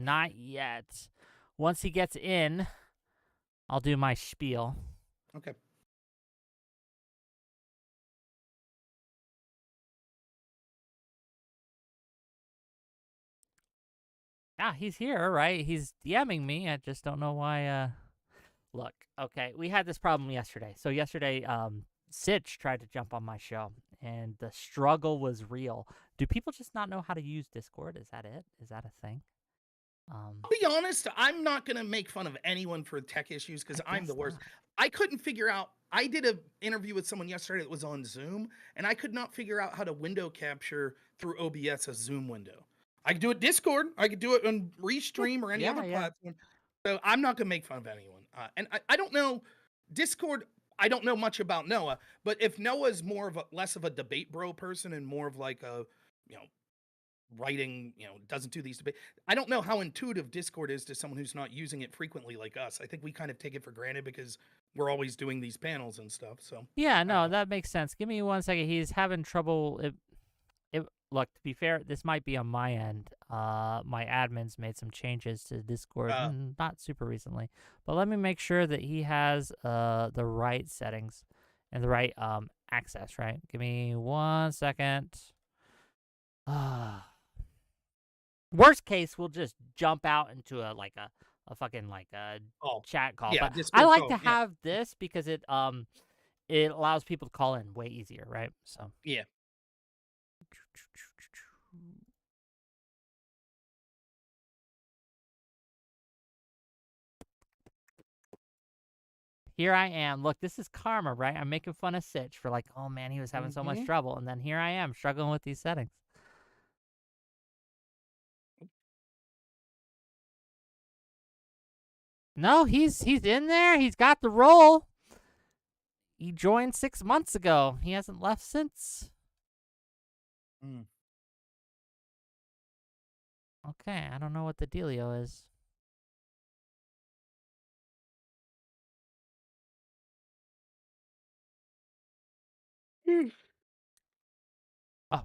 Not yet. Once he gets in, I'll do my spiel. Okay. Yeah, he's here, right? He's DMing me. I just don't know why. Look, okay, we had this problem yesterday. So yesterday, Sitch tried to jump on my show, and the struggle was real. Do people just not know how to use Discord? Is that it? Is that a thing? I'll be honest, I'm not going to make fun of anyone for tech issues because I'm the worst. Not. I couldn't figure out. I did an interview with someone yesterday that was on Zoom, and I could not figure out how to window capture through OBS a Zoom window. I could do it Discord. I could do it on Restream or any other platform. So I'm not going to make fun of anyone. And I don't know Discord. I don't know much about Noah, but if Noah's more of less of a debate bro person and more of like a, writing, doesn't do these debates. I don't know how intuitive Discord is to someone who's not using it frequently like us. I think we kind of take it for granted because we're always doing these panels and stuff. So yeah, no, that makes sense. Give me 1 second. He's having trouble. Look, to be fair, this might be on my end. My admins made some changes to Discord, not super recently, but let me make sure that he has the right settings and the right access. Right? Give me 1 second. Worst case, we'll just jump out into a fucking chat call. Yeah, but I like to have this because it allows people to call in way easier, right? So yeah. Here I am. Look, this is karma, right? I'm making fun of Sitch for oh man, he was having so much trouble, and then here I am struggling with these settings. No, he's in there. He's got the role. He joined 6 months ago. He hasn't left since. Okay, I don't know what the dealio is. Oh.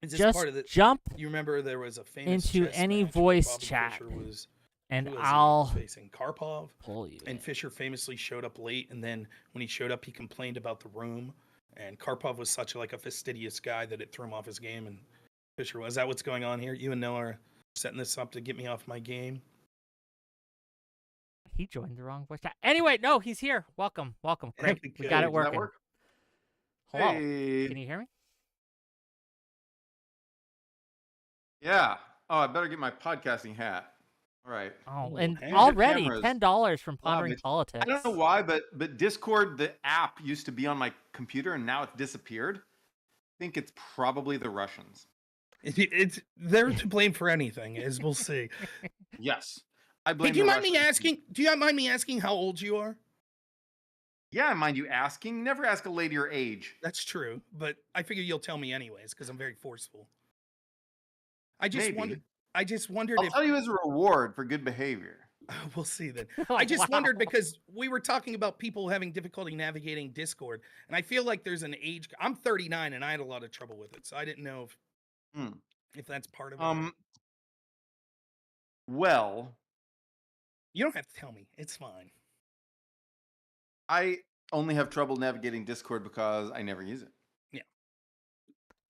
Is this just part of the, jump. You remember there was a famous into any voice chat, and I'll facing Karpov. Pull you. And Fisher famously showed up late, and then when he showed up, he complained about the room. And Karpov was such a fastidious guy that it threw him off his game. And Fisher, was that what's going on here? You and Noah are setting this up to get me off my game. He joined the wrong voice chat. Anyway, no, he's here. Welcome. Great. We got it working. Hello. Hey. Can you hear me? Yeah. Oh, I better get my podcasting hat. All right. Oh, and already $10 from Pondering Politics. I don't know why, but Discord, the app, used to be on my computer, and now it's disappeared. I think it's probably the Russians. They're to blame for anything, as we'll see. Yes, I blame. Hey, do you mind me asking how old you are? Yeah, I mind you asking. Never ask a lady her age. That's true, but I figure you'll tell me anyways because I'm very forceful. I just wondered. I'll tell you as a reward for good behavior. We'll see then. I just wondered because we were talking about people having difficulty navigating Discord, and I feel like there's an age. I'm 39, and I had a lot of trouble with it, so I didn't know if that's part of it. Well, you don't have to tell me. It's fine. I only have trouble navigating Discord because I never use it.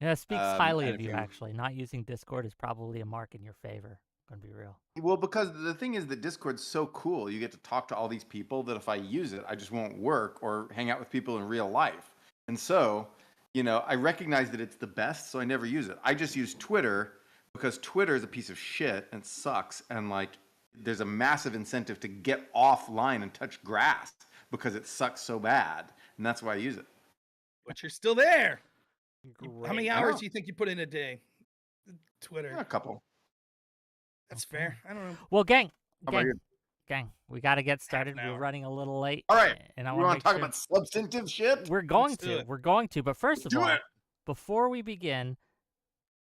Yeah, it speaks highly of you, actually. Not using Discord is probably a mark in your favor. I'm going to be real. Well, because the thing is that Discord's so cool. You get to talk to all these people that if I use it, I just won't work or hang out with people in real life. And so, I recognize that it's the best, so I never use it. I just use Twitter because Twitter is a piece of shit and sucks. And, there's a massive incentive to get offline and touch grass because it sucks so bad. And that's why I use it. But you're still there. Great. How many hours do you think you put in a day? Twitter. A couple. That's fair. I don't know. Well, gang, we got to get started. We're running a little late. All right. And I want to talk about substantive shit? We're going to. But first of all, before we begin,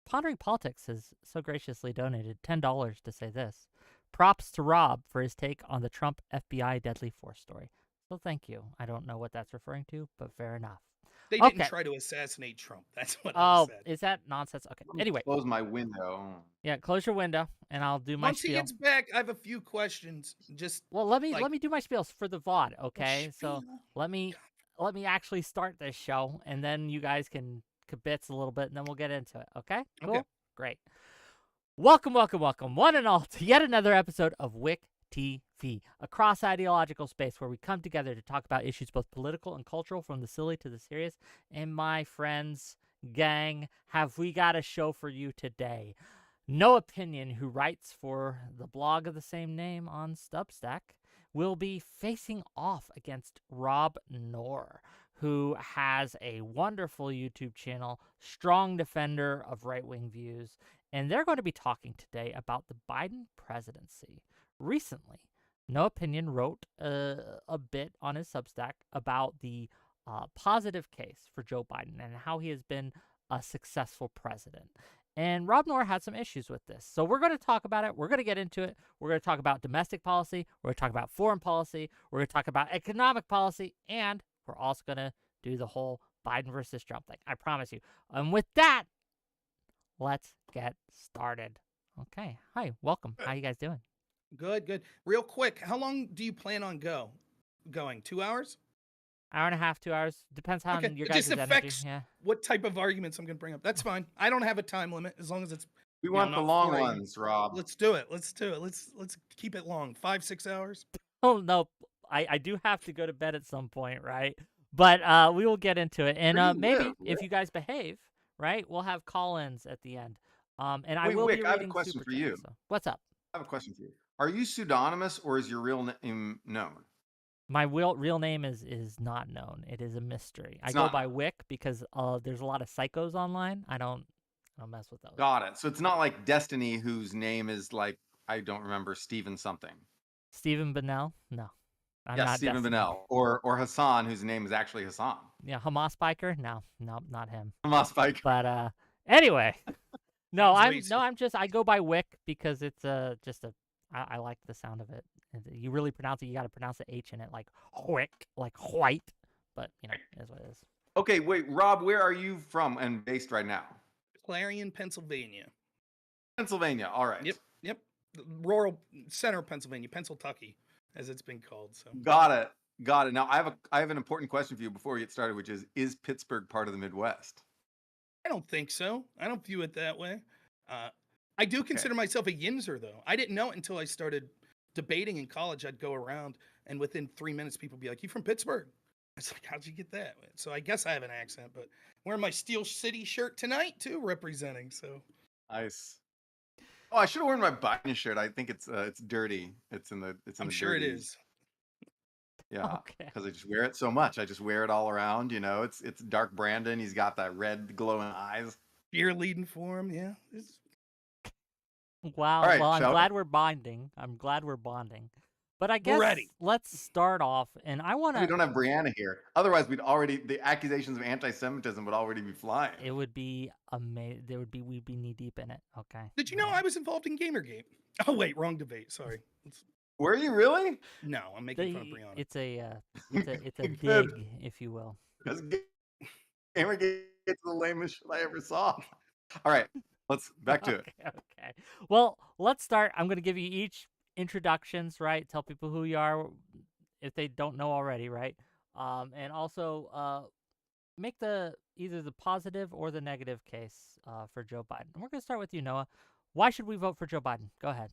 Pondering Politics has so graciously donated $10 to say this. Props to Rob for his take on the Trump FBI deadly force story. So thank you. I don't know what that's referring to, but fair enough. They didn't Okay. try to assassinate Trump. That's what I Oh, said. is that nonsense? Okay. Let me Anyway, close my window. yeah, close your window and I'll do my Once he spiel. gets back, I have a few questions. Just Well, let me like do my spiel for the VOD, okay? So spiel. let me actually start this show, and then you guys can kibitz a little bit, and then we'll get into it. Okay? Cool. Okay. Great. Welcome, one and all, to yet another episode of Wick TV, a cross-ideological space where we come together to talk about issues both political and cultural, from the silly to the serious. And my friends, gang, have we got a show for you today? Noahpinion, who writes for the blog of the same name on Substack, will be facing off against Rob Noor, who has a wonderful YouTube channel, strong defender of right-wing views, and they're going to be talking today about the Biden presidency. Recently, Noahpinion wrote a bit on his Substack about the positive case for Joe Biden and how he has been a successful president. And Rob Noor had some issues with this. So we're going to talk about it. We're going to get into it. We're going to talk about domestic policy. We're going to talk about foreign policy. We're going to talk about economic policy. And we're also going to do the whole Biden versus Trump thing. I promise you. And with that, let's get started. Okay. Hi. Welcome. How you guys doing? Good. Real quick, how long do you plan on going? 2 hours? Hour and a half, 2 hours. Depends on Okay. your It guys' just energy. affects Yeah. what type of arguments I'm going to bring up. That's fine. I don't have a time limit as long as it's We know, want the not long 4 a.m. ones, Rob. Let's do it. Let's keep it long. 5-6 hours. Oh, no. I do have to go to bed at some point, right? But we will get into it. And Where do you maybe live, if Rick? you guys behave, right, we'll have call-ins at the end. And I Wait, will Wick, be I have a reading question super for you. chats, so. What's up? I have a question for you. Are you pseudonymous or is your real name known? My real name is not known. It is a mystery. I go by Wick because there's a lot of psychos online. I don't mess with those. Got it. So it's not like Destiny, whose name is like, I don't remember, Steven something. Stephen Bennell? No. I'm Yes, not Stephen Destiny. Bennell. Or Hassan, whose name is actually Hassan. Yeah, Hamas biker? No, not him. Hamas Spike. But anyway. No, Sounds racist. I go by Wick because it's I like the sound of it. You really pronounce it, you got to pronounce the H in it like Wick, like white. But, you know, it is what it is. Okay, wait, Rob, where are you from and based right now? Clarion, Pennsylvania. Pennsylvania. All right. Yep. The rural center of Pennsylvania, Pennsyltucky, as it's been called. So Got it. Now I have an important question for you before we get started, which is Pittsburgh part of the Midwest? I don't think so. I don't view it that way. I do consider myself a Yinzer, though. I didn't know it until I started debating in college. I'd go around, and within 3 minutes, people would be like, "You from Pittsburgh?" I was like, "How'd you get that?" So I guess I have an accent, but wearing my Steel City shirt tonight too, representing. So Nice. Oh, I should have worn my Biden shirt. I think it's dirty. It's in the I'm sure it dirties. is. Yeah, Okay. because I just wear it so much. I just wear it all around. You know, it's Dark Brandon. He's got that red glowing eyes. You're leading for him, yeah. Wow. All right, well, I'm shall we? glad we're bonding. But I guess ready. let's start off, and I want We to. don't have Brianna here. Otherwise, the accusations of anti-Semitism would already be flying. It would be amazing. We'd be knee deep in it. Okay. Did you know I was involved in Gamergate? Oh wait, wrong debate. Sorry. Were you really? No, I'm making fun of Brianna. It's a Good. dig, if you will. Because Gamergate is the lamest shit I ever saw. All right, let's back to it. Okay. Well, let's start. I'm going to give you each introductions, right? Tell people who you are if they don't know already, right? And also make either the positive or the negative case for Joe Biden. And we're going to start with you, Noah. Why should we vote for Joe Biden? Go ahead.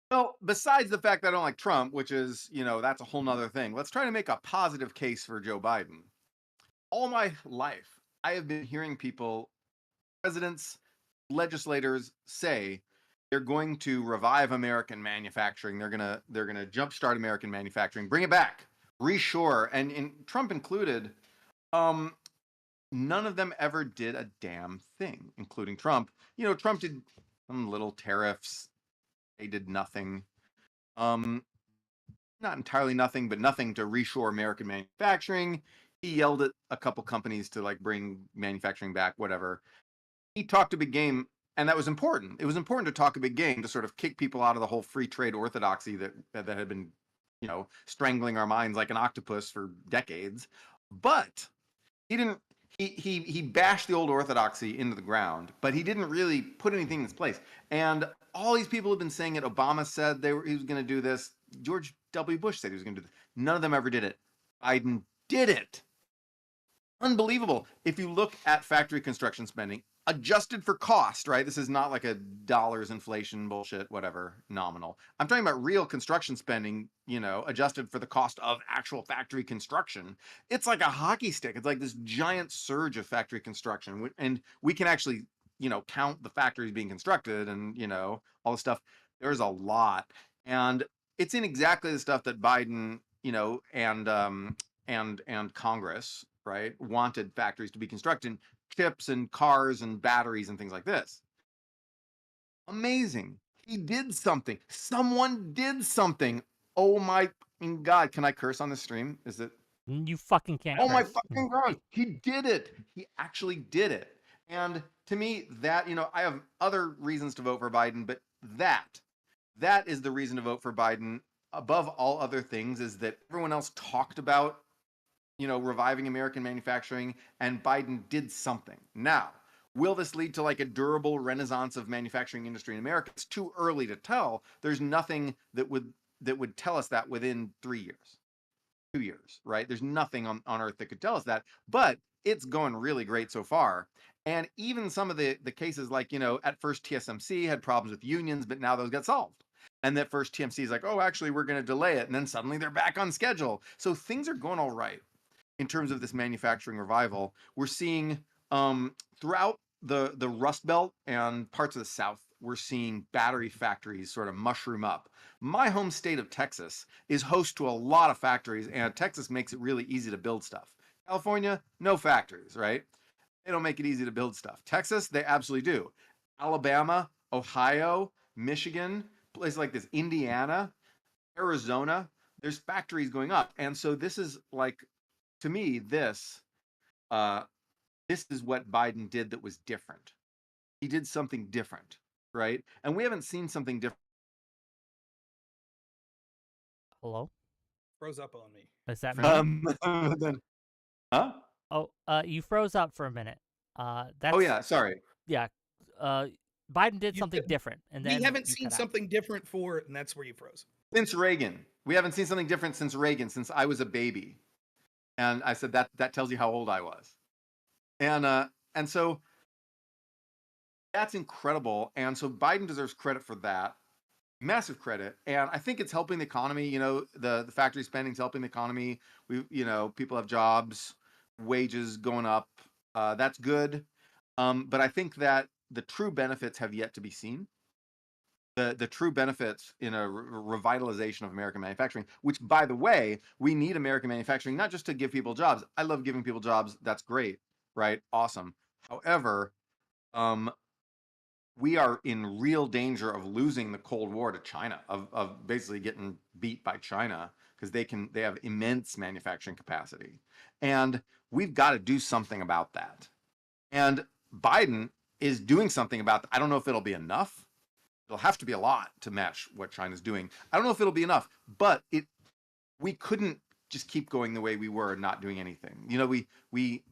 Well, besides the fact that I don't like Trump, which is, that's a whole nother thing, let's try to make a positive case for Joe Biden. All my life, I have been hearing people, presidents, legislators say they're going to revive American manufacturing. They're gonna jumpstart American manufacturing, bring it back, reshore, and Trump included. None of them ever did a damn thing, including Trump. Trump did some little tariffs. They did nothing. Not entirely nothing, but nothing to reshore American manufacturing. He yelled at a couple companies to bring manufacturing back, whatever. He talked a big game, and that was important. It was important to talk a big game to sort of kick people out of the whole free trade orthodoxy that had been, strangling our minds like an octopus for decades. But he didn't. He bashed the old orthodoxy into the ground, but he didn't really put anything in its place. And all these people have been saying it. Obama said he was going to do this. George W. Bush said he was going to do this. None of them ever did it. Biden did it. Unbelievable. If you look at factory construction spending, adjusted for cost, right? This is not like a dollars inflation bullshit, whatever, nominal. I'm talking about real construction spending, adjusted for the cost of actual factory construction. It's like a hockey stick. It's like this giant surge of factory construction. And we can actually, count the factories being constructed and, all the stuff. There's a lot. And it's in exactly the stuff that Biden, and Congress, right, wanted factories to be constructed. Chips and cars and batteries and things like this. Amazing. He did something. Someone did something. Oh my God. Can I curse on the stream? Is it? You fucking can't. Oh my fucking God. He did it. He actually did it. And to me, that, I have other reasons to vote for Biden, but that is the reason to vote for Biden above all other things, is that everyone else talked about reviving American manufacturing, and Biden did something. Now, will this lead to like a durable renaissance of manufacturing industry in America? It's too early to tell. There's nothing that would tell us that within 3 years, 2 years, right? There's nothing on earth that could tell us that, but it's going really great so far. And even some of the cases, like, at first TSMC had problems with unions, but now those got solved. And that first TMC is like, oh, actually, we're going to delay it. And then suddenly they're back on schedule. So things are going all right. In terms of this manufacturing revival, we're seeing throughout the Rust Belt and parts of the South, we're seeing battery factories sort of mushroom up. My home state of Texas is host to a lot of factories, and Texas makes it really easy to build stuff. California, no factories, right? They don't make it easy to build stuff. Texas, they absolutely do. Alabama, Ohio, Michigan, places like this, Indiana, Arizona, there's factories going up. And so this is like, to me, this is what Biden did that was different. He did something different, right? And we haven't seen something different. Hello? Froze up on me. Is that me? Huh? Oh, you froze up for a minute. That's, oh yeah, sorry. Yeah. Biden did something different, and then we haven't seen something different for it, and that's where you froze. Since Reagan, we haven't seen something different since Reagan, since I was a baby. And I said that tells you how old I was. And so that's incredible. And so Biden deserves credit for that. Massive credit. And I think it's helping the economy. The factory spending's helping the economy. People have jobs, wages going up. That's good. But I think that the true benefits have yet to be seen. The true benefits in a revitalization of American manufacturing, which, by the way, we need American manufacturing, not just to give people jobs. I love giving people jobs. That's great, right? Awesome. However, we are in real danger of losing the Cold War to China, of basically getting beat by China, because they have immense manufacturing capacity. And we've got to do something about that. And Biden is doing something about that. I don't know if it'll be enough. It'll have to be a lot to match what China's doing. I don't know if it'll be enough, but we couldn't just keep going the way we were and not doing anything. We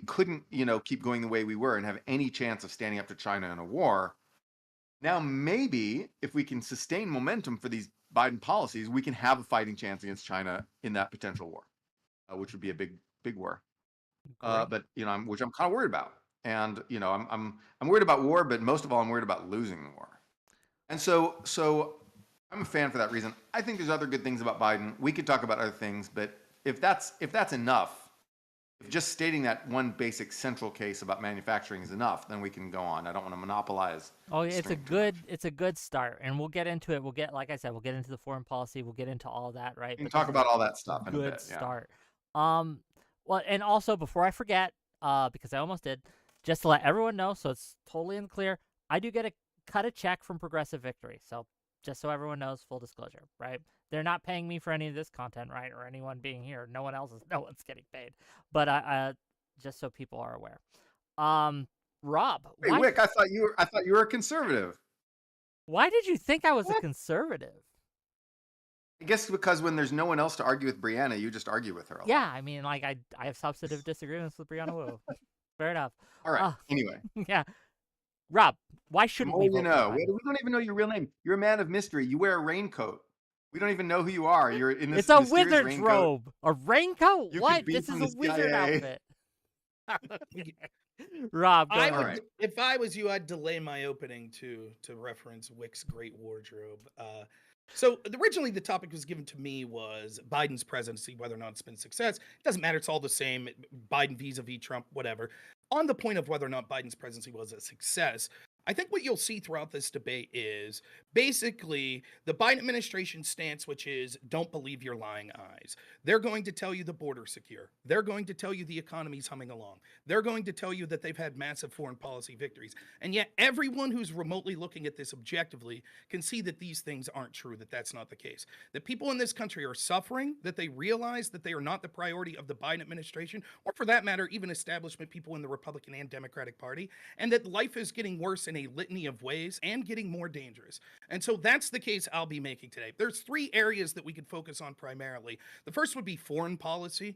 couldn't, keep going the way we were and have any chance of standing up to China in a war. Now, maybe if we can sustain momentum for these Biden policies, we can have a fighting chance against China in that potential war, which would be a big war. But which I'm kind of worried about. And I'm worried about war, but most of all, I'm worried about losing the war. And so I'm a fan for that reason. I think there's other good things about Biden. We could talk about other things, but if that's enough, if just stating that one basic central case about manufacturing is enough, then we can go on. I don't want to monopolize. Oh, yeah, it's a good start, and we'll get into it. Like I said, we'll get into the foreign policy. We'll get into all that, right? We can talk about all that stuff in a bit. Good start. Well, and also before I forget, because I almost did, just to let everyone know, so it's totally unclear, I do get to cut a check from Progressive Victory. So just so everyone knows, full disclosure, right? They're not paying me for any of this content, right? Or anyone being here. No one's getting paid. But just so people are aware. Rob. Hey, Wick, I thought you were a conservative. Why did you think I was a conservative? I guess because when there's no one else to argue with Brianna, you just argue with her a lot. Yeah, I mean, like I have substantive disagreements with Brianna Wu. Fair enough. All right. Anyway. Yeah. Rob, why The shouldn't more we you vote for know. Biden? We don't even know your real name. You're a man of mystery. You wear a raincoat. We don't even know who you are. You're in this It's a mysterious wizard's raincoat. robe. A raincoat? You What? could be This from is a the wizard CIA. outfit. Rob, go I ahead. would, Alright. if I was you, I'd delay my opening to reference Wick's great wardrobe. So originally the topic was given to me was Biden's presidency, whether or not it's been a success. It doesn't matter. It's all the same. Biden vis-a-vis Trump, whatever. On the point of whether or not Biden's presidency was a success, I think what you'll see throughout this debate is basically the Biden administration stance, which is don't believe your lying eyes. They're going to tell you the border's secure. They're going to tell you the economy's humming along. They're going to tell you that they've had massive foreign policy victories. And yet everyone who's remotely looking at this objectively can see that these things aren't true, that that's not the case. That people in this country are suffering, that they realize that they are not the priority of the Biden administration, or for that matter, even establishment people in the Republican and Democratic Party, and that life is getting worse in a litany of ways and getting more dangerous. And so that's the case I'll be making today. There's three areas that we could focus on primarily. The first would be foreign policy.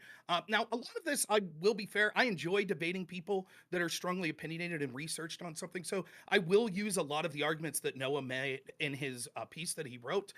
Now, a lot of this, I will be fair, I enjoy debating people that are strongly opinionated and researched on something. So I will use a lot of the arguments that Noah made in his piece that he wrote.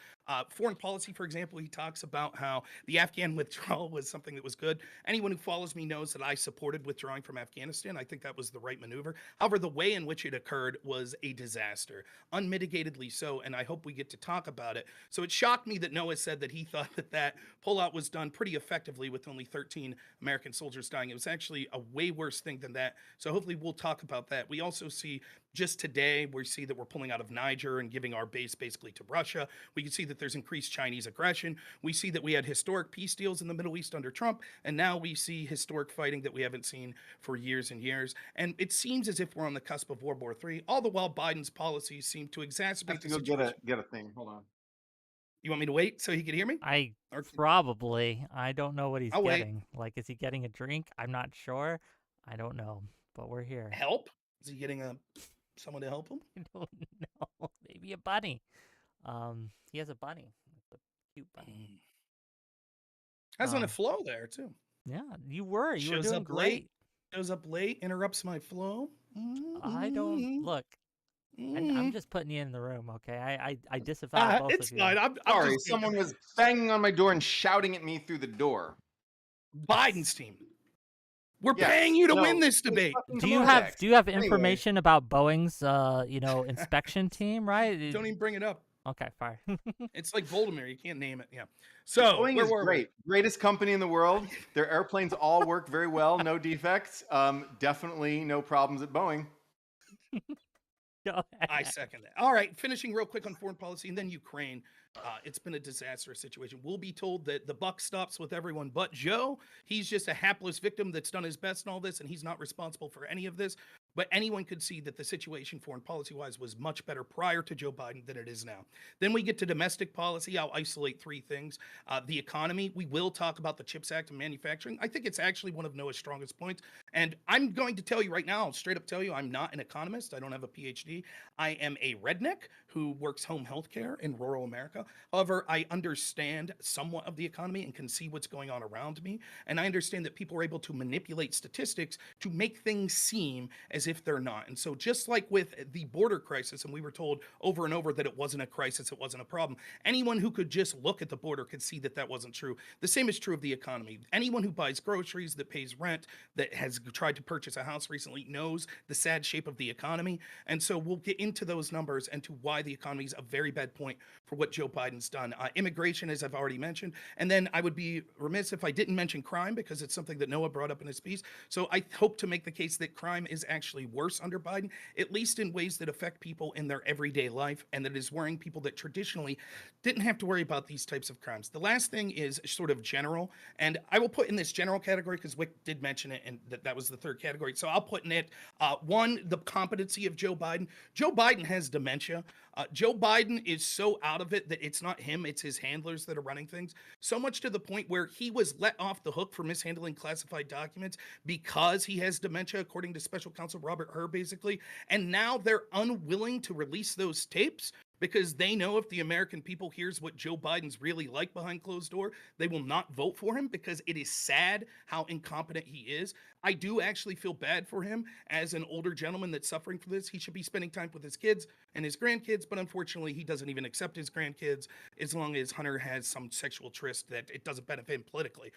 Foreign policy, for example, he talks about how the Afghan withdrawal was something that was good. Anyone who follows me knows that I supported withdrawing from Afghanistan. I think that was the right maneuver. However, the way in which it occurred was a disaster, unmitigatedly so, and I hope we get to talk about it. So it shocked me that Noah said that he thought that pullout was done pretty effectively with only 13 American soldiers dying. It was actually a way worse thing than that. So hopefully we'll talk about that. We also see just today, we see that we're pulling out of Niger and giving our base basically to Russia. We can see that there's increased Chinese aggression. We see that we had historic peace deals in the Middle East under Trump, and now we see historic fighting that we haven't seen for years and years. And it seems as if we're on the cusp of World War III, all the while Biden's policies seem to I exacerbate have to the go situation. get a thing. Hold on. You want me to wait so he can hear me? Probably. I don't know what he's I'll wait. getting. Like, is he getting a drink? I'm not sure. I don't know, but we're here. Help? Is he getting someone to help him? I don't know. Maybe a bunny. He has a bunny. It's a cute bunny. Has on a flow there too. Yeah, you were Shows doing up great. late. Shows up late, interrupts my flow. I don't look. I'm just putting you in the room, okay? I disavow both it's of you. fine. I'm Sorry, just someone was banging on my door and shouting at me through the door. Biden's team. We're Yes. paying you to No, win this it's debate. fucking Do you context. have Anyway. information about Boeing's inspection team, right? Don't even bring it up. Okay, fine. It's like Voldemort. You can't name it. Yeah. So Boeing where is were we? great. Greatest company in the world. Their airplanes all work very well. No defects. Definitely no problems at Boeing. Go ahead. I second that. All right, finishing real quick on foreign policy and then Ukraine. It's been a disastrous situation. We'll be told that the buck stops with everyone but Joe. He's just a hapless victim that's done his best in all this, and he's not responsible for any of this. But anyone could see that the situation foreign policy-wise was much better prior to Joe Biden than it is now. Then we get to domestic policy. I'll isolate three things. The economy. We will talk about the CHIPS Act and manufacturing. I think it's actually one of Noah's strongest points. And I'm going to tell you right now, I'll straight up tell you, I'm not an economist. I don't have a PhD. I am a redneck who works home health care in rural America. However, I understand somewhat of the economy and can see what's going on around me. And I understand that people are able to manipulate statistics to make things seem as if they're not. And so just like with the border crisis, and we were told over and over that it wasn't a crisis, it wasn't a problem, anyone who could just look at the border could see that that wasn't true. The same is true of the economy. Anyone who buys groceries, that pays rent, that has tried to purchase a house recently knows the sad shape of the economy. And so we'll get into those numbers and to why the economy is a very bad point for what Joe Biden's done. Immigration, as I've already mentioned. And then I would be remiss if I didn't mention crime, because it's something that Noah brought up in his piece. So I hope to make the case that crime is actually worse under Biden, at least in ways that affect people in their everyday life, and that is worrying people that traditionally didn't have to worry about these types of crimes. The last thing is sort of general, and I will put in this general category because Wick did mention it, and that was the third category. So I'll put in it, one, the competency of Joe Biden. Joe Biden has dementia. Joe Biden is so out of it that it's not him, it's his handlers that are running things. So much to the point where he was let off the hook for mishandling classified documents because he has dementia, according to special counsel Robert Hur, basically. And now they're unwilling to release those tapes because they know if the American people hears what Joe Biden's really like behind closed door, they will not vote for him, because it is sad how incompetent he is. I do actually feel bad for him as an older gentleman that's suffering from this. He should be spending time with his kids and his grandkids, but unfortunately he doesn't even accept his grandkids as long as Hunter has some sexual tryst that it doesn't benefit him politically.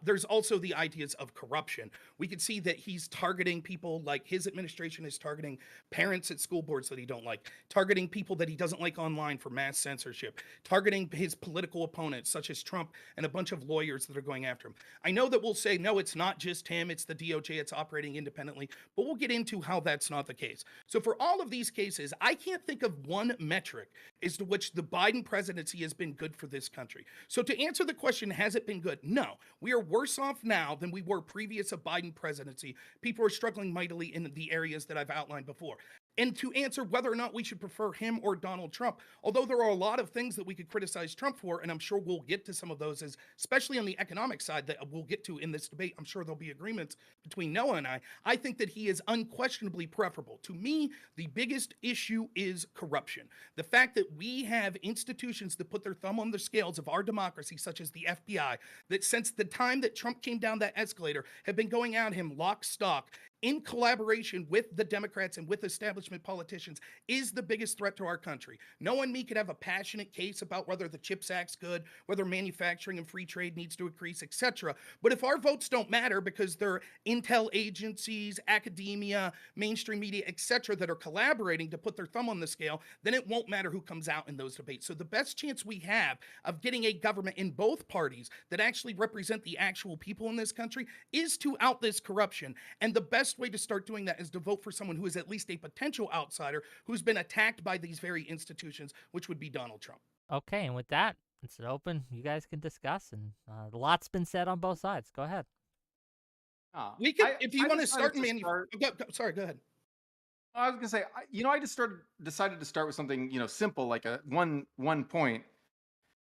There's also the ideas of corruption. We can see that he's targeting people, like his administration is targeting parents at school boards that he don't like, targeting people that he doesn't like online for mass censorship, targeting his political opponents such as Trump and a bunch of lawyers that are going after him. I know that we'll say, no, it's not just him, it's the DOJ, it's operating independently, but we'll get into how that's not the case. So for all of these cases, I can't think of one metric as to which the Biden presidency has been good for this country. So to answer the question, has it been good? No. We are worse off now than we were previous of Biden presidency. People are struggling mightily in the areas that I've outlined before. And to answer whether or not we should prefer him or Donald Trump, although there are a lot of things that we could criticize Trump for, and I'm sure we'll get to some of those, especially on the economic side that we'll get to in this debate. I'm sure there'll be agreements between Noah and I think that he is unquestionably preferable. To me, the biggest issue is corruption. The fact that we have institutions that put their thumb on the scales of our democracy, such as the FBI, that since the time that Trump came down that escalator have been going at him lock, stock, in collaboration with the Democrats and with establishment politicians, is the biggest threat to our country. No and me could have a passionate case about whether the CHIPS Act's good, whether manufacturing and free trade needs to increase, etc. But if our votes don't matter because they're intel agencies, academia, mainstream media, etc., that are collaborating to put their thumb on the scale, then it won't matter who comes out in those debates. So the best chance we have of getting a government in both parties that actually represent the actual people in this country is to out this corruption. And the best way to start doing that is to vote for someone who is at least a potential outsider who's been attacked by these very institutions, which would be Donald Trump. Okay, and with that, it's open. You guys can discuss, and a lot's been said on both sides. Go ahead. We can, if you want to start, sorry, go ahead. I was gonna say, I just decided to start with something, simple, like a one point,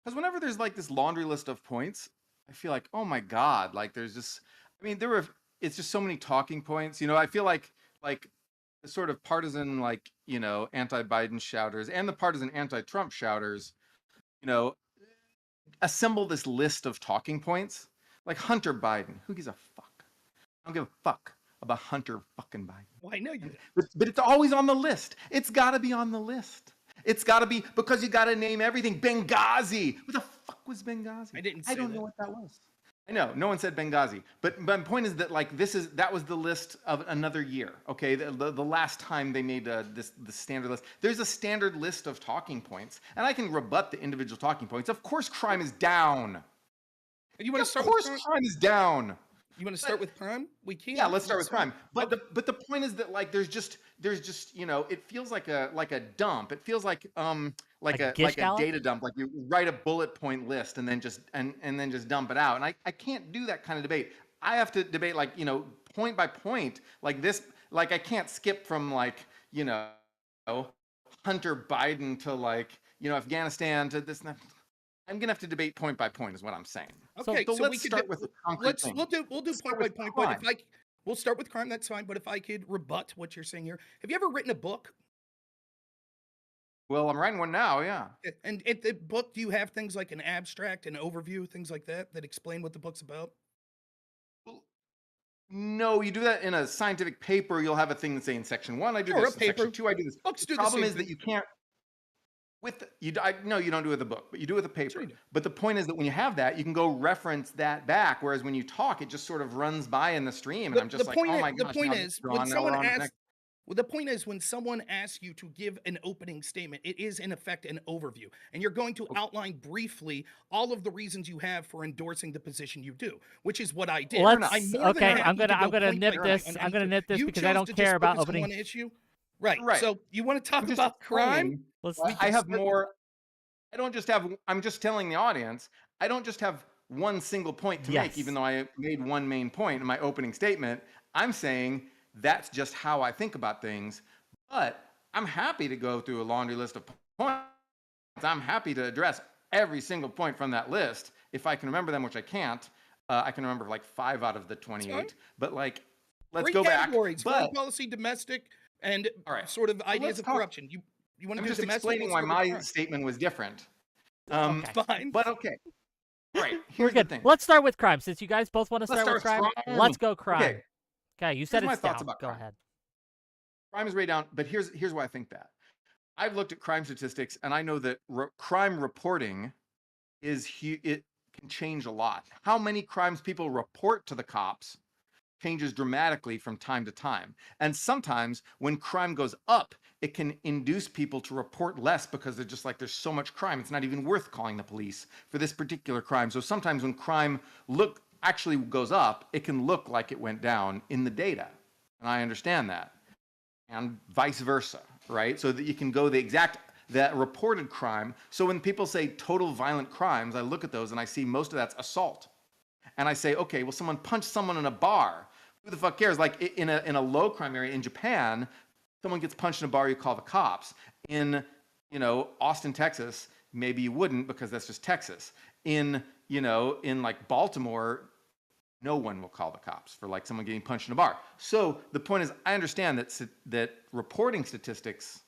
because whenever there's like this laundry list of points, I feel like, oh my God, like there's just, it's just so many talking points. I feel like the sort of partisan, anti-Biden shouters and the partisan anti-Trump shouters, assemble this list of talking points. Like Hunter Biden, who gives a fuck? I don't give a fuck about Hunter fucking Biden. Well, I know you. But it's always on the list. It's got to be on the list. It's got to be, because you got to name everything. Benghazi. What the fuck was Benghazi? I don't know what that was. I know, no one said Benghazi, but my point is that that was the list of another year. Okay, the last time they made the standard list. There's a standard list of talking points, and I can rebut the individual talking points. Of course, crime is down. You want to start? Of course, crime is down. You want to start with crime? We can. Yeah, let's start with crime. But the point is that there's just it feels like a dump. It feels like a data dump. Like you write a bullet point list and then just dump it out. And I can't do that kind of debate. I have to debate point by point like this. Like I can't skip from Hunter Biden to Afghanistan to this. I'm gonna have to debate point by point, is what I'm saying. Okay, so let's start with the concrete thing. We'll do point by point. But we'll start with crime. That's fine. But if I could rebut what you're saying here, have you ever written a book? Well, I'm writing one now. Yeah. And in the book, do you have things like an abstract, an overview, things like that explain what the book's about? Well, no, you do that in a scientific paper. You'll have a thing that's saying section 1. I do this. In section 2. I do this. Books do the problem the is same that you can't. No, you don't do it with a book, but you do it with a paper. Sure. But the point is that when you have that, you can go reference that back. Whereas when you talk, it just sort of runs by in the stream, and I'm just like, oh my gosh. The point is, when someone asks you to give an opening statement, it is in effect an overview, and you're going to outline briefly all of the reasons you have for endorsing the position you do, which is what I did. I'm gonna nip this. I'm gonna nip this because I don't care about opening one issue. Right. So you want to talk about crime? I have more. I'm just telling the audience, I don't just have one single point to make, even though I made one main point in my opening statement. I'm saying that's just how I think about things. But I'm happy to go through a laundry list of points. I'm happy to address every single point from that list. If I can remember them, which I can't, I can remember 5 out of the 28. But let's go back. Foreign policy, domestic, and sort of ideas of corruption. You want to I'm do just domestic? explaining We'll why start with my crime. statement was different. Okay. Fine. But okay. Right. We're Here's the good. thing. Let's start with crime. Since you guys both want to Let's start with start crime, with crime. let's go crime. Okay. Okay, you said Here's my it's thoughts down. about Go crime. ahead. Crime is way down, but here's why I think that. I've looked at crime statistics, and I know that crime reporting it can change a lot. How many crimes people report to the cops changes dramatically from time to time. And sometimes when crime goes up, it can induce people to report less because they're just like, there's so much crime, it's not even worth calling the police for this particular crime. So sometimes when crime actually goes up, it can look like it went down in the data. And I understand that. And vice versa, right? So that you can go that reported crime. So when people say total violent crimes, I look at those and I see most of that's assault. And I say, okay, well, someone punched someone in a bar. Who the fuck cares? Like in a low crime area in Japan, someone gets punched in a bar, you call the cops. In, Austin, Texas, maybe you wouldn't because that's just Texas. In like Baltimore, no one will call the cops for like someone getting punched in a bar. So the point is, I understand that reporting statistics,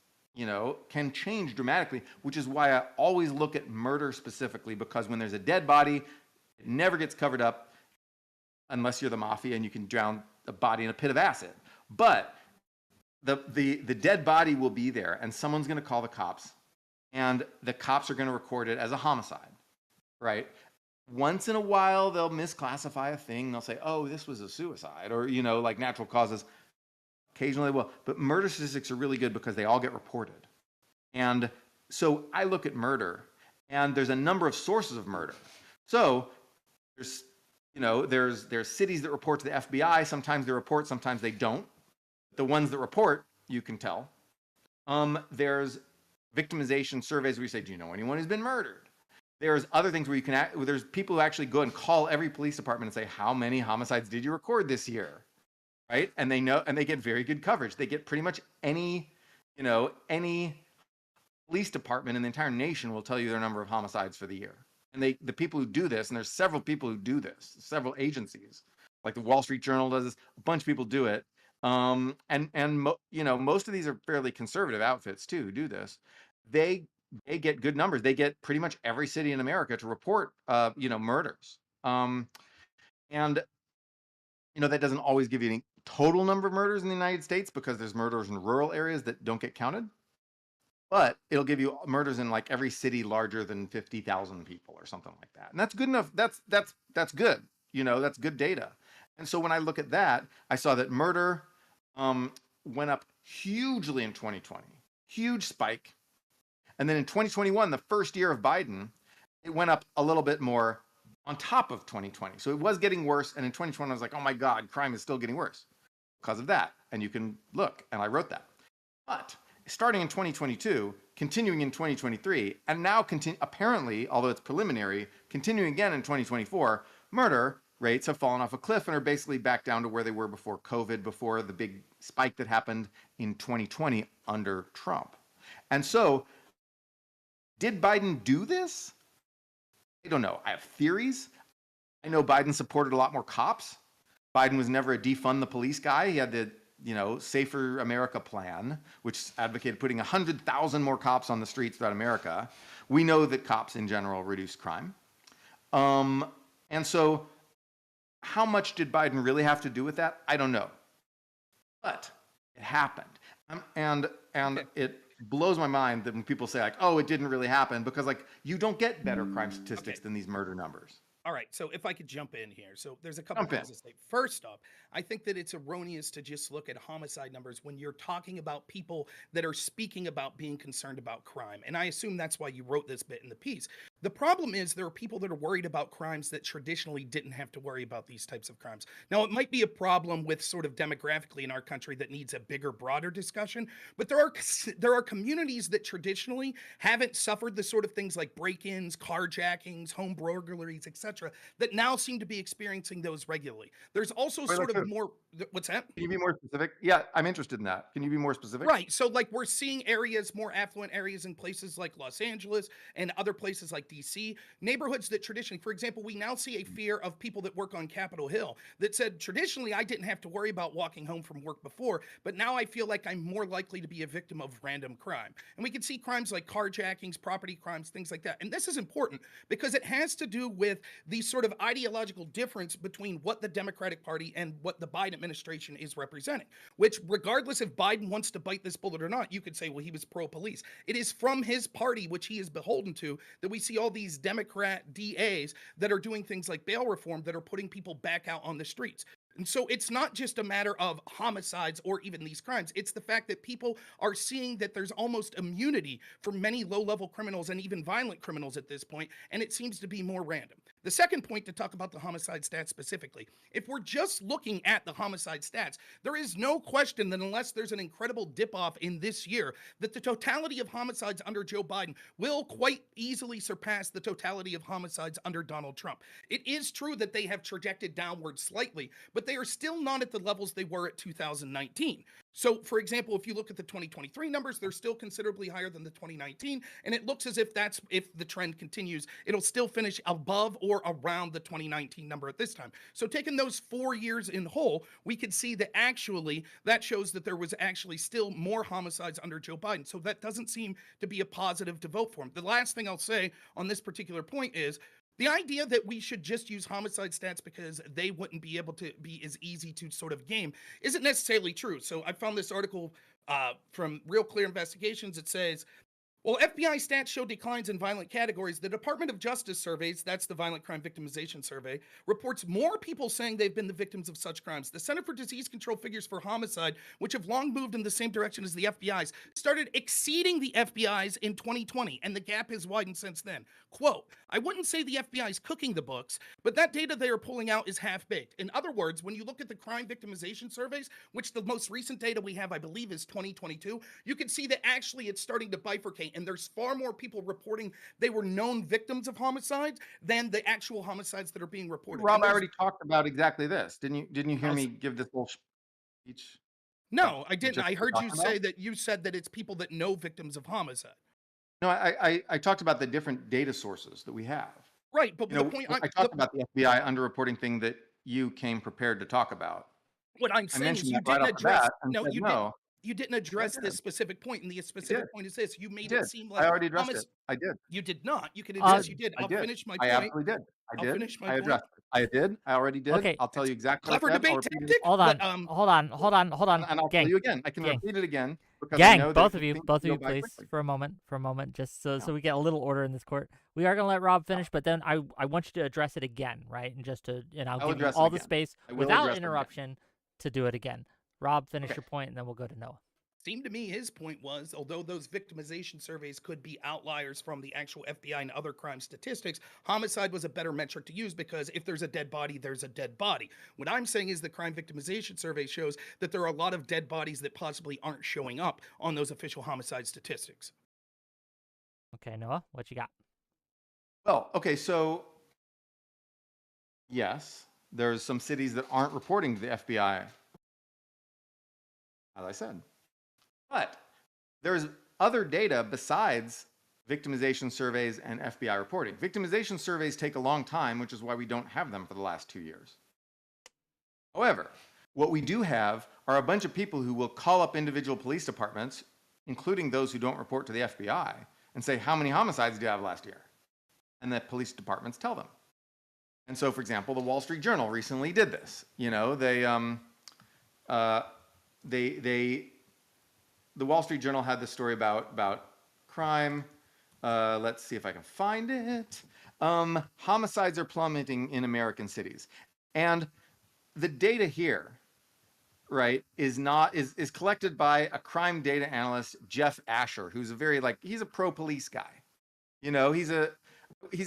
can change dramatically, which is why I always look at murder specifically, because when there's a dead body, it never gets covered up unless you're the mafia and you can drown a body in a pit of acid. But the dead body will be there, and someone's going to call the cops, and the cops are going to record it as a homicide, right? Once in a while, they'll misclassify a thing. They'll say, oh, this was a suicide, or, like natural causes. Occasionally they will. But murder statistics are really good because they all get reported. And so I look at murder, and there's a number of sources of murder. So there's cities that report to the FBI. Sometimes they report, sometimes they don't. The ones that report, you can tell. There's victimization surveys where you say, do you know anyone who's been murdered? There's other things where there's people who actually go and call every police department and say, how many homicides did you record this year? Right? And they know, and they get very good coverage. They get pretty much any police department in the entire nation will tell you their number of homicides for the year. And the people who do this, and there's several people who do this, several agencies, like the Wall Street Journal does this, a bunch of people do it. Most of these are fairly conservative outfits too who do this. They get good numbers. They get pretty much every city in America to report, murders. That doesn't always give you any total number of murders in the United States because there's murders in rural areas that don't get counted. But it'll give you murders in like every city larger than 50,000 people or something like that. And that's good enough. That's good. That's good data. And so when I look at that, I saw that murder went up hugely in 2020, huge spike. And then in 2021, the first year of Biden, it went up a little bit more on top of 2020. So it was getting worse. And in 2020, I was like, oh my God, crime is still getting worse because of that. And you can look, and I wrote that. But starting in 2022, continuing in 2023, and now apparently, although it's preliminary, continuing again in 2024, murder rates have fallen off a cliff and are basically back down to where they were before COVID, before the big spike that happened in 2020 under Trump. And so, did Biden do this? I don't know. I have theories. I know Biden supported a lot more cops. Biden was never a defund the police guy. He had the Safer America plan, which advocated putting 100,000 more cops on the streets throughout America. We know that cops in general reduce crime. And so how much did Biden really have to do with that? I don't know. But it happened. And it blows my mind that when people say like, oh, it didn't really happen, because like you don't get better crime statistics than these murder numbers. All right, so if I could jump in here. So there's a couple things to say. First up, I think that it's erroneous to just look at homicide numbers when you're talking about people that are speaking about being concerned about crime. And I assume that's why you wrote this bit in the piece. The problem is there are people that are worried about crimes that traditionally didn't have to worry about these types of crimes. Now, it might be a problem with sort of demographically in our country that needs a bigger, broader discussion, but there are communities that traditionally haven't suffered the sort of things like break-ins, carjackings, home burglaries, etc., that now seem to be experiencing those regularly. There's also sort of more. What's that? Can you be more specific? Yeah, I'm interested in that. Can you be more specific? Right. So like we're seeing areas, more affluent areas in places like Los Angeles and other places like DC, neighborhoods that traditionally, for example, we now see a fear of people that work on Capitol Hill that said, traditionally, I didn't have to worry about walking home from work before, but now I feel like I'm more likely to be a victim of random crime. And we can see crimes like carjackings, property crimes, things like that. And this is important because it has to do with the sort of ideological difference between what the Democratic Party and what the Biden administration is representing, which regardless if Biden wants to bite this bullet or not, you could say, well, he was pro-police. It is from his party, which he is beholden to, that we see all these Democrat DAs that are doing things like bail reform that are putting people back out on the streets. And so it's not just a matter of homicides or even these crimes. It's the fact that people are seeing that there's almost immunity for many low-level criminals and even violent criminals at this point, and it seems to be more random. The second point, to talk about the homicide stats specifically, if we're just looking at the homicide stats, there is no question that unless there's an incredible dip-off in this year, that the totality of homicides under Joe Biden will quite easily surpass the totality of homicides under Donald Trump. It is true that they have trajected downward slightly, but they are still not at the levels they were at 2019. So, for example, if you look at the 2023 numbers, they're still considerably higher than the 2019, and it looks as if if the trend continues, it'll still finish above or around the 2019 number at this time. So taking those 4 years in whole, we could see that actually that shows that there was actually still more homicides under Joe Biden. So that doesn't seem to be a positive to vote for him. The last thing I'll say on this particular point is, the idea that we should just use homicide stats because they wouldn't be able to be as easy to sort of game isn't necessarily true. So I found this article from Real Clear Investigations. It says, well, FBI stats show declines in violent categories. The Department of Justice surveys, that's the Violent Crime Victimization Survey, reports more people saying they've been the victims of such crimes. The Center for Disease Control figures for homicide, which have long moved in the same direction as the FBI's, started exceeding the FBI's in 2020, and the gap has widened since then. Quote, I wouldn't say the FBI's cooking the books, but that data they are pulling out is half-baked. In other words, when you look at the crime victimization surveys, which the most recent data we have, I believe, is 2022, you can see that actually it's starting to bifurcate, and there's far more people reporting they were known victims of homicides than the actual homicides that are being reported. Rob, I already talked about exactly this. Didn't you hear me give this little speech? No, I didn't. I heard you say that you said that it's people that know victims of homicide. No, I talked about the different data sources that we have. Right, but the point I talked about the FBI underreporting thing that you came prepared to talk about. What I'm saying is you didn't address. No, you didn't. You didn't address this specific point, and the specific point is this: you made it seem like I already addressed it. I did. You did not. You can address. You did. I'll finish my point. I absolutely did. I did. Finish my I addressed it. I did. I already did. Okay. I'll tell you exactly. Clever debate tactic. Hold on. Hold on. And I'll tell you again. I can repeat it again. Gang, both of you, please, for a moment, just so we get a little order in this court. We are gonna let Rob finish, but then I want you to address it again, right? And I'll give you all the space without interruption to do it again. Rob, finish your point, and then we'll go to Noah. Seemed to me his point was, although those victimization surveys could be outliers from the actual FBI and other crime statistics, homicide was a better metric to use because if there's a dead body, there's a dead body. What I'm saying is the crime victimization survey shows that there are a lot of dead bodies that possibly aren't showing up on those official homicide statistics. Okay, Noah, what you got? Well, okay, so yes, there's some cities that aren't reporting to the FBI, as I said. But there's other data besides victimization surveys and FBI reporting. Victimization surveys take a long time, which is why we don't have them for the last 2 years. However, what we do have are a bunch of people who will call up individual police departments, including those who don't report to the FBI, and say, how many homicides do you have last year? And the police departments tell them. And so, for example, the Wall Street Journal recently did this. You know, the Wall Street Journal had this story about crime. Let's see if I can find it. Homicides are plummeting in American cities. And the data here, right, is collected by a crime data analyst, Jeff Asher, who's he's a pro-police guy. You know, he's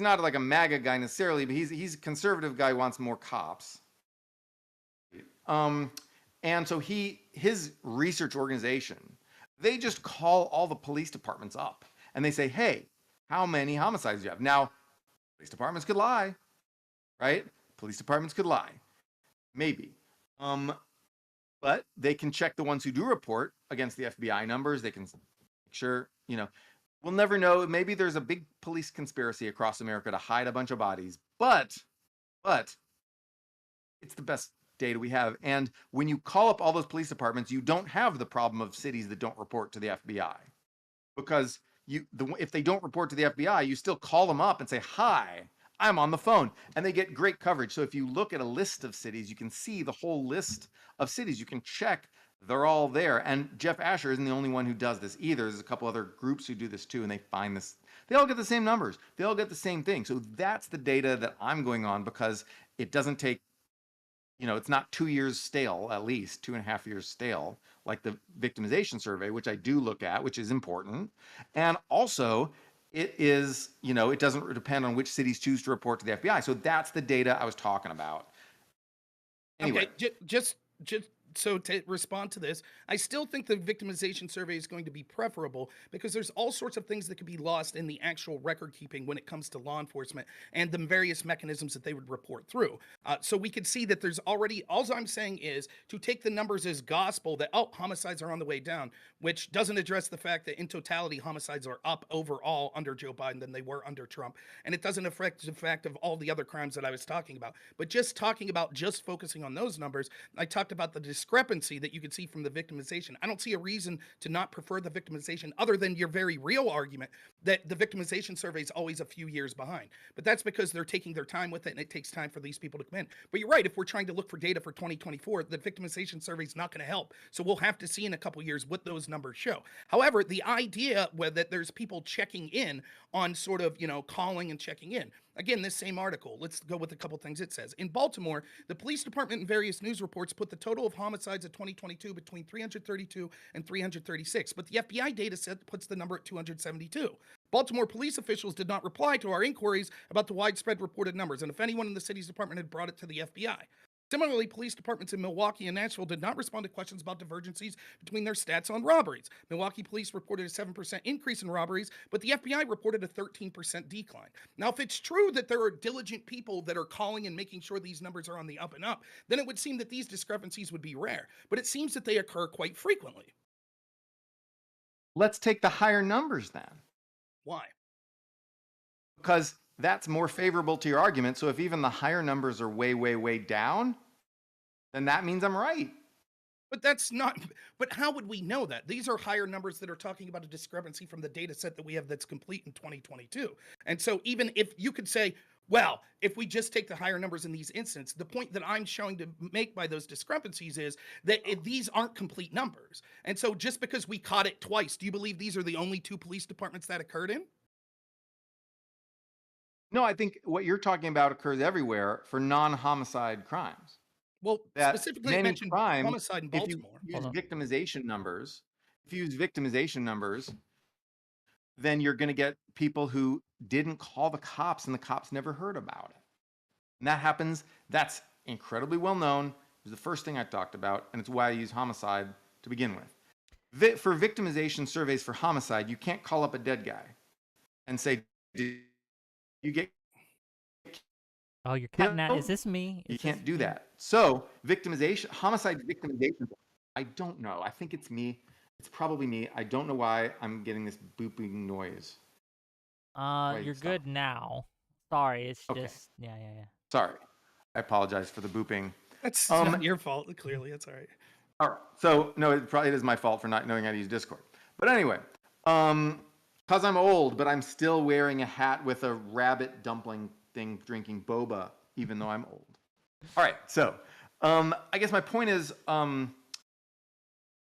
not like a MAGA guy necessarily, but he's a conservative guy who wants more cops. And so his research organization, they just call all the police departments up and they say, hey, how many homicides do you have? Now, police departments could lie, right? Police departments could lie, maybe. But they can check the ones who do report against the FBI numbers. They can make sure, you know. We'll never know. Maybe there's a big police conspiracy across America to hide a bunch of bodies, but it's the best data we have. And when you call up all those police departments, you don't have the problem of cities that don't report to the FBI, because if they don't report to the FBI, you still call them up and say, "Hi, I'm on the phone," and they get great coverage. So if you look at a list of cities, you can see the whole list of cities. You can check they're all there. And Jeff Asher isn't the only one who does this either. There's a couple other groups who do this too, and they find this. They all get the same numbers. They all get the same thing. So that's the data that I'm going on, because it doesn't take, it's not 2 years stale, at least 2.5 years stale, like the victimization survey, which I do look at, which is important. And also, it is, it doesn't depend on which cities choose to report to the FBI. So that's the data I was talking about. Anyway. Okay, just so to respond to this, I still think the victimization survey is going to be preferable, because there's all sorts of things that could be lost in the actual record keeping when it comes to law enforcement and the various mechanisms that they would report through. So we could see that there's already, all I'm saying is to take the numbers as gospel that, homicides are on the way down, which doesn't address the fact that in totality, homicides are up overall under Joe Biden than they were under Trump. And it doesn't affect the fact of all the other crimes that I was talking about. But just focusing on those numbers, I talked about the discrepancy that you could see from the victimization. I don't see a reason to not prefer the victimization, other than your very real argument that the victimization survey is always a few years behind. But that's because they're taking their time with it, and it takes time for these people to come in. But you're right, if we're trying to look for data for 2024, the victimization survey is not going to help. So we'll have to see in a couple years what those numbers show. However, the idea that there's people checking in on sort of, calling and checking in. Again, this same article, let's go with a couple things it says. In Baltimore, the police department and various news reports put the total of homicides of 2022 between 332 and 336, but the FBI data set puts the number at 272. Baltimore police officials did not reply to our inquiries about the widespread reported numbers, and if anyone in the city's department had brought it to the FBI. Similarly, police departments in Milwaukee and Nashville did not respond to questions about divergencies between their stats on robberies. Milwaukee police reported a 7% increase in robberies, but the FBI reported a 13% decline. Now, if it's true that there are diligent people that are calling and making sure these numbers are on the up and up, then it would seem that these discrepancies would be rare. But it seems that they occur quite frequently. Let's take the higher numbers then. Why? Because that's more favorable to your argument. So if even the higher numbers are way, way, way down, then that means I'm right. But that's not, but how would we know that? These are higher numbers that are talking about a discrepancy from the data set that we have that's complete in 2022. And so even if you could say, well, if we just take the higher numbers in these instances, the point that I'm showing to make by those discrepancies is that these aren't complete numbers. And so just because we caught it twice, do you believe these are the only two police departments that occurred in? No, I think what you're talking about occurs everywhere for non-homicide crimes. Well, That specifically many mentioned crimes, homicide in if you Baltimore. use victimization numbers, then you're going to get people who didn't call the cops and the cops never heard about it. And that happens. That's incredibly well known. It was the first thing I talked about, and it's why I use homicide to begin with. For victimization surveys for homicide, you can't call up a dead guy and say, "Did you get..." Oh, you're cutting out. Is this me? You can't do that. So homicide victimization, I don't know. I think it's me. It's probably me. I don't know why I'm getting this booping noise. You're good now. Sorry, it's Okay. just, yeah. Sorry. I apologize for the booping. That's not your fault, clearly. That's all right. All right. So, no, it is my fault for not knowing how to use Discord. But anyway, because I'm old, but I'm still wearing a hat with a rabbit dumpling thing drinking boba, even though I'm old. All right. So, I guess my point is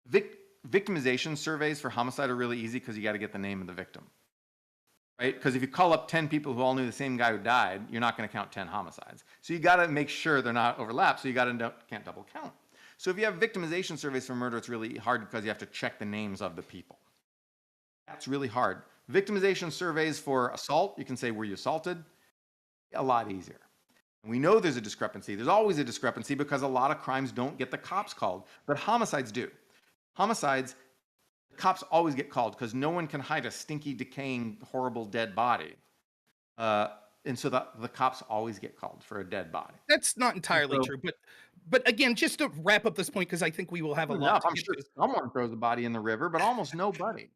victimization surveys for homicide are really easy because you got to get the name of the victim. Right? Because if you call up 10 people who all knew the same guy who died, you're not going to count 10 homicides. So you got to make sure they're not overlapped. So you can't double count. So if you have victimization surveys for murder, it's really hard because you have to check the names of the people. That's really hard. Victimization surveys for assault, you can say, were you assaulted? A lot easier. And we know there's a discrepancy. There's always a discrepancy because a lot of crimes don't get the cops called, but homicides do. Homicides, cops always get called because no one can hide a stinky, decaying, horrible dead body. And so the cops always get called for a dead body. That's not entirely true, but again, just to wrap up this point, because I think we will have a lot. I'm sure someone throws a body in the river, but almost nobody.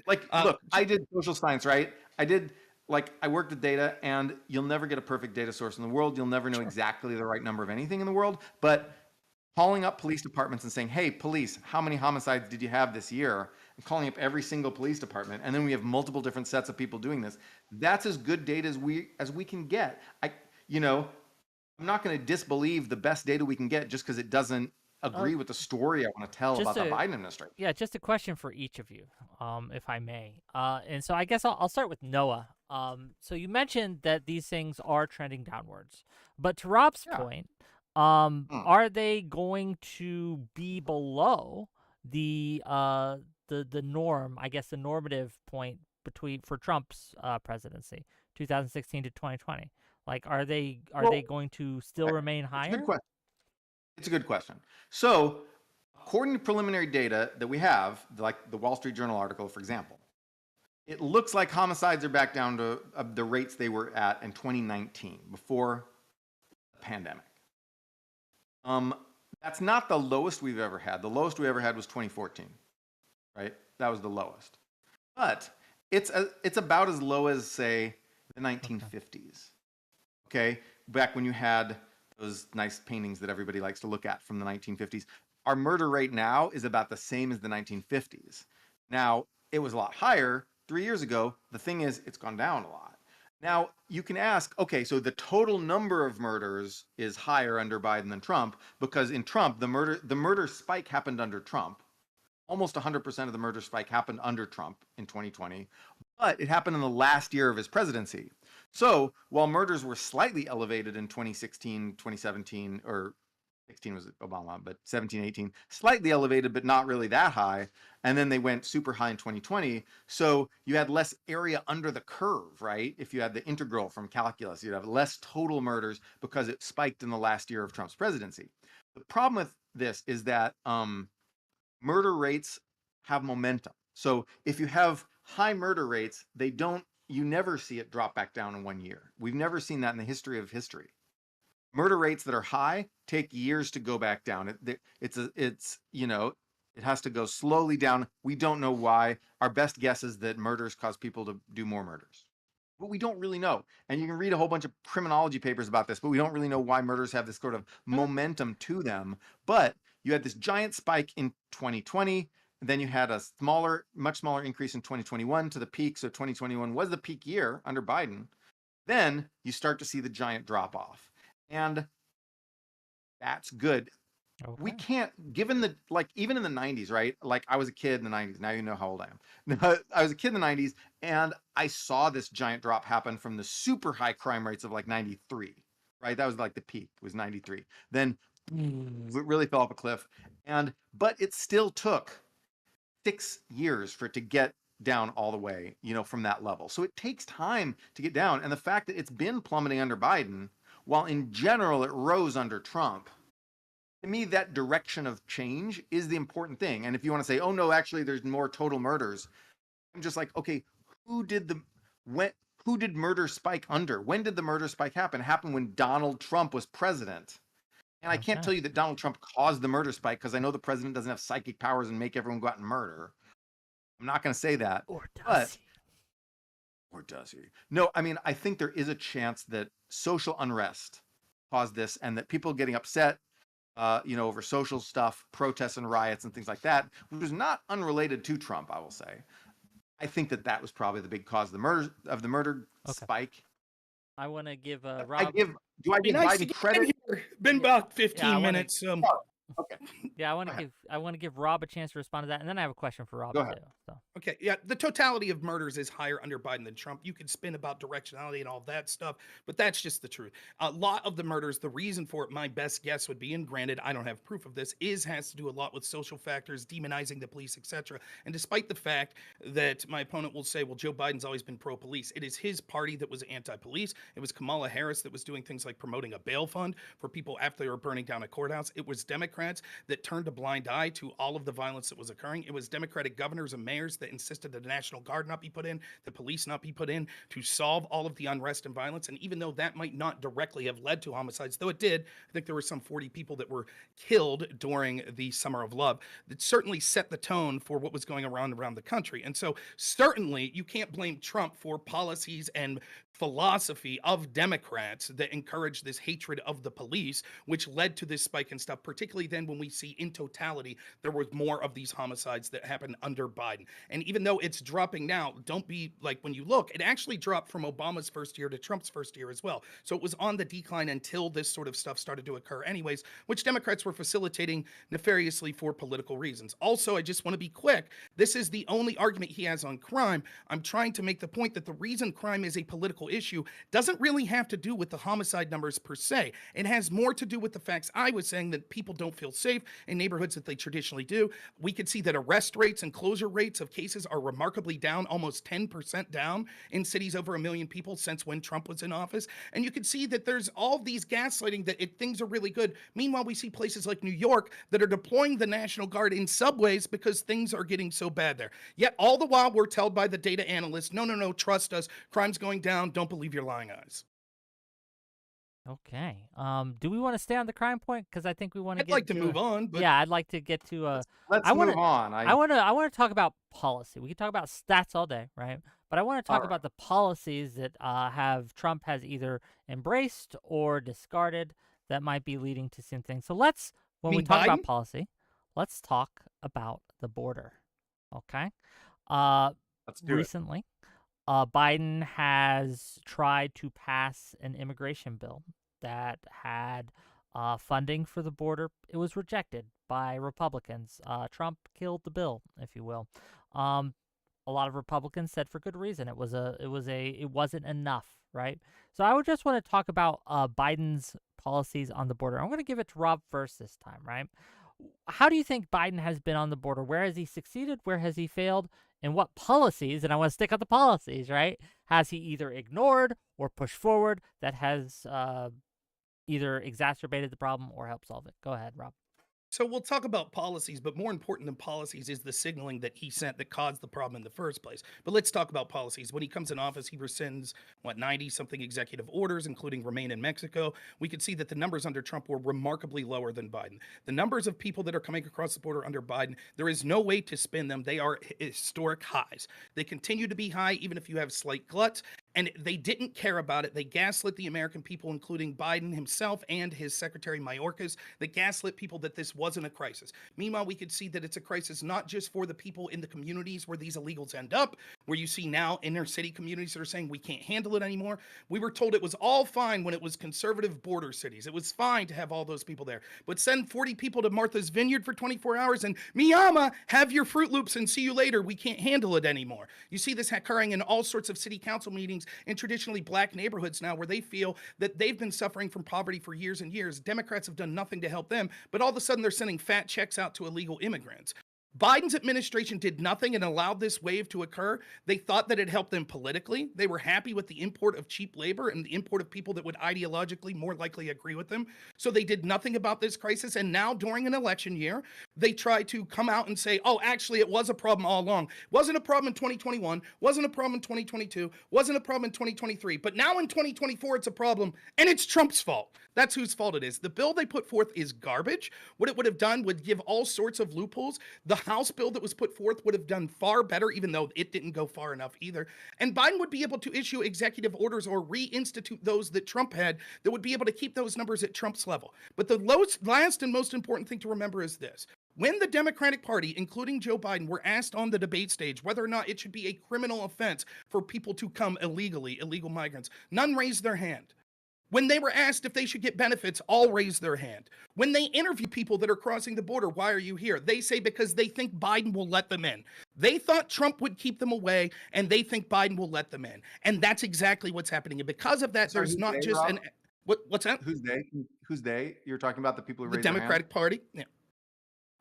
Like, look, I did social science, right? I worked with data, and you'll never get a perfect data source in the world. You'll never know exactly the right number of anything in the world. But calling up police departments and saying, hey, police, how many homicides did you have this year? And calling up every single police department. And then we have multiple different sets of people doing this. That's as good data as we can get. I'm not going to disbelieve the best data we can get just because it doesn't agree with the story I want to tell about the Biden administration. Yeah, just a question for each of you, if I may. And so I guess I'll start with Noah. So you mentioned that these things are trending downwards, but to Rob's point, are they going to be below the norm? I guess the normative point for Trump's presidency, 2016 to 2020. Like, are they going to still remain higher? It's a good question. So, according to preliminary data that we have, like the Wall Street Journal article, for example, it looks like homicides are back down to the rates they were at in 2019, before the pandemic. That's not the lowest we've ever had. The lowest we ever had was 2014, right? That was the lowest. But it's about as low as, say, the 1950s. Okay? Back when you had those nice paintings that everybody likes to look at from the 1950s. Our murder rate now is about the same as the 1950s. Now, it was a lot higher 3 years ago. The thing is, it's gone down a lot. Now, you can ask, okay, so the total number of murders is higher under Biden than Trump, because in Trump, the murder spike happened under Trump. Almost 100% of the murder spike happened under Trump in 2020, but it happened in the last year of his presidency. So while murders were slightly elevated in 2016, 2017, or 16 was Obama, but 17, 18, slightly elevated, but not really that high. And then they went super high in 2020. So you had less area under the curve, right? If you had the integral from calculus, you'd have less total murders because it spiked in the last year of Trump's presidency. The problem with this is that murder rates have momentum. So if you have high murder rates, you never see it drop back down in 1 year. We've never seen that in the history of history. Murder rates that are high take years to go back down. It has to go slowly down. We don't know why. Our best guess is that murders cause people to do more murders. But we don't really know. And you can read a whole bunch of criminology papers about this, but we don't really know why murders have this sort of momentum to them. But you had this giant spike in 2020. Then you had a much smaller increase in 2021 to the peak. So 2021 was the peak year under Biden. Then you start to see the giant drop off. And that's good. Okay. We can't, given even in the 90s, right? Like, I was a kid in the 90s. Now you know how old I am. I was a kid in the 90s, and I saw this giant drop happen from the super high crime rates of like 93, right? That was like the peak, was 93. Then it really fell off a cliff. But it still took 6 years for it to get down all the way, from that level. So it takes time to get down. And the fact that it's been plummeting under Biden, while in general it rose under Trump, to me, that direction of change is the important thing. And if you want to say, oh no, actually there's more total murders, I'm just like, okay, who did murder spike under? When did the murder spike happen? It happened when Donald Trump was president. And I can't tell you that Donald Trump caused the murder spike, because I know the president doesn't have psychic powers and make everyone go out and murder. I'm not going to say that. Or does he? Or does he? No, I mean, I think there is a chance that social unrest caused this, and that people getting upset, over social stuff, protests and riots and things like that, which was not unrelated to Trump, I will say. I think that was probably the big cause of the murder spike. I want to give Rob. Do I give Biden credit? Been about 15 minutes. Okay. Yeah, I want to give Rob a chance to respond to that, and then I have a question for Rob too. So. Okay, yeah, the totality of murders is higher under Biden than Trump. You can spin about directionality and all that stuff, but that's just the truth. A lot of the murders, the reason for it, my best guess would be, and granted, I don't have proof of this, has to do a lot with social factors, demonizing the police, etc. And despite the fact that my opponent will say, well, Joe Biden's always been pro-police, it is his party that was anti-police. It was Kamala Harris that was doing things like promoting a bail fund for people after they were burning down a courthouse. It was Democrats Democrats that turned a blind eye to all of the violence that was occurring. It was Democratic governors and mayors that insisted that the National Guard not be put in, the police not be put in to solve all of the unrest and violence. And even though that might not directly have led to homicides, though it did, I think there were some 40 people that were killed during the Summer of Love, that certainly set the tone for what was going around the country. And so certainly you can't blame Trump for policies and philosophy of Democrats that encourage this hatred of the police, which led to this spike in stuff, particularly then when we see in totality there was more of these homicides that happened under Biden. And even though it's dropping now, don't be like, when you look, it actually dropped from Obama's first year to Trump's first year as well. So it was on the decline until this sort of stuff started to occur anyways, which Democrats were facilitating nefariously for political reasons. Also, I just want to be quick. This is the only argument he has on crime. I'm trying to make the point that the reason crime is a political issue doesn't really have to do with the homicide numbers per se. It has more to do with the facts I was saying, that people don't feel safe in neighborhoods that they traditionally do. We could see that arrest rates and closure rates of cases are remarkably down, almost 10% down in cities over 1 million people since when Trump was in office. And you can see that there's all these gaslighting that things are really good. Meanwhile, we see places like New York that are deploying the National Guard in subways because things are getting so bad there. Yet all the while we're told by the data analysts, no, trust us, crime's going down, don't believe your lying eyes. Okay. Do we want to stay on the crime point? Because I think we want to I'd like to move on, but yeah, I'd like to get to Let's move on. I want to talk about policy. We can talk about stats all day, right? But I want to talk about the policies that Trump has either embraced or discarded that might be leading to some things. So when we talk about policy, let's talk about the border. Okay. Let's do recently, Biden has tried to pass an immigration bill that had funding for the border. It was rejected by Republicans. Trump killed the bill, if you will. A lot of Republicans said for good reason. It wasn't enough, right? So I would just want to talk about Biden's policies on the border. I'm going to give it to Rob first this time, right? How do you think Biden has been on the border? Where has he succeeded? Where has he failed? And what policies, and I want to stick on the policies, right, has he either ignored or pushed forward that has either exacerbated the problem or helped solve it? Go ahead, Rob. So we'll talk about policies, but more important than policies is the signaling that he sent that caused the problem in the first place. But let's talk about policies. When he comes in office, he rescinds, 90-something executive orders, including remain in Mexico. We could see that the numbers under Trump were remarkably lower than Biden. The numbers of people that are coming across the border under Biden, there is no way to spin them. They are historic highs. They continue to be high, even if you have slight gluts. And they didn't care about it. They gaslit the American people, including Biden himself and his secretary Mayorkas. They gaslit people that this wasn't a crisis. Meanwhile, we could see that it's a crisis not just for the people in the communities where these illegals end up, where you see now inner city communities that are saying we can't handle it anymore. We were told it was all fine when it was conservative border cities. It was fine to have all those people there. But send 40 people to Martha's Vineyard for 24 hours and Miyama, have your Fruit Loops and see you later. We can't handle it anymore. You see this occurring in all sorts of city council meetings in traditionally black neighborhoods now, where they feel that they've been suffering from poverty for years and years. Democrats have done nothing to help them, but all of a sudden they're sending fat checks out to illegal immigrants. Biden's administration did nothing and allowed this wave to occur. They thought that it helped them politically. They were happy with the import of cheap labor and the import of people that would ideologically more likely agree with them. So they did nothing about this crisis. And now during an election year, they try to come out and say, oh, actually, it was a problem all along. Wasn't a problem in 2021, wasn't a problem in 2022, wasn't a problem in 2023. But now in 2024, it's a problem, and it's Trump's fault. That's whose fault it is. The bill they put forth is garbage. What it would have done would give all sorts of loopholes. The House bill that was put forth would have done far better, even though it didn't go far enough either. And Biden would be able to issue executive orders or reinstitute those that Trump had that would be able to keep those numbers at Trump's level. But the last and most important thing to remember is this. When the Democratic Party, including Joe Biden, were asked on the debate stage whether or not it should be a criminal offense for people to come illegally, illegal migrants, none raised their hand. When they were asked if they should get benefits, all raised their hand. When they interview people that are crossing the border, why are you here? They say because they think Biden will let them in. They thought Trump would keep them away, and they think Biden will let them in. And that's exactly what's happening. And because of that, there's not just an... What's that? Who's they? Who's they? You're talking about the people who raised the Democratic Party? Yeah.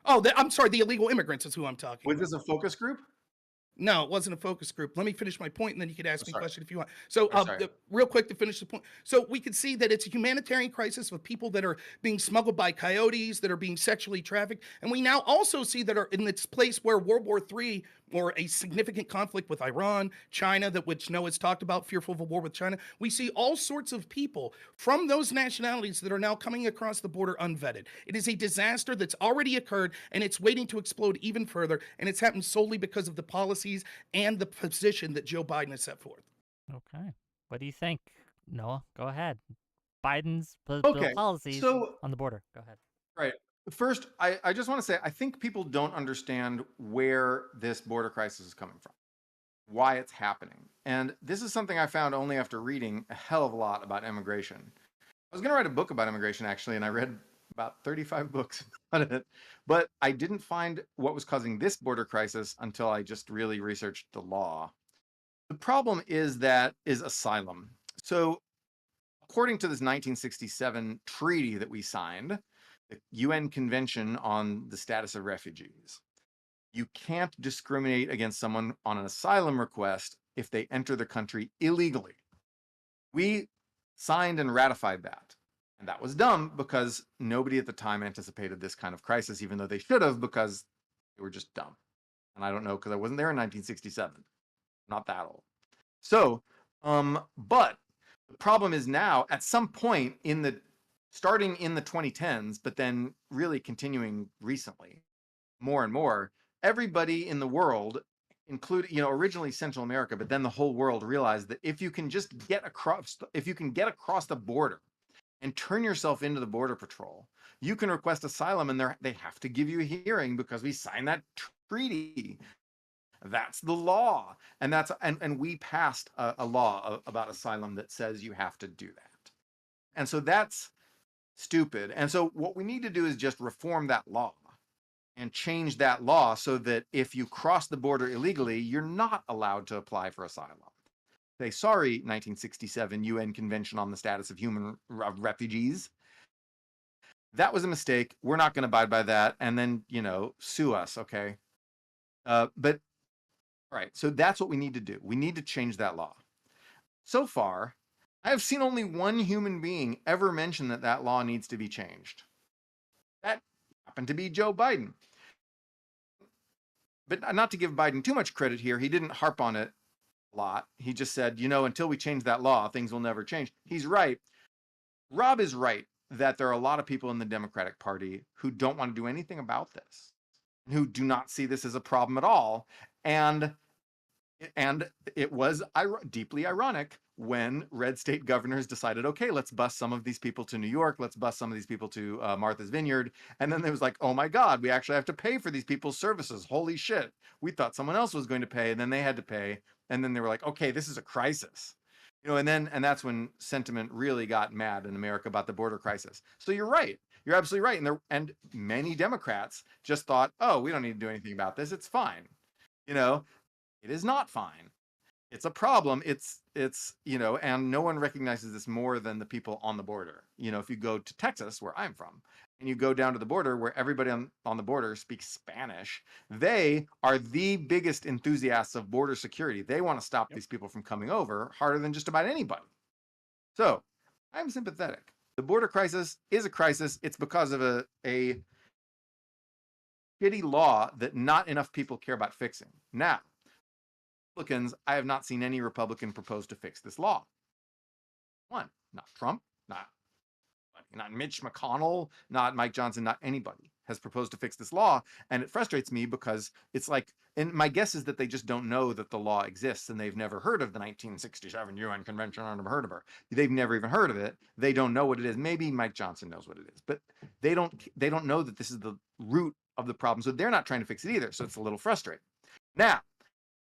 Oh, I'm sorry, the illegal immigrants is who I'm talking about. Was this a focus group? No, it wasn't a focus group. Let me finish my point, and then you could Oh, ask me a sorry. question if you want. So, Oh, sorry. real quick to finish the point. So, we could see that it's a humanitarian crisis of people that are being smuggled by coyotes, that are being sexually trafficked, and we now also see that are in this place where World War III or a significant conflict with Iran, China, that which Noah's talked about, fearful of a war with China. We see all sorts of people from those nationalities that are now coming across the border unvetted. It is a disaster that's already occurred, and it's waiting to explode even further, and it's happened solely because of the policies and the position that Joe Biden has set forth. Okay. What do you think, Noah? Go ahead. Biden's Okay. policies So, on the border. Go ahead. right. First, I just want to say I think people don't understand where this border crisis is coming from, why it's happening. And this is something I found only after reading a hell of a lot about immigration. I was going to write a book about immigration, actually, and I read about 35 books about it, but I didn't find what was causing this border crisis until I just really researched the law. The problem is asylum. So, according to this 1967 treaty that we signed, the UN Convention on the Status of Refugees, you can't discriminate against someone on an asylum request if they enter the country illegally. We signed and ratified that. And that was dumb because nobody at the time anticipated this kind of crisis, even though they should have, because they were just dumb. And I don't know, because I wasn't there in 1967. Not that old. So, but the problem is now, at some point starting in the 2010s, but then really continuing recently, more and more, everybody in the world, including, originally Central America, but then the whole world realized that if you can get across the border and turn yourself into the border patrol, you can request asylum, and they have to give you a hearing because we signed that treaty. That's the law. And we passed a law about asylum that says you have to do that. And so that's stupid. And so what we need to do is just reform that law and change that law so that if you cross the border illegally, you're not allowed to apply for asylum. Say, sorry, 1967 UN Convention on the Status of Human Refugees. That was a mistake. We're not going to abide by that. And then, sue us, okay? But all right, so that's what we need to do. We need to change that law. So far, I have seen only one human being ever mention that law needs to be changed. That happened to be Joe Biden. But not to give Biden too much credit here, he didn't harp on it a lot. He just said, until we change that law, things will never change. He's right. Rob is right that there are a lot of people in the Democratic Party who don't want to do anything about this, who do not see this as a problem at all. And it was deeply ironic when red state governors decided, okay, let's bus some of these people to New York, let's bus some of these people to Martha's Vineyard, and then there was like, oh my God, we actually have to pay for these people's services. Holy shit, we thought someone else was going to pay, and then they had to pay, and then they were like, okay, this is a crisis. And that's when sentiment really got mad in America about the border crisis. So you're right. You're absolutely right. And many Democrats just thought, oh, we don't need to do anything about this. It's fine. It is not fine. It's a problem. It's and no one recognizes this more than the people on the border. If you go to Texas, where I'm from, and you go down to the border where everybody on the border speaks Spanish, they are the biggest enthusiasts of border security. They want to stop these people from coming over harder than just about anybody. So I'm sympathetic. The border crisis is a crisis. It's because of a shitty law that not enough people care about fixing. Now, Republicans, I have not seen any Republican propose to fix this law. One, not Trump, not Mitch McConnell, not Mike Johnson, not anybody has proposed to fix this law. And it frustrates me because it's like, and my guess is that they just don't know that the law exists, and they've never heard of the 1967 UN Convention on the Heard of Her. They've never even heard of it. They don't know what it is. Maybe Mike Johnson knows what it is, but they don't know that this is the root of the problem. So they're not trying to fix it either. So it's a little frustrating. Now,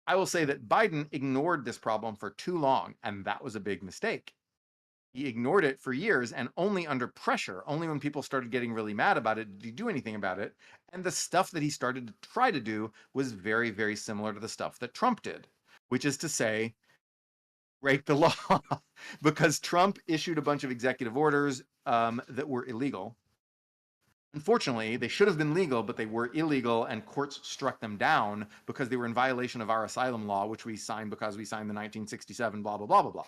I will say that Biden ignored this problem for too long, and that was a big mistake. He ignored it for years, and only under pressure, only when people started getting really mad about it, did he do anything about it. And the stuff that he started to try to do was very, very similar to the stuff that Trump did, which is to say, break the law, because Trump issued a bunch of executive orders that were illegal. Unfortunately, they should have been legal, but they were illegal, and courts struck them down because they were in violation of our asylum law, which we signed because we signed the 1967 blah, blah, blah, blah, blah,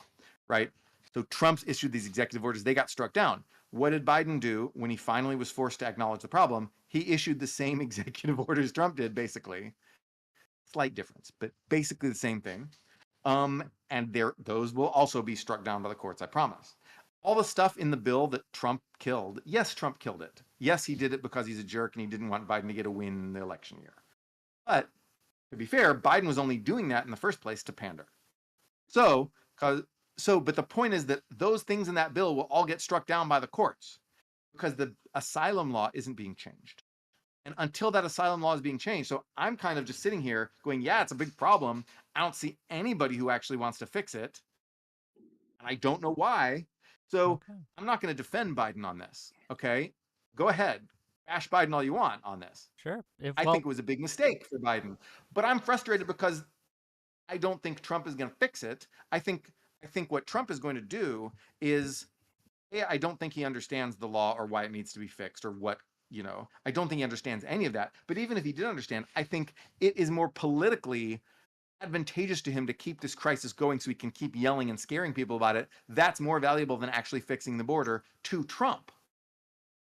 right? So Trump's issued these executive orders. They got struck down. What did Biden do when he finally was forced to acknowledge the problem? He issued the same executive orders Trump did, basically. Slight difference, but basically the same thing. And those will also be struck down by the courts, I promise. All the stuff in the bill that Trump killed, yes, Trump killed it. Yes, he did it because he's a jerk and he didn't want Biden to get a win in the election year. But to be fair, Biden was only doing that in the first place to pander. But the point is that those things in that bill will all get struck down by the courts because the asylum law isn't being changed. And until that asylum law is being changed, so I'm kind of just sitting here going, yeah, it's a big problem. I don't see anybody who actually wants to fix it. And I don't know why. So I'm not going to defend Biden on this. Okay, go ahead. Bash Biden all you want on this. Sure. I think it was a big mistake for Biden. But I'm frustrated because I don't think Trump is going to fix it. I think what Trump is going to do is, I don't think he understands the law or why it needs to be fixed or what, I don't think he understands any of that. But even if he did understand, I think it is more politically advantageous to him to keep this crisis going so he can keep yelling and scaring people about it. That's more valuable than actually fixing the border to Trump.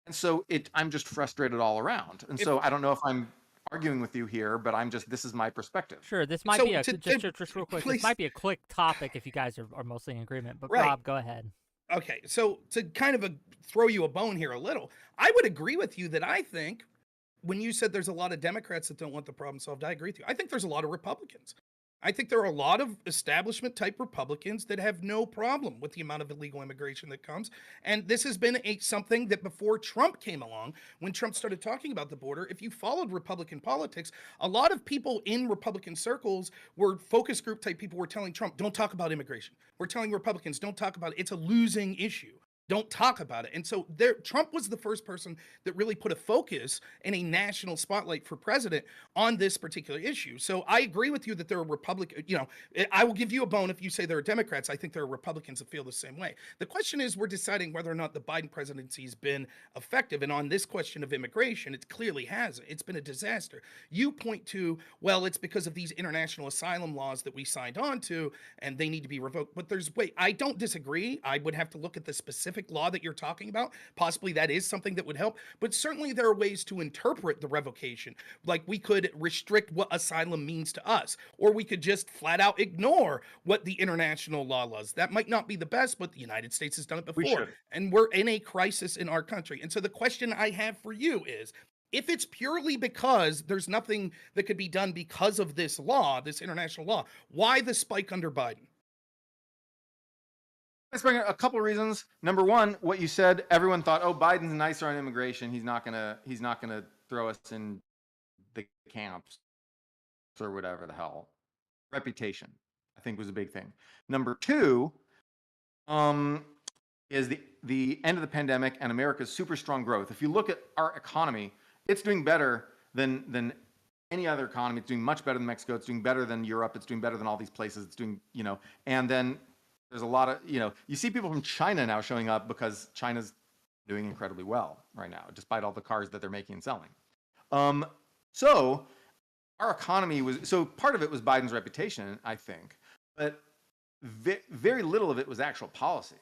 And so I'm just frustrated all around. And so I don't know if I'm arguing with you here, but this is my perspective. Sure, this might be just real quick. Please. This might be a quick topic if you guys are mostly in agreement. But Rob, go ahead. Okay, so to kind of throw you a bone here a little, I would agree with you that I think when you said there's a lot of Democrats that don't want the problem solved, I agree with you. I think there's a lot of Republicans. I think there are a lot of establishment type Republicans that have no problem with the amount of illegal immigration that comes. And this has been something that before Trump came along, when Trump started talking about the border, if you followed Republican politics, a lot of people in Republican circles were focus group type people were telling Trump, don't talk about immigration. We're telling Republicans, don't talk about it. It's a losing issue. Don't talk about it. And so Trump was the first person that really put a focus and a national spotlight for president on this particular issue. So I agree with you that there are Republicans, I will give you a bone if you say there are Democrats. I think there are Republicans that feel the same way. The question is, we're deciding whether or not the Biden presidency has been effective. And on this question of immigration, it clearly hasn't. It's been a disaster. You point to, well, it's because of these international asylum laws that we signed on to, and they need to be revoked. But I don't disagree. I would have to look at the specific law that you're talking about. Possibly that is something that would help, but certainly there are ways to interpret the revocation. Like we could restrict what asylum means to us, or we could just flat out ignore what the international law was. That might not be the best, but the United States has done it before, and we're in a crisis in our country. And so the question I have for you is, if it's purely because there's nothing that could be done because of this law, this international law, why the spike under Biden? Let's bring a couple of reasons. Number one, what you said, everyone thought, oh, Biden's nicer on immigration. He's not gonna throw us in the camps or whatever the hell. Reputation, I think, was a big thing. Number two, is the end of the pandemic and America's super strong growth. If you look at our economy, it's doing better than any other economy. It's doing much better than Mexico. It's doing better than Europe. It's doing better than all these places. It's doing, and then there's a lot of, you see people from China now showing up because China's doing incredibly well right now, despite all the cars that they're making and selling. So our economy part of it was Biden's reputation, I think, but very little of it was actual policy.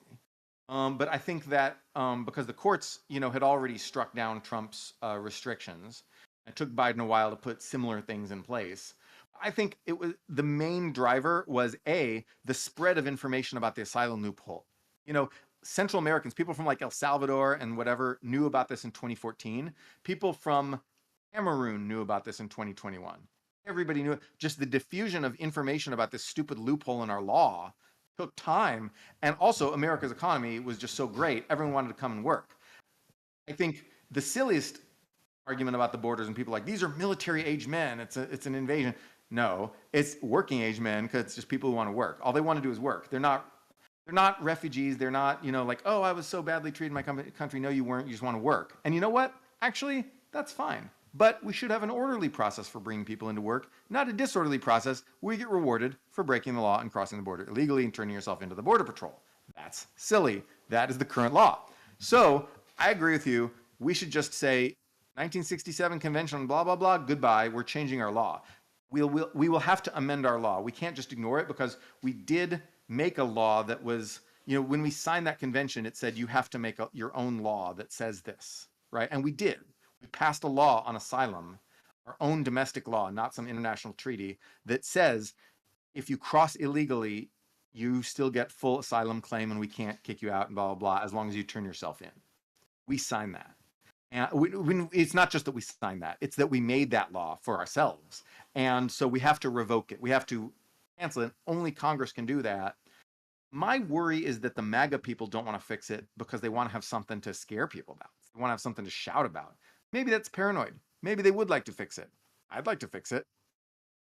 But I think that because the courts, had already struck down Trump's restrictions, it took Biden a while to put similar things in place. I think it was the main driver was the spread of information about the asylum loophole. Central Americans, people from like El Salvador and whatever, knew about this in 2014. People from Cameroon knew about this in 2021. Everybody knew it. Just the diffusion of information about this stupid loophole in our law took time. And also America's economy was just so great. Everyone wanted to come and work. I think the silliest argument about the borders and people like, these are military age men. It's an invasion. No, it's working age men because it's just people who want to work. All they want to do is work. They're not refugees. They're not, like, oh, I was so badly treated in my country. No, you weren't. You just want to work. And you know what? Actually, that's fine. But we should have an orderly process for bringing people into work, not a disorderly process where you get rewarded for breaking the law and crossing the border illegally and turning yourself into the Border Patrol. That's silly. That is the current law. So I agree with you. we should just say 1967 convention, blah, blah, blah, goodbye, we're changing our law. We will have to amend our law. We can't just ignore it because we did make a law that was, when we signed that convention, it said you have to make your own law that says this, right? And we did. We passed a law on asylum, our own domestic law, not some international treaty, that says if you cross illegally, you still get full asylum claim and we can't kick you out and blah, blah, blah, as long as you turn yourself in. We signed that. And it's not just that we signed that, it's that we made that law for ourselves. And so we have to revoke it. We have to cancel it. Only Congress can do that. My worry is that the MAGA people don't want to fix it because they want to have something to scare people about. They want to have something to shout about. Maybe that's paranoid. Maybe they would like to fix it. I'd like to fix it.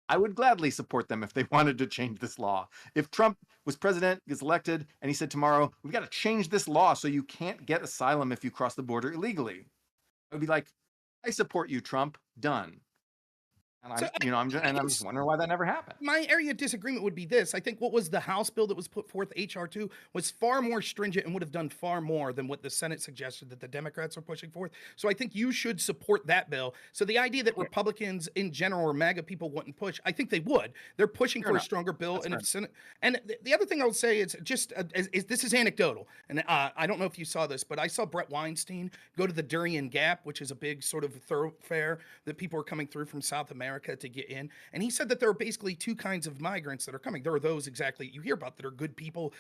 I would gladly support them if they wanted to change this law. If Trump was president, gets elected, and he said tomorrow, we've got to change this law so you can't get asylum if you cross the border illegally, I would be like, I support you, Trump. Done. And I'm just wondering why that never happened. My area of disagreement would be this. I think what was the House bill that was put forth, HR2, was far more stringent and would have done far more than what the Senate suggested that the Democrats are pushing forth. So I think you should support that bill. So the idea that Republicans in general or MAGA people wouldn't push, I think they would. They're pushing for a stronger bill. That's and if Senate, and the other thing I would say is just is this is anecdotal, and I don't know if you saw this, but I saw Brett Weinstein go to the Darien Gap, which is a big sort of thoroughfare that people are coming through from South America to get in. And he said that there are basically two kinds of migrants that are coming. There are those exactly you hear about that are good people,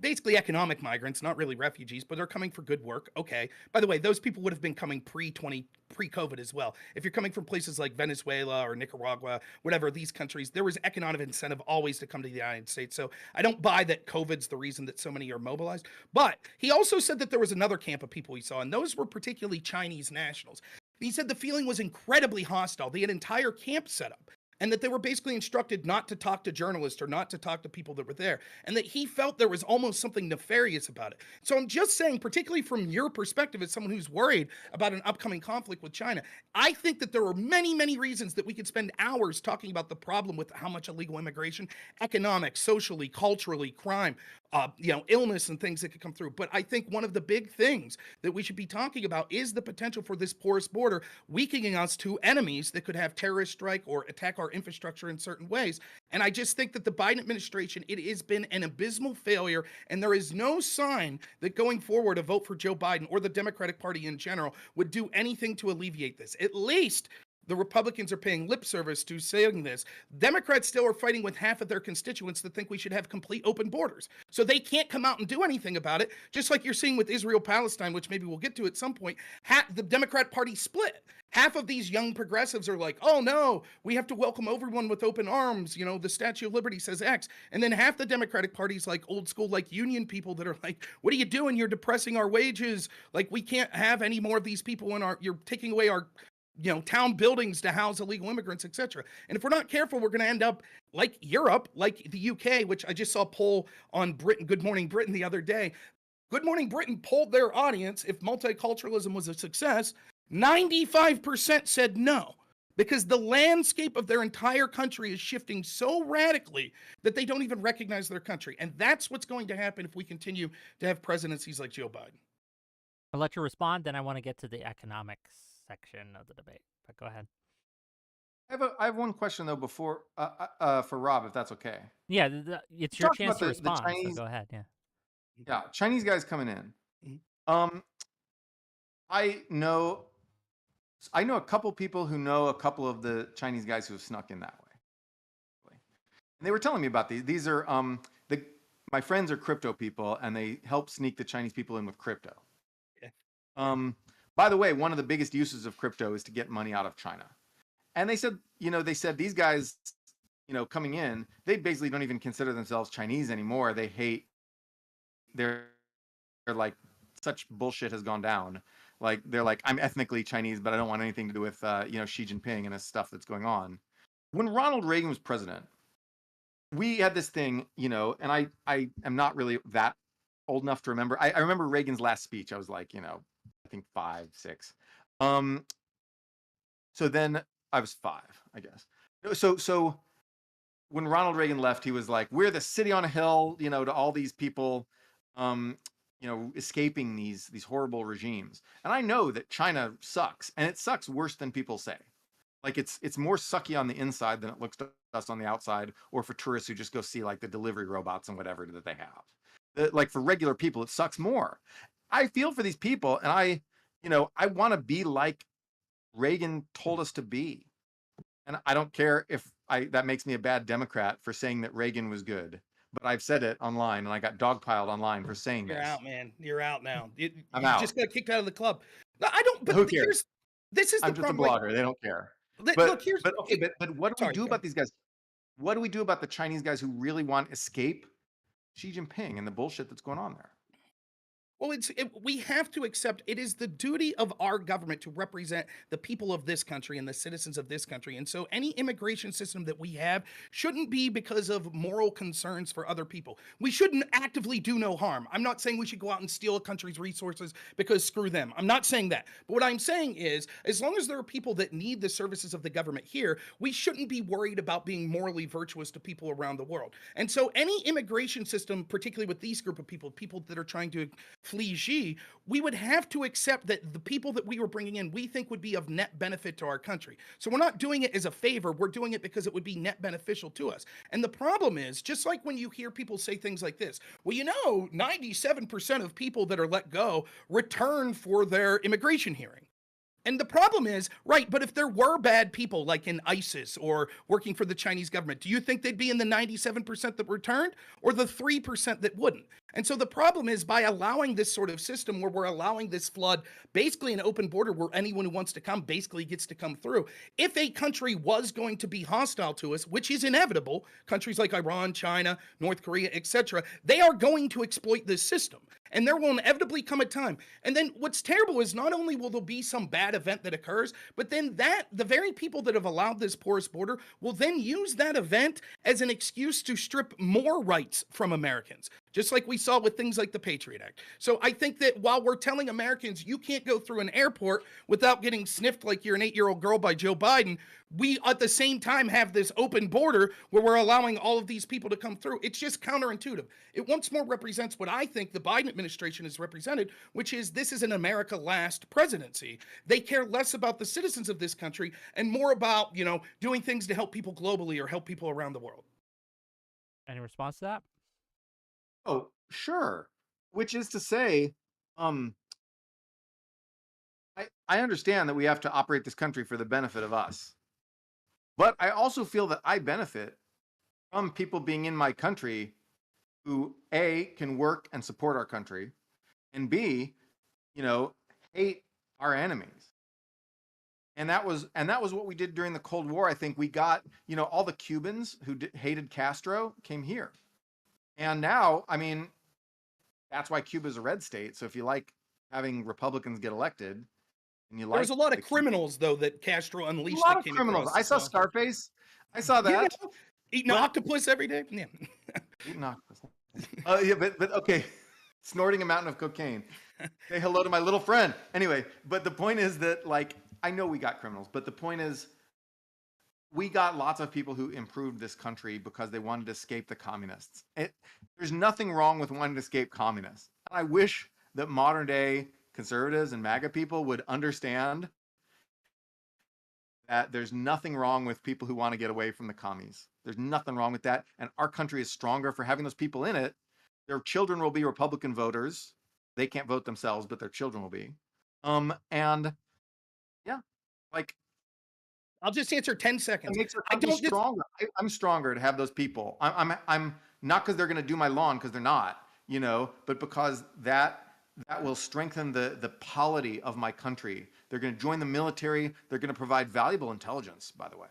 basically economic migrants, not really refugees, but they're coming for good work. Okay. By the way, those people would have been coming pre-COVID as well. If you're coming from places like Venezuela or Nicaragua, whatever, these countries, there was economic incentive always to come to the United States. So I don't buy that COVID's the reason that so many are mobilized. But he also said that there was another camp of people he saw, and those were particularly Chinese nationals. He said the feeling was incredibly hostile. They had entire camps set up, and that they were basically instructed not to talk to journalists or not to talk to people that were there, and that he felt there was almost something nefarious about it. So I'm just saying, particularly from your perspective as someone who's worried about an upcoming conflict with China, I think that there are many, many reasons that we could spend hours talking about the problem with how much illegal immigration, economic, socially, culturally, crime, illness and things that could come through. But I think one of the big things that we should be talking about is the potential for this porous border weakening us to enemies that could have terrorist strike or attack our infrastructure in certain ways. And I just think that the Biden administration, it has been an abysmal failure, and there is no sign that going forward a vote for Joe Biden or the Democratic Party in general would do anything to alleviate this. At least the Republicans are paying lip service to saying this. Democrats still are fighting with half of their constituents that think we should have complete open borders. So they can't come out and do anything about it, just like you're seeing with Israel-Palestine, which maybe we'll get to at some point. The Democrat Party split. Half of these young progressives are like, oh no, we have to welcome everyone with open arms. The Statue of Liberty says X. And then half the Democratic Party's like old school, like union people that are like, what are you doing? You're depressing our wages. Like, we can't have any more of these people you're taking away our town buildings to house illegal immigrants, etc. And if we're not careful, we're going to end up like Europe, like the UK, which I just saw a poll on Good Morning Britain the other day. Good Morning Britain polled their audience if multiculturalism was a success. 95% said no, because the landscape of their entire country is shifting so radically that they don't even recognize their country. And that's what's going to happen if we continue to have presidencies like Joe Biden. I'll let you respond, then I want to get to the economics section of the debate, but go ahead. I have one question though before for Rob, if that's okay. Yeah, it's your chance to respond. So go ahead. Yeah, Chinese guys coming in. I know a couple people who know a couple of the Chinese guys who have snuck in that way. And they were telling me about these. These are my friends are crypto people, and they help sneak the Chinese people in with crypto. Yeah. By the way, one of the biggest uses of crypto is to get money out of China. And they said these guys, coming in, they basically don't even consider themselves Chinese anymore. They hate, they're like, such bullshit has gone down. Like, they're like, I'm ethnically Chinese, but I don't want anything to do with, Xi Jinping and this stuff that's going on. When Ronald Reagan was president, we had this thing, and I am not really that old enough to remember. I remember Reagan's last speech. I was like, I think 5, 6. So then I was 5, I guess. So when Ronald Reagan left, he was like, we're the city on a hill, to all these people. escaping these horrible regimes. And I know that China sucks, and it sucks worse than people say. Like it's more sucky on the inside than it looks to us on the outside, or for tourists who just go see like the delivery robots and whatever that they have. Like for regular people, it sucks more. I feel for these people, and I want to be like Reagan told us to be. And I don't care if that makes me a bad Democrat for saying that Reagan was good, but I've said it online, and I got dogpiled online for saying You're this. out, man. You're out now. I'm you out. just got kicked out of the club. No, I don't. But Who cares? This is the I'm just a problem. blogger. They don't care. Look, here's. But what do we do Sorry, about these guys? What do we do about the Chinese guys who really want to escape Xi Jinping and the bullshit that's going on there? Well, we have to accept it is the duty of our government to represent the people of this country and the citizens of this country. And so any immigration system that we have shouldn't be because of moral concerns for other people. We shouldn't actively do no harm. I'm not saying we should go out and steal a country's resources because screw them. I'm not saying that. But what I'm saying is, as long as there are people that need the services of the government here, we shouldn't be worried about being morally virtuous to people around the world. And so any immigration system, particularly with these group of people that are trying to flee Xi, we would have to accept that the people that we were bringing in, we think would be of net benefit to our country. So we're not doing it as a favor. We're doing it because it would be net beneficial to us. And the problem is, just like when you hear people say things like this, well, 97% of people that are let go return for their immigration hearing. And the problem is, right, but if there were bad people like in ISIS or working for the Chinese government, do you think they'd be in the 97% that returned or the 3% that wouldn't? And so the problem is by allowing this sort of system where we're allowing this flood, basically an open border where anyone who wants to come basically gets to come through. If a country was going to be hostile to us, which is inevitable, countries like Iran, China, North Korea, etc., they are going to exploit this system. And there will inevitably come a time. And then what's terrible is not only will there be some bad event that occurs, but then the very people that have allowed this porous border will then use that event as an excuse to strip more rights from Americans, just like we saw with things like the Patriot Act. So I think that while we're telling Americans you can't go through an airport without getting sniffed like you're an 8-year-old girl by Joe Biden, we at the same time have this open border where we're allowing all of these people to come through. It's just counterintuitive. It once more represents what I think the Biden administration has represented, which is this is an America last presidency. They care less about the citizens of this country and more about, doing things to help people globally or help people around the world. Any response to that? Oh, sure. Which is to say, I understand that we have to operate this country for the benefit of us. But I also feel that I benefit from people being in my country who A, can work and support our country, and B, hate our enemies. And that was what we did during the Cold War. I think we got, all the Cubans who hated Castro came here. And now, that's why Cuba's a red state. So if you like having Republicans get elected, and there was a lot of criminals, though, that Castro unleashed. A lot of criminals. I saw Scarface. I saw that. Eating octopus every day. Yeah. Eating octopus. But okay. Snorting a mountain of cocaine. Say hello to my little friend. Anyway, but the point is that, I know we got criminals, but the point is we got lots of people who improved this country because they wanted to escape the communists. There's nothing wrong with wanting to escape communists. I wish that modern day conservatives and MAGA people would understand that there's nothing wrong with people who want to get away from the commies. There's nothing wrong with that. And our country is stronger for having those people in it. Their children will be Republican voters. They can't vote themselves, but their children will be. And yeah, I'll just answer 10 seconds. It makes our country stronger. I'm stronger to have those people. I'm not because they're going to do my lawn, because they're not, but because that will strengthen the polity of my country. They're going to join the military. They're going to provide valuable intelligence, by the way.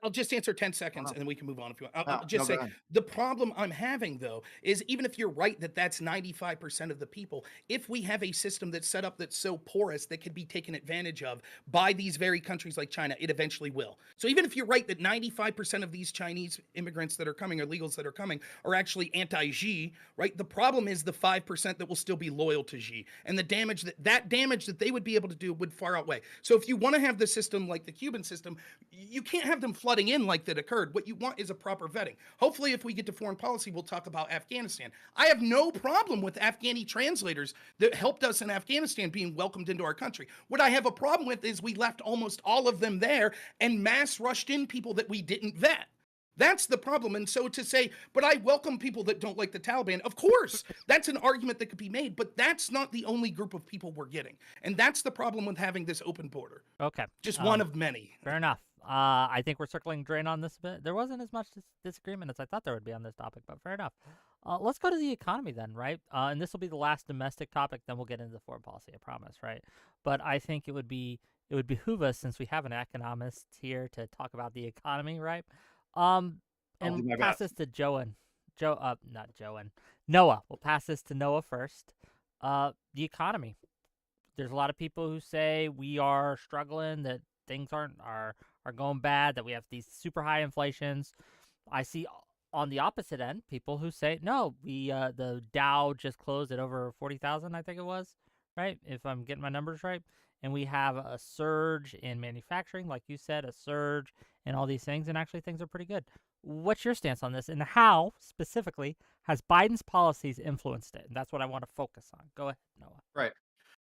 I'll just answer 10 seconds and then we can move on if you want. I'll just say the problem I'm having, though, is even if you're right that that's 95% of the people, if we have a system that's set up that's so porous that could be taken advantage of by these very countries like China, it eventually will. So even if you're right that 95% of these Chinese immigrants that are coming or illegals that are coming are actually anti-Xi, right? The problem is the 5% that will still be loyal to Xi, and the damage that they would be able to do would far outweigh. So if you want to have the system like the Cuban system, you can't have them flooding in like that occurred. What you want is a proper vetting. Hopefully, if we get to foreign policy, we'll talk about Afghanistan. I have no problem with Afghani translators that helped us in Afghanistan being welcomed into our country. What I have a problem with is we left almost all of them there and mass rushed in people that we didn't vet. That's the problem. And so to say, but I welcome people that don't like the Taliban, of course, that's an argument that could be made, but that's not the only group of people we're getting. And that's the problem with having this open border. Okay. Just one of many. Fair enough. I think we're circling drain on this a bit. There wasn't as much disagreement as I thought there would be on this topic, but fair enough. Let's go to the economy then, right? And this will be the last domestic topic, then we'll get into foreign policy, I promise, right? But I think it would behoove us, since we have an economist here, to talk about the economy, right? And we'll pass this to Noah. We'll pass this to Noah first. The economy. There's a lot of people who say we are struggling, that things are going bad, that we have these super high inflations. I see on the opposite end people who say no, the Dow just closed at over 40,000, I think it was, right? If I'm getting my numbers right. And we have a surge in manufacturing, like you said, a surge in all these things, and actually things are pretty good. What's your stance on this, and how, specifically, has Biden's policies influenced it? And that's what I want to focus on. Go ahead, Noah. Right.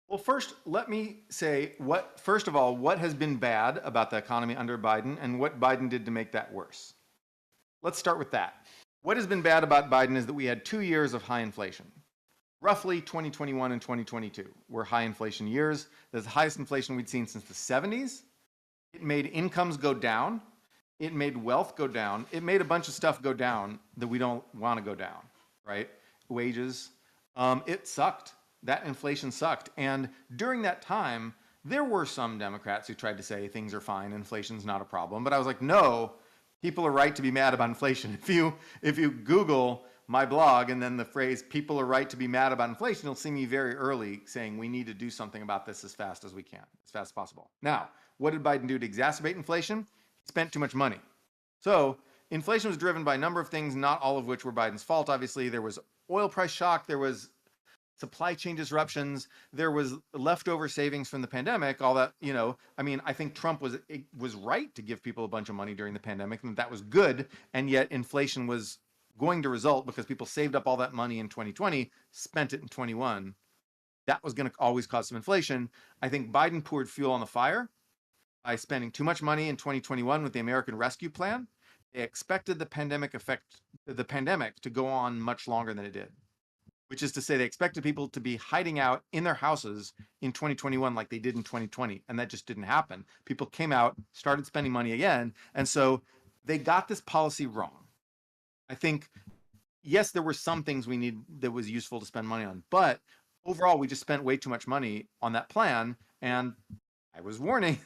Well, first, let me say first of all, what has been bad about the economy under Biden and what Biden did to make that worse. Let's start with that. What has been bad about Biden is that we had 2 years of high inflation. Roughly 2021 and 2022 were high inflation years. That's the highest inflation we'd seen since the 70s. It made incomes go down. It made wealth go down. It made a bunch of stuff go down that we don't want to go down, right? Wages. It sucked. That inflation sucked. And during that time, there were some Democrats who tried to say things are fine, inflation's not a problem. But I was like, no, people are right to be mad about inflation. If you Google my blog and then the phrase "people are right to be mad about inflation," you'll see me very early saying we need to do something about this as fast as we can, as fast as possible. Now, what did Biden do to exacerbate inflation? He spent too much money. So inflation was driven by a number of things, not all of which were Biden's fault. Obviously, there was oil price shock, there was supply chain disruptions, there was leftover savings from the pandemic, all that, I think Trump was right to give people a bunch of money during the pandemic, and that was good, and yet inflation was going to result because people saved up all that money in 2020, spent it in 21. That was going to always cause some inflation. I think Biden poured fuel on the fire by spending too much money in 2021 with the American Rescue Plan. They expected the pandemic to go on much longer than it did, which is to say they expected people to be hiding out in their houses in 2021 like they did in 2020, and that just didn't happen. People came out, started spending money again, and so they got this policy wrong. I think, yes, there were some things we need that was useful to spend money on, but overall, we just spent way too much money on that plan, and I was warning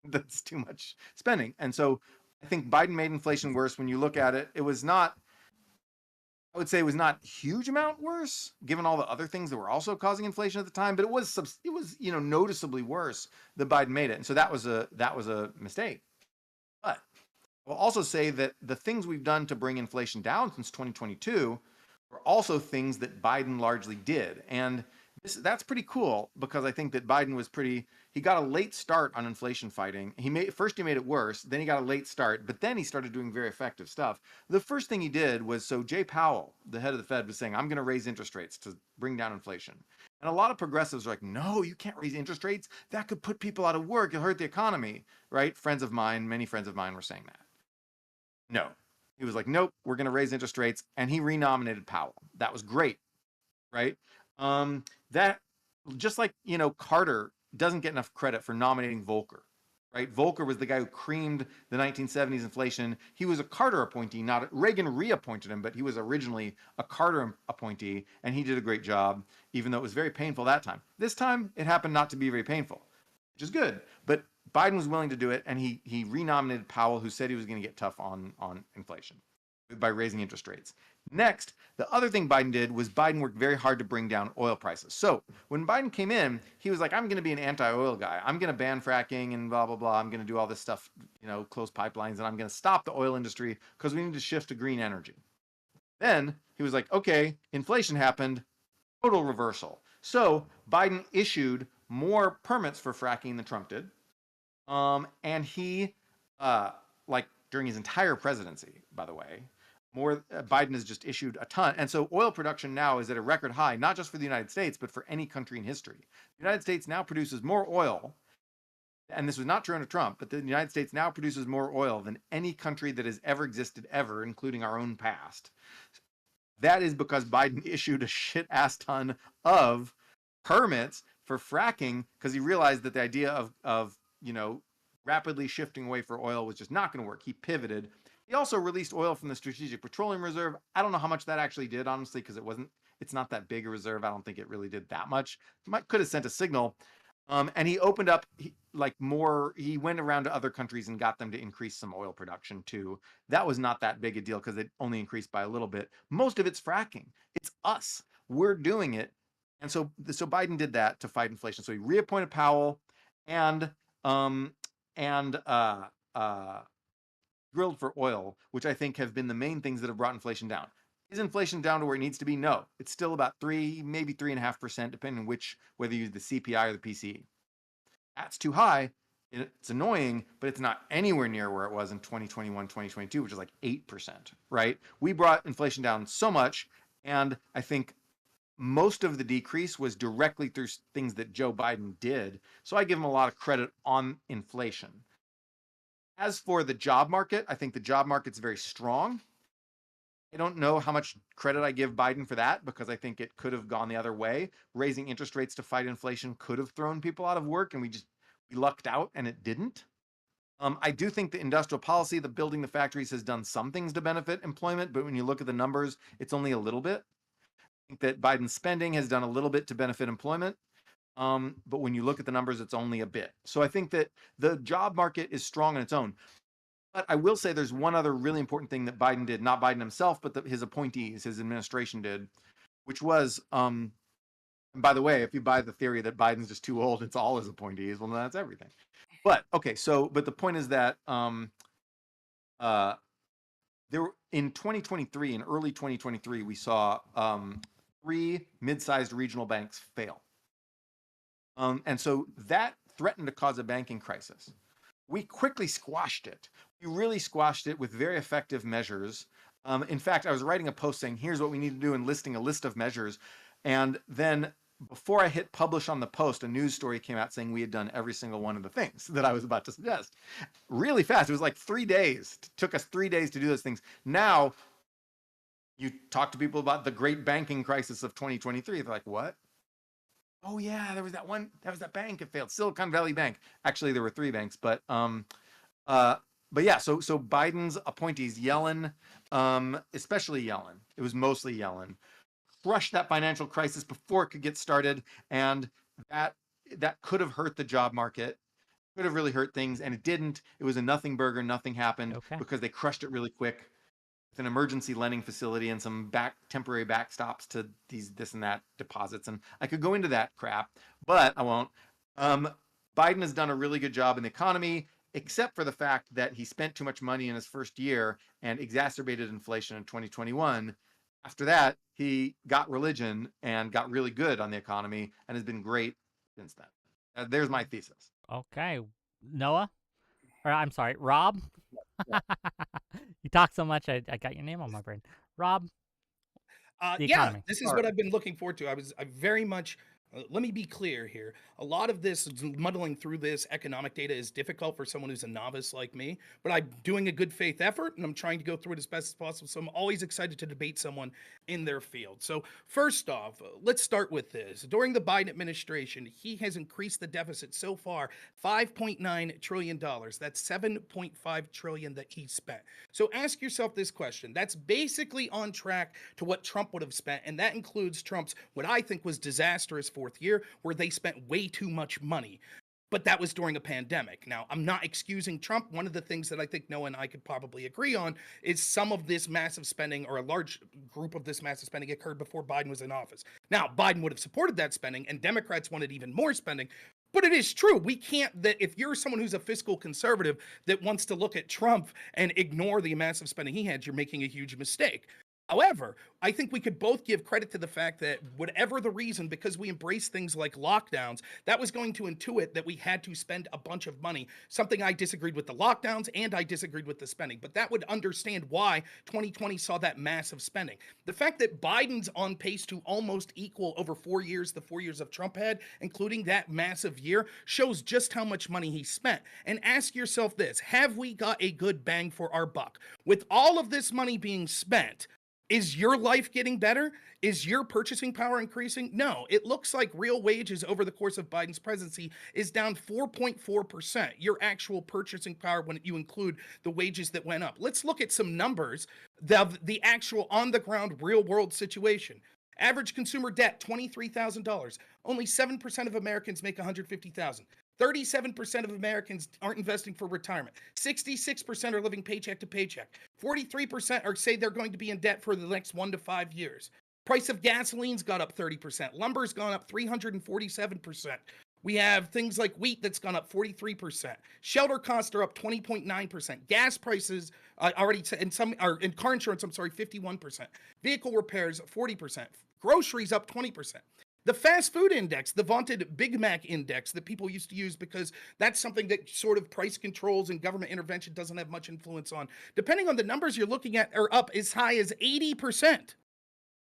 that's too much spending. And so I think Biden made inflation worse. When you look at it, I would say it was not a huge amount worse, given all the other things that were also causing inflation at the time, but it was noticeably worse that Biden made it. And so that was a mistake. But I will also say that the things we've done to bring inflation down since 2022 were also things that Biden largely did. And that's pretty cool, because I think that Biden he got a late start on inflation fighting. First he made it worse, then he got a late start, but then he started doing very effective stuff. The first thing he did was, so Jay Powell, the head of the Fed, was saying, I'm going to raise interest rates to bring down inflation. And a lot of progressives are like, no, you can't raise interest rates. That could put people out of work. It'll hurt the economy, right? Many friends of mine were saying that. No. He was like, nope, we're going to raise interest rates. And he renominated Powell. That was great, right? That, just like, Carter doesn't get enough credit for nominating Volcker, right? Volcker was the guy who creamed the 1970s inflation. He was a Carter appointee, Reagan reappointed him, but he was originally a Carter appointee, and he did a great job, even though it was very painful that time. This time, it happened not to be very painful, which is good. But Biden was willing to do it, and he renominated Powell, who said he was going to get tough on inflation by raising interest rates. Next, the other thing Biden did was Biden worked very hard to bring down oil prices. So when Biden came in, he was like, I'm going to be an anti-oil guy. I'm going to ban fracking and blah, blah, blah. I'm going to do all this stuff, close pipelines, and I'm going to stop the oil industry because we need to shift to green energy. Then he was like, okay, inflation happened, total reversal. So Biden issued more permits for fracking than Trump did. And he during his entire presidency, by the way. Biden has just issued a ton. And so oil production now is at a record high, not just for the United States, but for any country in history. The United States now produces more oil, and this was not true under Trump, but the United States now produces more oil than any country that has ever existed ever, including our own past. That is because Biden issued a shit ass ton of permits for fracking because he realized that the idea of rapidly shifting away for oil was just not going to work. He pivoted. He also released oil from the Strategic Petroleum Reserve. I don't know how much that actually did, honestly, because it's not that big a reserve. I don't think it really did that much. Could have sent a signal. And he opened up he went around to other countries and got them to increase some oil production too. That was not that big a deal because it only increased by a little bit. Most of it's fracking. It's us. We're doing it. And so Biden did that to fight inflation. So he reappointed Powell and drilled for oil, which I think have been the main things that have brought inflation down. Is inflation down to where it needs to be? No. It's still about 3, maybe 3.5%, depending on whether you use the CPI or the PCE. That's too high. It's annoying, but it's not anywhere near where it was in 2021, 2022, which is like 8%, right? We brought inflation down so much, and I think most of the decrease was directly through things that Joe Biden did. So I give him a lot of credit on inflation. As for the job market, I think the job market's very strong. I don't know how much credit I give Biden for that because I think it could have gone the other way. Raising interest rates to fight inflation could have thrown people out of work, and we lucked out and it didn't. I do think the industrial policy, the building the factories, has done some things to benefit employment, but when you look at the numbers, it's only a little bit. I think that Biden's spending has done a little bit to benefit employment. But when you look at the numbers, it's only a bit. So I think that the job market is strong on its own. But I will say there's one other really important thing that Biden did, not Biden himself, but his appointees, his administration did, which was, and by the way, if you buy the theory that Biden's just too old, it's all his appointees, well, that's everything. But okay, but the point is that there in 2023, in early 2023, we saw 3 mid-sized regional banks fail. And so that threatened to cause a banking crisis. We quickly squashed it. We really squashed it with very effective measures. In fact, I was writing a post saying, here's what we need to do and listing a list of measures. And then before I hit publish on the post, a news story came out saying we had done every single one of the things that I was about to suggest. Really fast. It was like 3 days. It took us 3 days to do those things. Now, you talk to people about the great banking crisis of 2023. They're like, what? Oh yeah, there was that bank that failed, Silicon Valley Bank. Actually, there were 3 banks, but yeah. So Biden's appointees, Yellen, especially Yellen, it was mostly Yellen, crushed that financial crisis before it could get started, and that could have hurt the job market, could have really hurt things, and it didn't. It was a nothing burger. Nothing happened because they crushed it really quick. An emergency lending facility and some temporary backstops to this and that deposits. And I could go into that crap, but I won't. Biden has done a really good job in the economy, except for the fact that he spent too much money in his first year and exacerbated inflation in 2021. After that, he got religion and got really good on the economy and has been great since then. There's my thesis. Okay. Noah? Or I'm sorry, Rob? You talk so much, I got your name on my brain. Rob, the economy. This is what I've been looking forward to. I very much, let me be clear here. A lot of this, muddling through this economic data is difficult for someone who's a novice like me, but I'm doing a good faith effort and I'm trying to go through it as best as possible. So I'm always excited to debate someone in their field. So first off, let's start with this. During the Biden administration, he has increased the deficit so far $5.9 trillion. That's $7.5 trillion that he spent. So ask yourself this question. That's basically on track to what Trump would have spent, and that includes Trump's what I think was disastrous 4th year, where they spent way too much money. But that was during a pandemic. Now, I'm not excusing Trump. One of the things that I think Noah and I could probably agree on is some of this massive spending, or a large group of this massive spending, occurred before Biden was in office. Now, Biden would have supported that spending, and Democrats wanted even more spending. But it is true. We can't, that if you're someone who's a fiscal conservative that wants to look at Trump and ignore the massive spending he had, you're making a huge mistake. However, I think we could both give credit to the fact that whatever the reason, because we embrace things like lockdowns, that was going to intuit that we had to spend a bunch of money. Something I disagreed with the lockdowns and I disagreed with the spending, but that would understand why 2020 saw that massive spending. The fact that Biden's on pace to almost equal over 4 years the 4 years of Trump had, including that massive year, shows just how much money he spent. And ask yourself this, have we got a good bang for our buck? With all of this money being spent, is your life getting better? Is your purchasing power increasing? No, it looks like real wages over the course of Biden's presidency is down 4.4%. Your actual purchasing power when you include the wages that went up. Let's look at some numbers, the actual on the ground real world situation. Average consumer debt, $23,000. Only 7% of Americans make $150,000. 37% of Americans aren't investing for retirement. 66% are living paycheck to paycheck. 43% are say they're going to be in debt for the next 1 to 5 years. Price of gasoline's got up 30%. Lumber's gone up 347%. We have things like wheat that's gone up 43%. Shelter costs are up 20.9%. Gas prices and car insurance, 51%. Vehicle repairs 40%. Groceries up 20%. The fast food index, the vaunted Big Mac index that people used to use because that's something that sort of price controls and government intervention doesn't have much influence on. Depending on the numbers you're looking at, are up as high as 80%.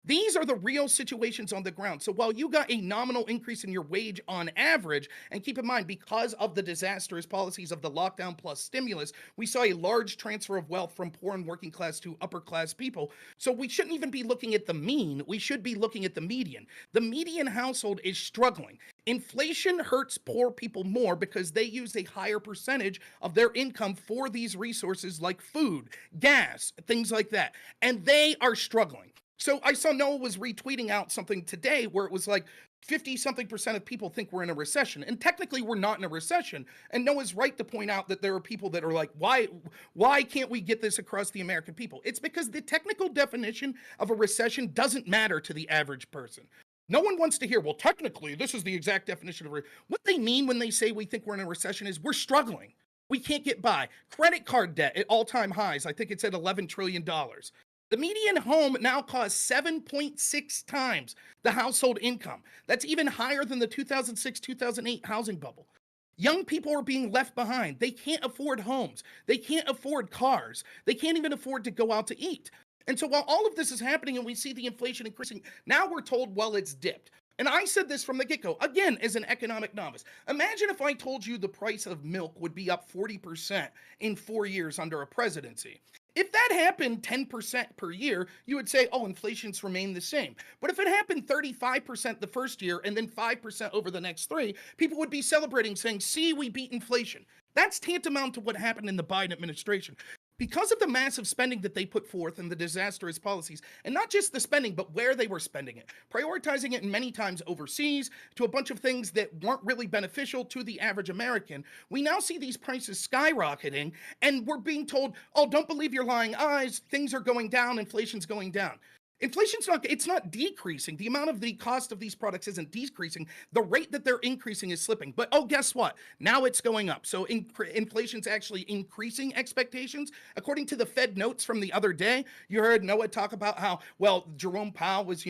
These are the real situations on the ground. So while you got a nominal increase in your wage on average, and keep in mind, because of the disastrous policies of the lockdown plus stimulus, we saw a large transfer of wealth from poor and working class to upper class people. So we shouldn't even be looking at the mean. We should be looking at the median. The median household is struggling. Inflation hurts poor people more because they use a higher percentage of their income for these resources like food, gas, things like that. And they are struggling. So I saw Noah was retweeting out something today where it was like 50-something% of people think we're in a recession. And technically we're not in a recession. And Noah's right to point out that there are people that are like, why can't we get this across the American people? It's because the technical definition of a recession doesn't matter to the average person. No one wants to hear, well, technically, this is the exact definition of what they mean when they say we think we're in a recession is we're struggling. We can't get by. Credit card debt at all-time highs. I think it's at $11 trillion. The median home now costs 7.6 times the household income. That's even higher than the 2006-2008 housing bubble. Young people are being left behind. They can't afford homes. They can't afford cars. They can't even afford to go out to eat. And so while all of this is happening and we see the inflation increasing, now we're told, well, it's dipped. And I said this from the get-go, again, as an economic novice. Imagine if I told you the price of milk would be up 40% in 4 years under a presidency. If that happened 10% per year, you would say, oh, inflation's remained the same. But if it happened 35% the first year and then 5% over the next 3, people would be celebrating saying, see, we beat inflation. That's tantamount to what happened in the Biden administration. Because of the massive spending that they put forth and the disastrous policies, and not just the spending, but where they were spending it, prioritizing it many times overseas to a bunch of things that weren't really beneficial to the average American, we now see these prices skyrocketing, and we're being told, oh, don't believe your lying eyes, things are going down, inflation's going down. Inflation's not decreasing. The amount of the cost of these products isn't decreasing. The rate that they're increasing is slipping. But oh, guess what? Now it's going up. So inflation's actually increasing expectations. According to the Fed notes from the other day, you heard Noah talk about how, well, Jerome Powell was,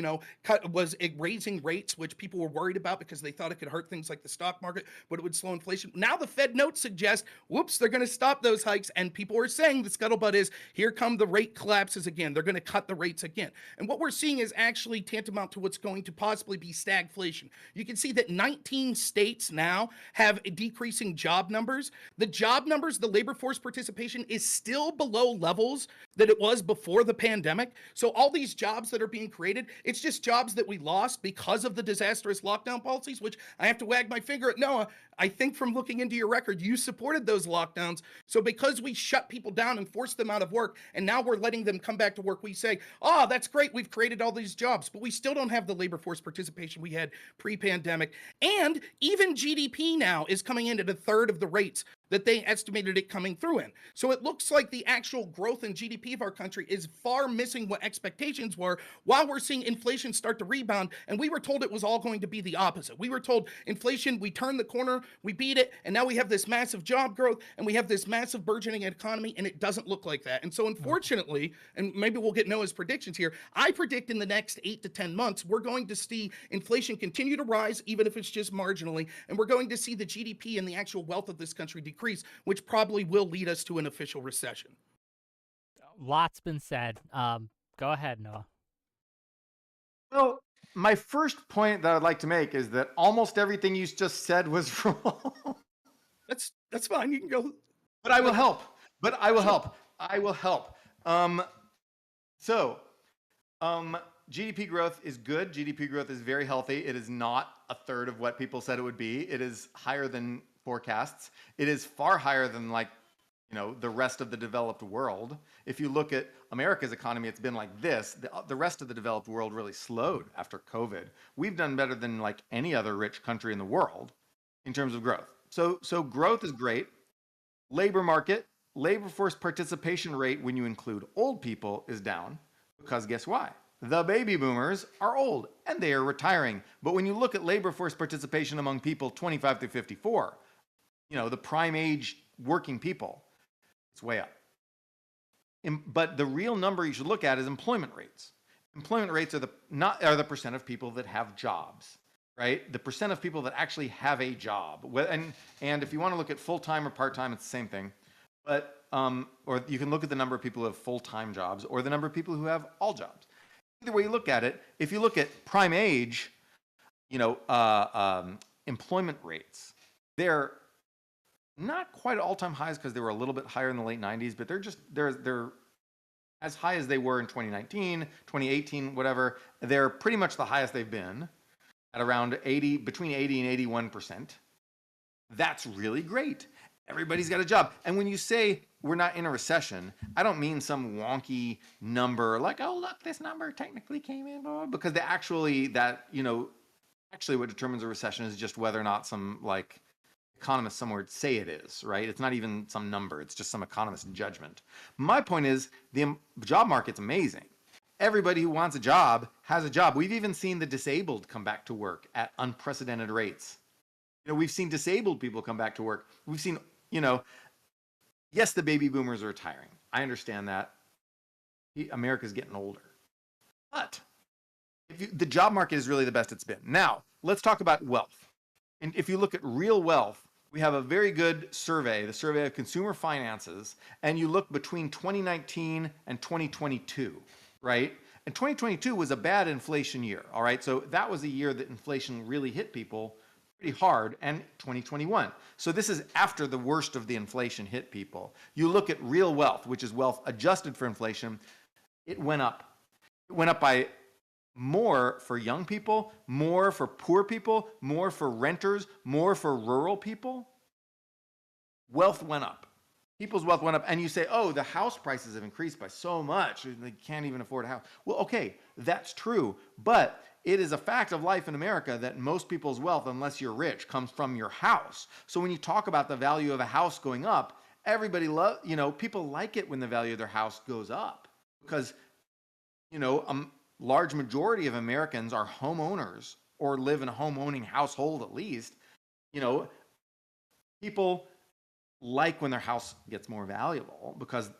was raising rates, which people were worried about because they thought it could hurt things like the stock market, but it would slow inflation. Now the Fed notes suggest, whoops, they're going to stop those hikes. And people are saying the scuttlebutt is, here come the rate collapses again. They're going to cut the rates again. And what we're seeing is actually tantamount to what's going to possibly be stagflation. You can see that 19 states now have decreasing job numbers. The job numbers, the labor force participation is still below levels that it was before the pandemic. So all these jobs that are being created, it's just jobs that we lost because of the disastrous lockdown policies, which I have to wag my finger at Noah. I think from looking into your record, you supported those lockdowns. So because we shut people down and forced them out of work, and now we're letting them come back to work, we say, oh, that's great, we've created all these jobs, but we still don't have the labor force participation we had pre-pandemic. And even GDP now is coming in at a third of the rates that they estimated it coming through in. So it looks like the actual growth in GDP of our country is far missing what expectations were, while we're seeing inflation start to rebound. And we were told it was all going to be the opposite. We were told inflation, we turned the corner, we beat it, and now we have this massive job growth and we have this massive burgeoning economy, and it doesn't look like that. And so unfortunately, and maybe we'll get Noah's predictions here, I predict in the next 8 to 10 months, we're going to see inflation continue to rise, even if it's just marginally, and we're going to see the GDP and the actual wealth of this country decrease, which probably will lead us to an official recession. Lots been said. Go ahead, Noah. Well, my first point that I'd like to make is that almost everything you just said was wrong. That's fine. You can go. But I will help. I will help. GDP growth is good. GDP growth is very healthy. It is not a third of what people said it would be. It is higher than forecasts. It is far higher than the rest of the developed world. If you look at America's economy, it's been like this. The rest of the developed world really slowed after COVID. We've done better than any other rich country in the world in terms of growth. So growth is great. Labor market, labor force participation rate when you include old people is down, because guess why? The baby boomers are old and they are retiring. But when you look at labor force participation among people 25 to 54, the prime age working people, it's way up. But the real number you should look at is employment rates. Employment rates are the percent of people that have jobs, right? The percent of people that actually have a job. And if you want to look at full-time or part-time, it's the same thing. But or you can look at the number of people who have full-time jobs or the number of people who have all jobs. Either way you look at it, if you look at prime age, employment rates, they're not quite all-time highs because they were a little bit higher in the late 90s, but they're as high as they were in 2019, 2018, whatever. They're pretty much the highest they've been, at around between 80 and 81%. That's really great. Everybody's got a job. And when you say we're not in a recession, I don't mean some wonky number like, oh, look, this number technically came in, because actually what determines a recession is just whether or not some economists somewhere say it is, right? It's not even some number. It's just some economist judgment. My point is the job market's amazing. Everybody who wants a job has a job. We've even seen the disabled come back to work at unprecedented rates. We've seen disabled people come back to work. We've seen, yes, the baby boomers are retiring. I understand that. America's getting older. But the job market is really the best it's been. Now, let's talk about wealth. And if you look at real wealth, we have a very good survey, the survey of consumer finances, and you look between 2019 and 2022, right? And 2022 was a bad inflation year, all right? So that was a year that inflation really hit people pretty hard, and 2021. So this is after the worst of the inflation hit people. You look at real wealth, which is wealth adjusted for inflation, it went up. It went up by more for young people, more for poor people, more for renters, more for rural people. Wealth went up. People's wealth went up, and you say, oh, the house prices have increased by so much, they can't even afford a house. Well, okay, that's true, but it is a fact of life in America that most people's wealth, unless you're rich, comes from your house. So when you talk about the value of a house going up, people like it when the value of their house goes up, because, large majority of Americans are homeowners or live in a home-owning household at least. People like when their house gets more valuable because,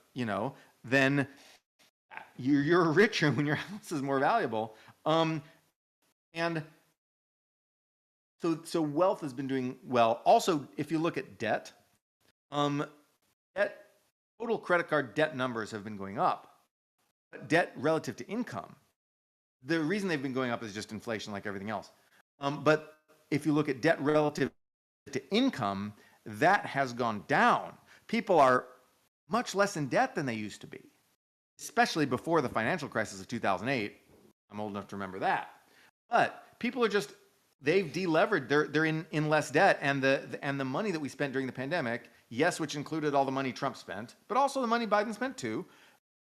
then you're richer when your house is more valuable. And so wealth has been doing well. Also, if you look at debt, total credit card debt numbers have been going up. But debt relative to income, the reason they've been going up is just inflation, like everything else. But if you look at debt relative to income, that has gone down. People are much less in debt than they used to be, especially before the financial crisis of 2008. I'm old enough to remember that. But people are they've delevered. They're in less debt, and the money that we spent during the pandemic, yes, which included all the money Trump spent, but also the money Biden spent too.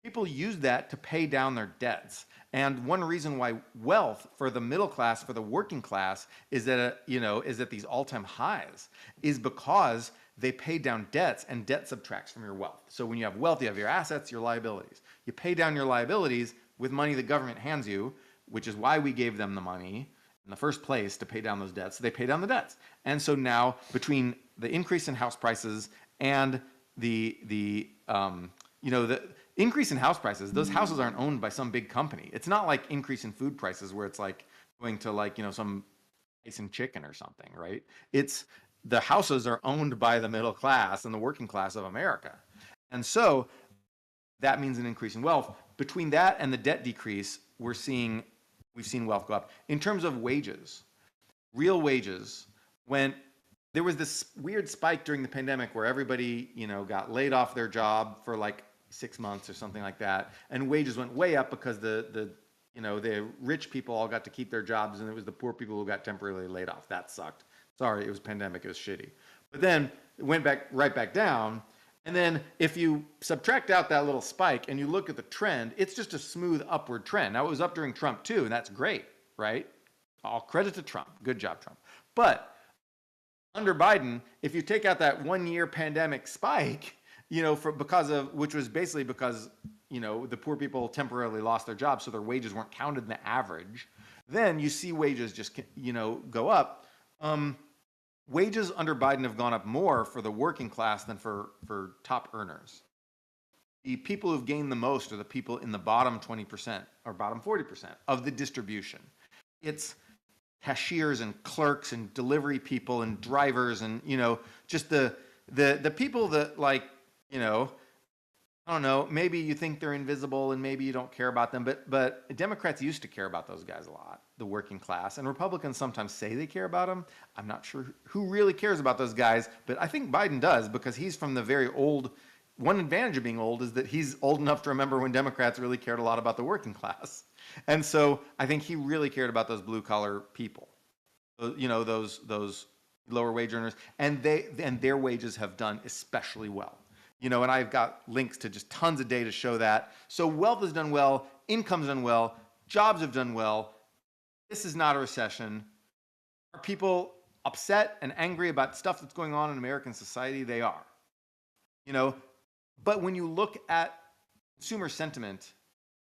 People used that to pay down their debts. And one reason why wealth for the middle class, for the working class, is at these all-time highs, is because they pay down debts, and debt subtracts from your wealth. So when you have wealth, you have your assets, your liabilities. You pay down your liabilities with money the government hands you, which is why we gave them the money in the first place, to pay down those debts. So they pay down the debts. And so now, between the increase in house prices and the increase in house prices, those houses aren't owned by some big company. It's not like increase in food prices where it's like going to like, some rice and chicken or something, right? It's the houses are owned by the middle class and the working class of America. And so that means an increase in wealth. Between that and the debt decrease, we've seen wealth go up. In terms of wages, real wages, when there was this weird spike during the pandemic where everybody, got laid off their job for like 6 months or something like that, and wages went way up because the rich people all got to keep their jobs, and it was the poor people who got temporarily laid off. That sucked. Sorry, it was pandemic, it was shitty. But then it went right back down. And then if you subtract out that little spike and you look at the trend, it's just a smooth upward trend. Now, it was up during Trump too, and that's great, right? All credit to Trump. Good job, Trump. But under Biden, if you take out that 1 year pandemic spike, which was basically because, the poor people temporarily lost their jobs, so their wages weren't counted in the average, then you see wages just, go up. Wages under Biden have gone up more for the working class than for top earners. The people who've gained the most are the people in the bottom 20% or bottom 40% of the distribution. It's cashiers and clerks and delivery people and drivers and, just the people that I don't know, maybe you think they're invisible and maybe you don't care about them, but Democrats used to care about those guys a lot, the working class, and Republicans sometimes say they care about them. I'm not sure who really cares about those guys, but I think Biden does, because he's from the very old. One advantage of being old is that he's old enough to remember when Democrats really cared a lot about the working class. And so I think he really cared about those blue collar people, those lower wage earners, and their wages have done especially well. And I've got links to just tons of data to show that. So wealth has done well, income's done well, jobs have done well. This is not a recession. Are people upset and angry about stuff that's going on in American society? They are. But when you look at consumer sentiment,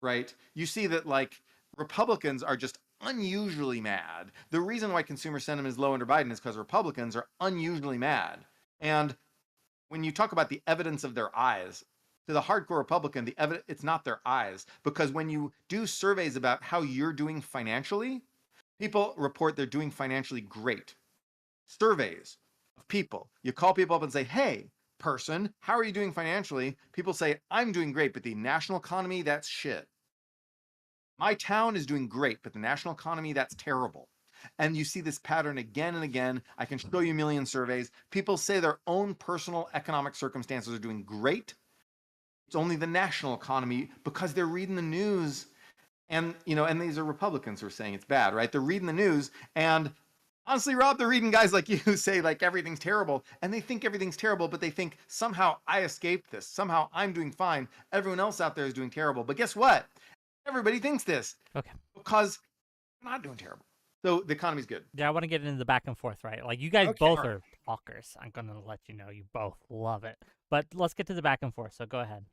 right, you see that Republicans are just unusually mad. The reason why consumer sentiment is low under Biden is because Republicans are unusually mad. And when you talk about the evidence of their eyes, to the hardcore Republican, it's not their eyes. Because when you do surveys about how you're doing financially, people report they're doing financially great. Surveys of people. You call people up and say, hey, person, how are you doing financially? People say, I'm doing great, but the national economy, that's shit. My town is doing great, but the national economy, that's terrible. And you see this pattern again and again. I can show you a million surveys. People say their own personal economic circumstances are doing great. It's only the national economy because they're reading the news. And, and these are Republicans who are saying it's bad, right? They're reading the news. And honestly, Rob, they're reading guys like you who say everything's terrible. And they think everything's terrible, but they think somehow I escaped this. Somehow I'm doing fine. Everyone else out there is doing terrible. But guess what? Everybody thinks this. Okay. Because they're not doing terrible. So the economy's good. Yeah, I want to get into the back and forth, right? You guys both are talkers. I'm going to let you know you both love it. But let's get to the back and forth, so go ahead.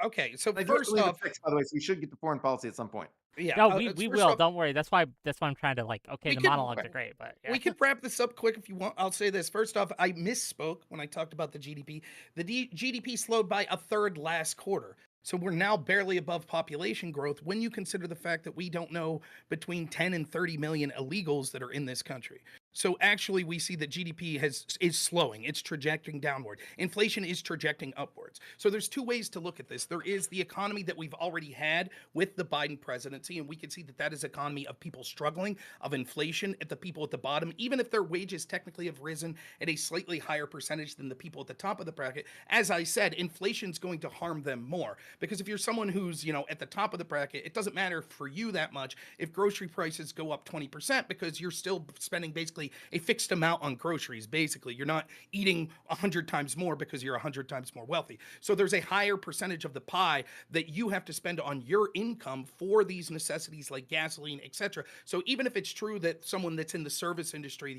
Okay, so first off... by the way, so we should get to foreign policy at some point. Yeah. No, we will. Don't worry. That's why I'm trying to the monologues are great, but yeah. We could wrap this up quick if you want. I'll say this. First off, I misspoke when I talked about the GDP. The GDP slowed by a third last quarter. So we're now barely above population growth when you consider the fact that we don't know between 10 and 30 million illegals that are in this country. So actually, we see that GDP is slowing. It's trajecting downward. Inflation is trajecting upwards. So there's two ways to look at this. There is the economy that we've already had with the Biden presidency, and we can see that that is an economy of people struggling, of inflation at the people at the bottom, even if their wages technically have risen at a slightly higher percentage than the people at the top of the bracket. As I said, inflation's going to harm them more, because if you're someone who's, at the top of the bracket, it doesn't matter for you that much if grocery prices go up 20% because you're still spending basically basically a fixed amount on groceries. Basically, you're not eating 100 times more because you're 100 times more wealthy. So there's a higher percentage of the pie that you have to spend on your income for these necessities like gasoline, etc. So even if it's true that someone that's in the service industry,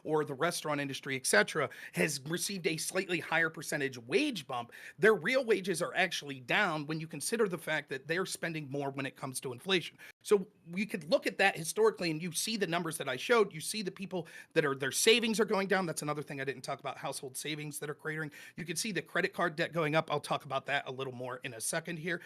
or the restaurant industry, etc., has received a slightly higher percentage wage bump, their real wages are actually down when you consider the fact that they're spending more when it comes to inflation. So you could look at that historically and you see the numbers that I showed. You see the people that their savings are going down. That's another thing I didn't talk about, household savings that are cratering. You can see the credit card debt going up. I'll talk about that a little more in a second here.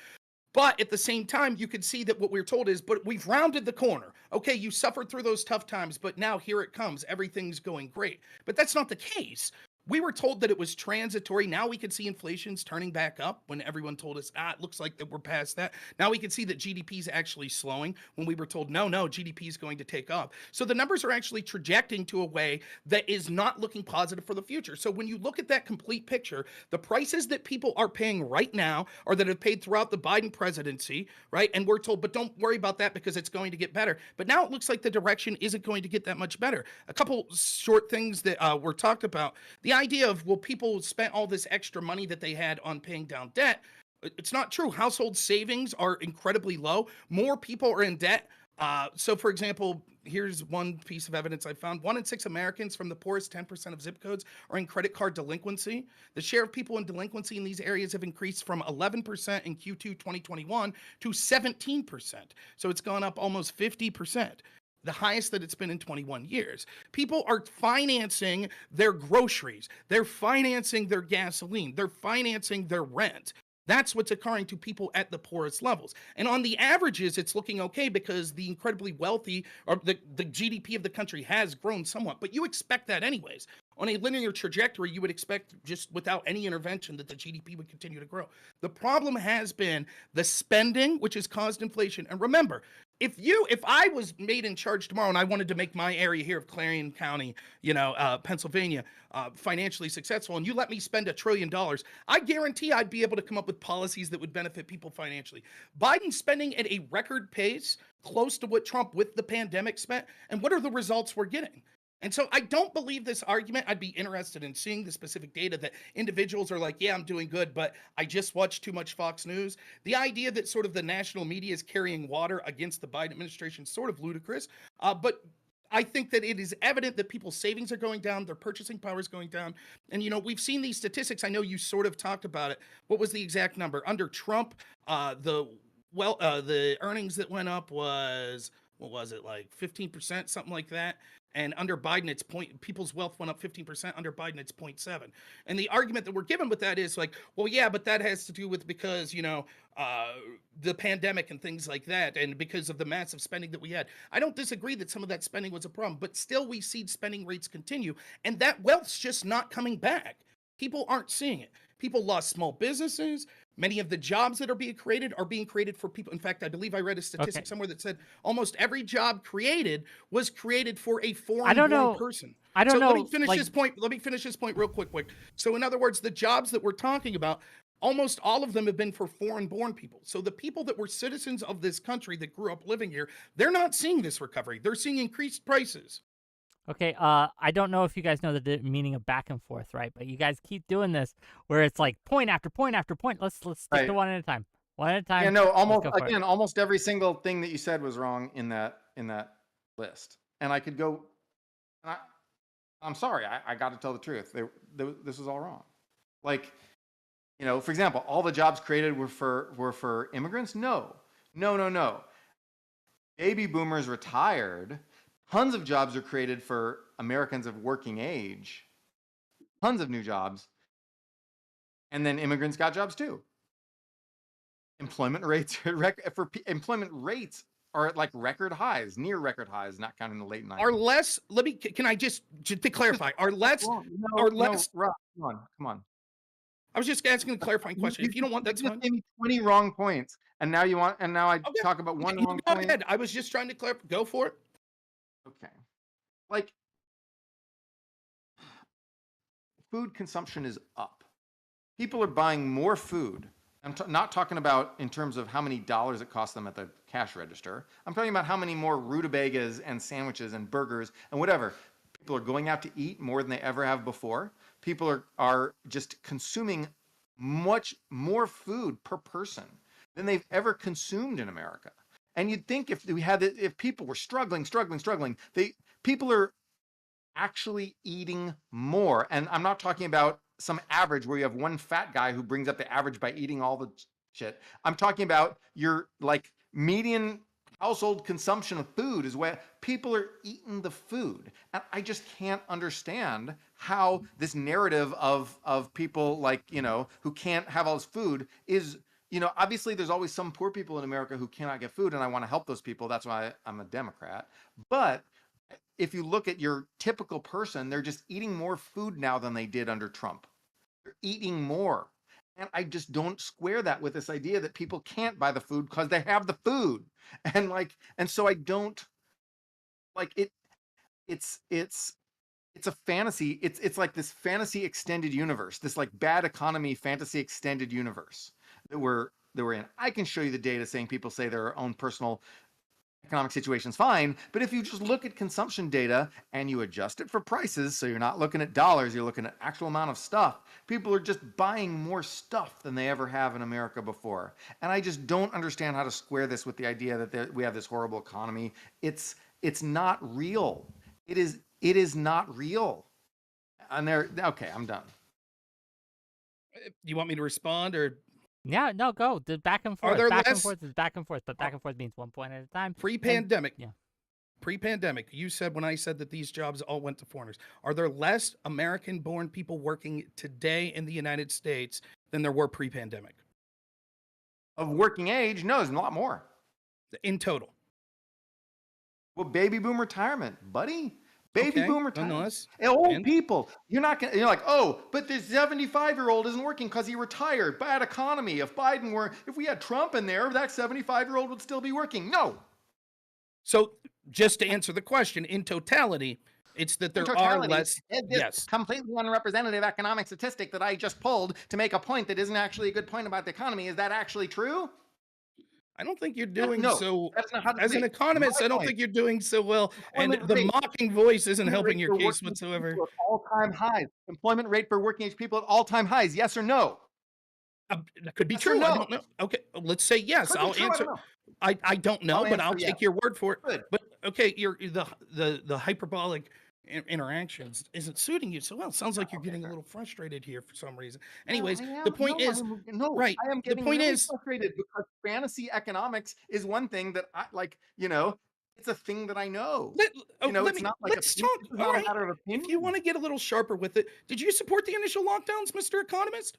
But at the same time, you can see that what we're told is, but we've rounded the corner. Okay, you suffered through those tough times, but now here it comes. Everything's going great. But that's not the case. We were told that it was transitory. Now we can see inflation's turning back up when everyone told us, it looks like that we're past that. Now we can see that GDP is actually slowing when we were told, no, GDP is going to take off. So the numbers are actually trajecting to a way that is not looking positive for the future. So when you look at that complete picture, the prices that people are paying right now or that have paid throughout the Biden presidency, right? And we're told, but don't worry about that because it's going to get better. But now it looks like the direction isn't going to get that much better. A couple short things that were talked about. The idea of, well, people spent all this extra money that they had on paying down debt. It's not true. Household savings are incredibly low. More people are in debt. So, for example, here's one piece of evidence I found. 1 in 6 Americans from the poorest 10% of zip codes are in credit card delinquency. The share of people in delinquency in these areas have increased from 11% in Q2 2021 to 17%. So it's gone up almost 50%. The highest that it's been in 21 years. People are financing their groceries. They're financing their gasoline. They're financing their rent. That's what's occurring to people at the poorest levels. And on the averages, it's looking okay because the incredibly wealthy, or the GDP of the country has grown somewhat, but you expect that anyways. On a linear trajectory, you would expect just without any intervention that the GDP would continue to grow. The problem has been the spending, which has caused inflation. And remember, if I was made in charge tomorrow and I wanted to make my area here of Clarion County, Pennsylvania, financially successful, and you let me spend $1 trillion, I guarantee I'd be able to come up with policies that would benefit people financially. Biden's spending at a record pace, close to what Trump with the pandemic spent. And what are the results we're getting? And so I don't believe this argument. I'd be interested in seeing the specific data that individuals are like, yeah, I'm doing good, but I just watched too much Fox News. The idea that sort of the national media is carrying water against the Biden administration is sort of ludicrous. But I think that it is evident that people's savings are going down, their purchasing power is going down. And, we've seen these statistics. I know you sort of talked about it. What was the exact number? Under Trump, the earnings that went up was, what was it, like 15%, something like that? And under Biden, people's wealth went up 15%. Under Biden, it's 0.7. And the argument that we're given with that is like, well, yeah, but that has to do with because, the pandemic and things like that, and because of the massive spending that we had. I don't disagree that some of that spending was a problem, but still we see spending rates continue, and that wealth's just not coming back. People aren't seeing it. People lost small businesses. Many of the jobs that are being created for people. In fact, I believe I read a statistic somewhere that said almost every job created was created for a foreign-born person. I don't know. Let me finish this point. Let me finish this point real quick. So in other words, the jobs that we're talking about, almost all of them have been for foreign-born people. So the people that were citizens of this country that grew up living here, they're not seeing this recovery. They're seeing increased prices. Okay, I don't know if you guys know the meaning of back and forth, right? But you guys keep doing this where it's like point after point after point. Let's stick to one at a time. One at a time. Yeah, no, almost every single thing that you said was wrong in that list. And I could go. I'm sorry, I got to tell the truth. This was all wrong. Like, for example, all the jobs created were for immigrants. No. Baby boomers retired. Tons of jobs are created for Americans of working age. Tons of new jobs. And then immigrants got jobs too. Employment rates are at like record highs, near record highs, not counting the late 90s. Are less, can I just to clarify, are less, Rob, come on. I was just asking a clarifying question. If you don't want, that's fine. You gave me 20 wrong points, and now I talk about one wrong point. Ahead. I was just trying to clarify. Go for it. Okay. Like, food consumption is up. People are buying more food. I'm not talking about in terms of how many dollars it costs them at the cash register. I'm talking about how many more rutabagas and sandwiches and burgers and whatever. People are going out to eat more than they ever have before. People are just consuming much more food per person than they've ever consumed in America. And you'd think if people were struggling, people are actually eating more. And I'm not talking about some average where you have one fat guy who brings up the average by eating all the shit. I'm talking about your like median household consumption of food is where people are eating the food. And I just can't understand how this narrative of people like, who can't have all this food is, obviously there's always some poor people in America who cannot get food, and I want to help those people. That's why I'm a Democrat. But if you look at your typical person, they're just eating more food now than they did under Trump. They're eating more. And I just don't square that with this idea that people can't buy the food because they have the food. And so I don't like it. It's a fantasy. It's like this fantasy extended universe, this like bad economy fantasy extended universe that we're in. I can show you the data saying people say their own personal economic situation's fine, but if you just look at consumption data and you adjust it for prices, so you're not looking at dollars, you're looking at actual amount of stuff, people are just buying more stuff than they ever have in America before. And I just don't understand how to square this with the idea that we have this horrible economy. It's not real. It is not real. And okay, I'm done. You want me to respond or? Yeah, no, go. The back and forth. Are there back and less- forth is back and forth, but back and forth means one point at a time. Pre-pandemic. Yeah. Pre-pandemic, you said when I said that these jobs all went to foreigners. Are there less American-born people working today in the United States than there were pre-pandemic? Of working age, no, there's a lot more. In total. Well, baby boom retirement, buddy. Baby boom retirement. Nonetheless. Old people. You're like, oh, but the 75-year-old isn't working because he retired. Bad economy. If we had Trump in there, that 75-year-old would still be working. No. So just to answer the question, in totality, it's that there are less. Yes. Completely unrepresentative economic statistic that I just pulled to make a point that isn't actually a good point about the economy. Is that actually true? I don't think you're doing so. As an economist, I don't think you're doing so well. And the mocking voice isn't helping your case whatsoever. All-time highs. Employment rate for working age people at all-time highs. Yes or no? That could be Yes true. no? I don't know. Okay, let's say yes. I'll answer. I don't know, but I'll take your word for it. Good. But okay, the hyperbolic interactions isn't suiting you so well. Sounds like you're getting a little frustrated here for some reason. Anyways, the point is, right? I am getting really frustrated because fantasy economics is one thing that I like. It's a thing that I know. It's not like let's talk. All right. A matter of opinion. If you want to get a little sharper with it, did you support the initial lockdowns, Mr. Economist?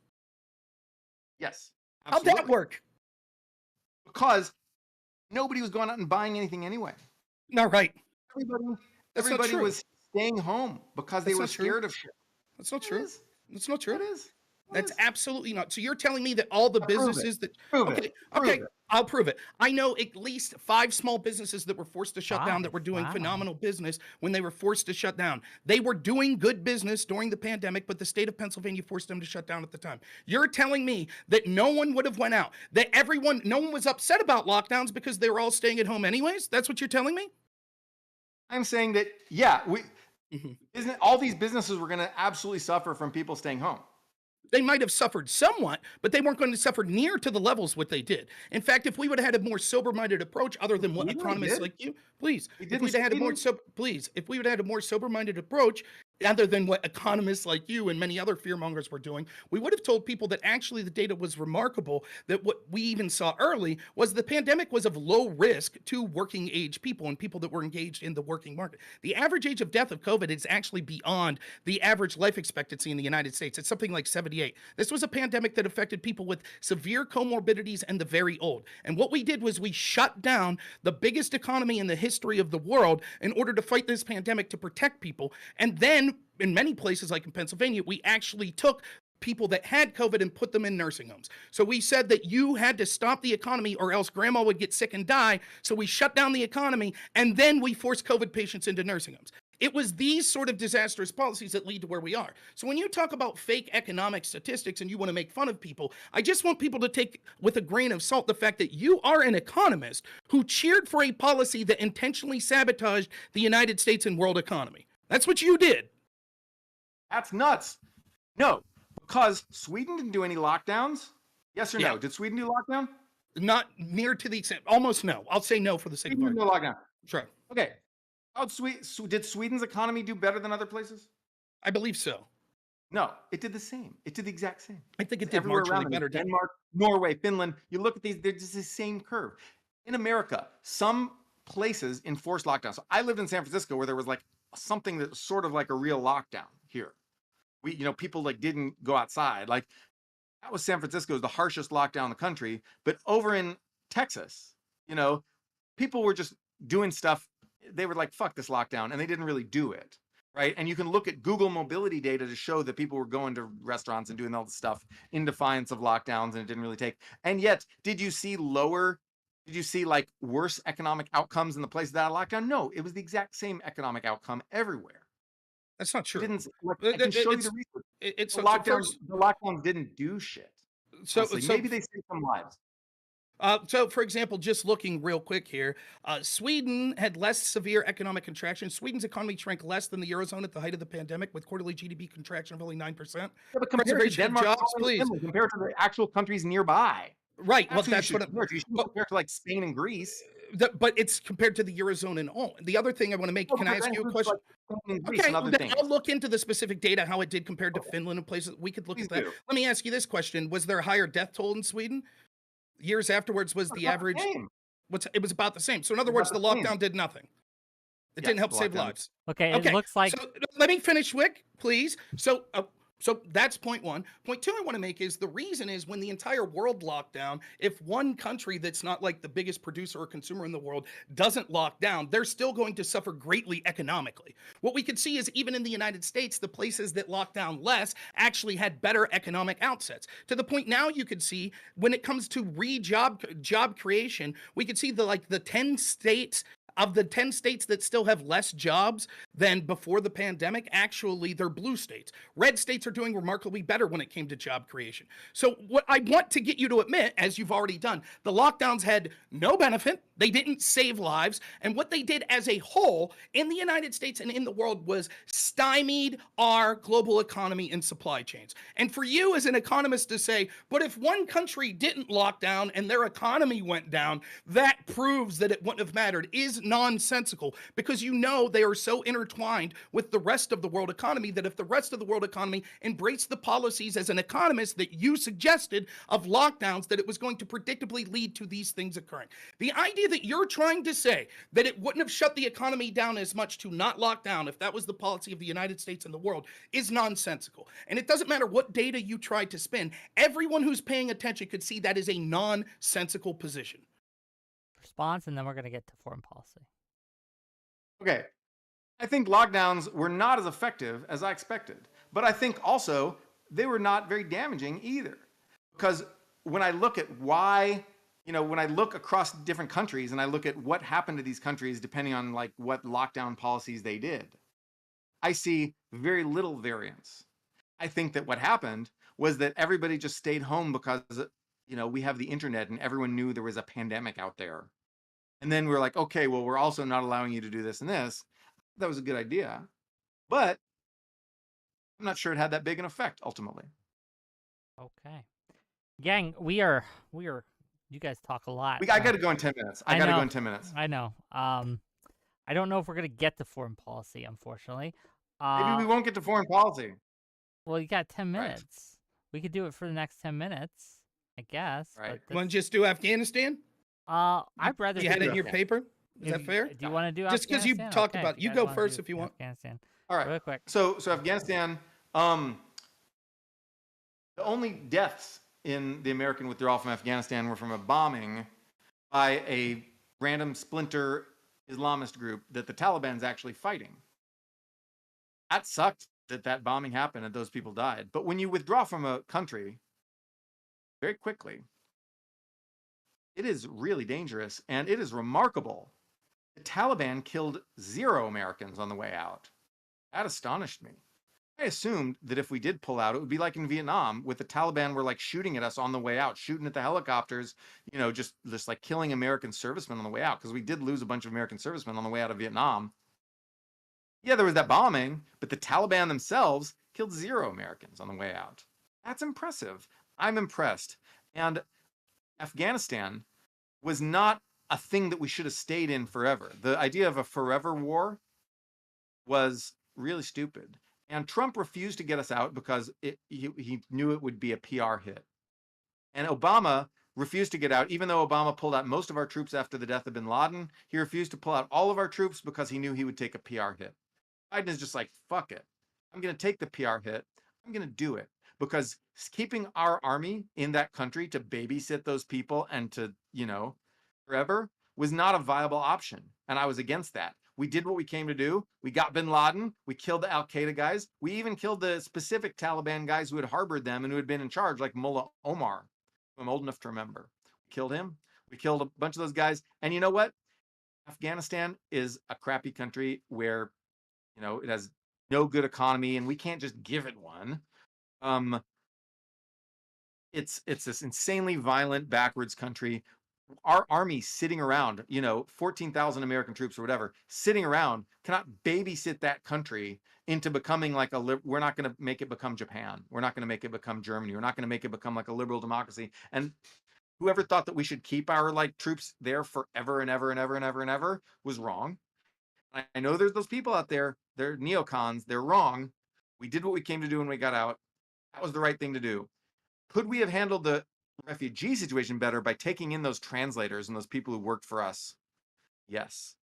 Yes. How'd that work? Because nobody was going out and buying anything anyway. All right. Everybody was staying home because they were scared of shit. That's not true. That's not true. It is. That's absolutely not. So you're telling me that all the businesses that Prove it. I'll prove it. I know at least 5 small businesses that were forced to shut down that were doing phenomenal business when they were forced to shut down. They were doing good business during the pandemic, but the state of Pennsylvania forced them to shut down at the time. You're telling me that no one would have went out, that no one was upset about lockdowns because they were all staying at home anyways? That's what you're telling me? I'm saying that, isn't all these businesses were going to absolutely suffer from people staying home? They might have suffered somewhat, but they weren't going to suffer near to the levels what they did. In fact, if we would have had a more sober-minded approach, other than what economists like you, if we would have had a more sober-minded approach, other than what economists like you and many other fearmongers were doing, we would have told people that actually the data was remarkable, that what we even saw early was the pandemic was of low risk to working age people and people that were engaged in the working market. The average age of death of COVID is actually beyond the average life expectancy in the United States. It's something like 78. This was a pandemic that affected people with severe comorbidities and the very old. And what we did was we shut down the biggest economy in the history of the world in order to fight this pandemic to protect people. And then in many places, like in Pennsylvania, we actually took people that had COVID and put them in nursing homes. So we said that you had to stop the economy or else grandma would get sick and die. So we shut down the economy and then we forced COVID patients into nursing homes. It was these sort of disastrous policies that lead to where we are. So when you talk about fake economic statistics and you want to make fun of people, I just want people to take with a grain of salt the fact that you are an economist who cheered for a policy that intentionally sabotaged the United States and world economy. That's what you did. That's nuts. No, because Sweden didn't do any lockdowns. Yes or no? Did Sweden do lockdown? Not near to the extent. Almost no. I'll say no for the sake of Sweden did no lockdown. Sure. Okay. Did Sweden's economy do better than other places? I believe so. No, it did the same. It did the exact same. I think it did Everywhere marginally around better. Denmark, Norway, Finland. You look at these; they're just the same curve. In America, some places enforce lockdowns. So I lived in San Francisco, where there was like something that's sort of like a real lockdown here. People like didn't go outside. Like that was San Francisco's the harshest lockdown in the country. But over in Texas, people were just doing stuff. They were like, fuck this lockdown. And they didn't really do it. Right. And you can look at Google mobility data to show that people were going to restaurants and doing all this stuff in defiance of lockdowns, and it didn't really take. And yet, did you see like worse economic outcomes in the places that had lockdown? No, it was the exact same economic outcome everywhere. That's not true. I can show you the research. The lockdowns didn't do shit. So maybe they saved some lives. So, for example, just looking real quick here, Sweden had less severe economic contraction. Sweden's economy shrank less than the Eurozone at the height of the pandemic, with quarterly GDP contraction of only 9%. Yeah, but compared to Denmark, jobs, please. Compared to the actual countries nearby. Right. That's what you should compare to, like Spain and Greece. But it's compared to the Eurozone and all. The other thing I want to make, can I ask you a question? Okay, I'll look into the specific data, how it did compared to Finland and places. We could look at that. Let me ask you this question. Was there a higher death toll in Sweden? Years afterwards, was the average? It was about the same. So in other words, the lockdown did nothing. It didn't help save lives. Okay, it looks like. So let me finish, Wick, please. So that's point one. Point two I want to make is the reason is when the entire world locked down, if one country that's not like the biggest producer or consumer in the world doesn't lock down, they're still going to suffer greatly economically. What we could see is even in the United States, the places that locked down less actually had better economic outsets. To the point now you could see when it comes to job creation, we could see the 10 states. Of the 10 states that still have less jobs than before the pandemic, actually, they're blue states. Red states are doing remarkably better when it came to job creation. So what I want to get you to admit, as you've already done, the lockdowns had no benefit. They didn't save lives. And what they did as a whole in the United States and in the world was stymied our global economy and supply chains. And for you as an economist to say, but if one country didn't lock down and their economy went down, that proves that it wouldn't have mattered is nonsensical, because they are so intertwined with the rest of the world economy that if the rest of the world economy embraced the policies as an economist that you suggested of lockdowns, that it was going to predictably lead to these things occurring. The idea that you're trying to say that it wouldn't have shut the economy down as much to not lock down if that was the policy of the United States and the world is nonsensical. And it doesn't matter what data you try to spin. Everyone who's paying attention could see that is a nonsensical position. Response, and then we're going to get to foreign policy. Okay. I think lockdowns were not as effective as I expected, but I think also they were not very damaging either. Because when I look at when I look across different countries and I look at what happened to these countries depending on like what lockdown policies they did, I see very little variance. I think that what happened was that everybody just stayed home because we have the internet and everyone knew there was a pandemic out there. And then we're like, okay, well, we're also not allowing you to do this and this. That was a good idea. But I'm not sure it had that big an effect ultimately. Okay. Gang, we are you guys talk a lot. I got to go in 10 minutes. I got to go in 10 minutes. I know. I don't know if we're going to get to foreign policy, unfortunately. Maybe we won't get to foreign policy. Well, you got 10 minutes. Right. We could do it for the next 10 minutes, I guess. Right. Want to just do Afghanistan? I'd rather. You had it in your paper. Is that fair? Do you want to do just because you talked about it? You go first if you want. Afghanistan. All right. Real quick. So Afghanistan. The only deaths in the American withdrawal from Afghanistan were from a bombing by a random splinter Islamist group that the Taliban's actually fighting. That sucked that bombing happened and those people died. But when you withdraw from a country very quickly, it is really dangerous, and it is remarkable. The Taliban killed 0 Americans on the way out. That astonished me. I assumed that if we did pull out, it would be like in Vietnam, with the Taliban were like shooting at us on the way out, shooting at the helicopters, just like killing American servicemen on the way out, because we did lose a bunch of American servicemen on the way out of Vietnam. Yeah, there was that bombing, but the Taliban themselves killed 0 Americans on the way out. That's impressive. I'm impressed. And Afghanistan was not a thing that we should have stayed in forever. The idea of a forever war was really stupid. And Trump refused to get us out because he knew it would be a PR hit. And Obama refused to get out, even though Obama pulled out most of our troops after the death of bin Laden. He refused to pull out all of our troops because he knew he would take a PR hit. Biden is just like, fuck it. I'm going to take the PR hit. I'm going to do it because keeping our army in that country to babysit those people and to, forever was not a viable option. And I was against that. We did what we came to do. We got bin Laden. We killed the Al-Qaeda guys. We even killed the specific Taliban guys who had harbored them and who had been in charge, like Mullah Omar, who I'm old enough to remember. We killed him. We killed a bunch of those guys. And you know what? Afghanistan is a crappy country where, it has no good economy and we can't just give it one. It's this insanely violent, backwards country. Our army sitting around, 14,000 American troops or whatever, sitting around cannot babysit that country into becoming like we're not going to make it become Japan. We're not going to make it become Germany. We're not going to make it become like a liberal democracy. And whoever thought that we should keep our troops there forever and ever and ever and ever and ever was wrong. I know there's those people out there. They're neocons. They're wrong. We did what we came to do when we got out. That was the right thing to do. Could we have handled the refugee situation better by taking in those translators and those people who worked for us? Yes.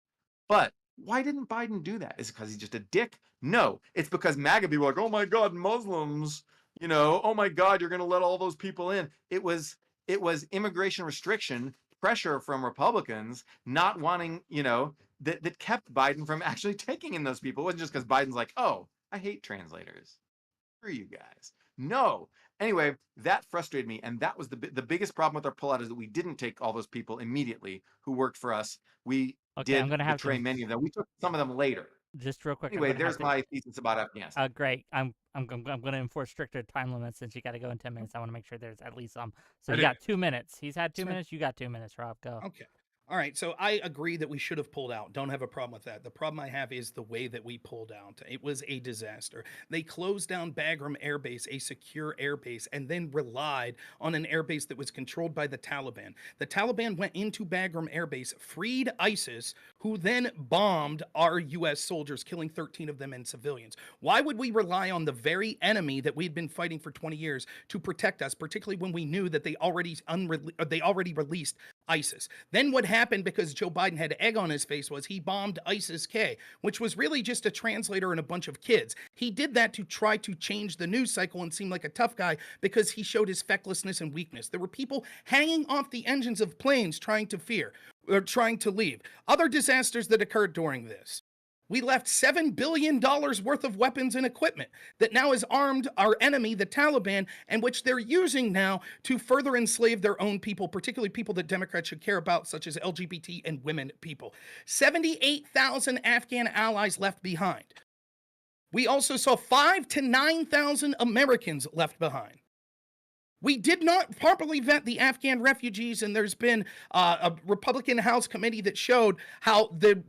But why didn't Biden do that? Is it because he's just a dick? No. It's because MAGA people are like, oh my God, Muslims, oh my God, you're going to let all those people in. It was immigration restriction, pressure from Republicans not wanting, that kept Biden from actually taking in those people. It wasn't just because Biden's like, oh, I hate translators. Screw you guys. No. Anyway, that frustrated me, and that was the biggest problem with our pullout is that we didn't take all those people immediately who worked for us. We did betray many of them. We took some of them later. Just real quick. Anyway, there's my thesis about Afghanistan. Great. I'm going to enforce stricter time limits since you got to go in 10 minutes. I want to make sure there's at least some. So you got 2 minutes. He's had 2 minutes. You got 2 minutes, Rob. Go. Okay. All right, so I agree that we should have pulled out. Don't have a problem with that. The problem I have is the way that we pulled out. It was a disaster. They closed down Bagram Air Base, a secure air base, and then relied on an air base that was controlled by the Taliban. The Taliban went into Bagram Air Base, freed ISIS, who then bombed our U.S. soldiers, killing 13 of them and civilians. Why would we rely on the very enemy that we'd been fighting for 20 years to protect us, particularly when we knew that they already released ISIS? Then what happened, because Joe Biden had egg on his face, was he bombed ISIS-K, which was really just a translator and a bunch of kids. He did that to try to change the news cycle and seem like a tough guy because he showed his fecklessness and weakness. There were people hanging off the engines of planes trying to leave. Other disasters that occurred during this. We left $7 billion worth of weapons and equipment that now has armed our enemy, the Taliban, and which they're using now to further enslave their own people, particularly people that Democrats should care about, such as LGBT and women people. 78,000 Afghan allies left behind. We also saw 5,000 to 9,000 Americans left behind. We did not properly vet the Afghan refugees, and there's been a Republican House committee that showed how the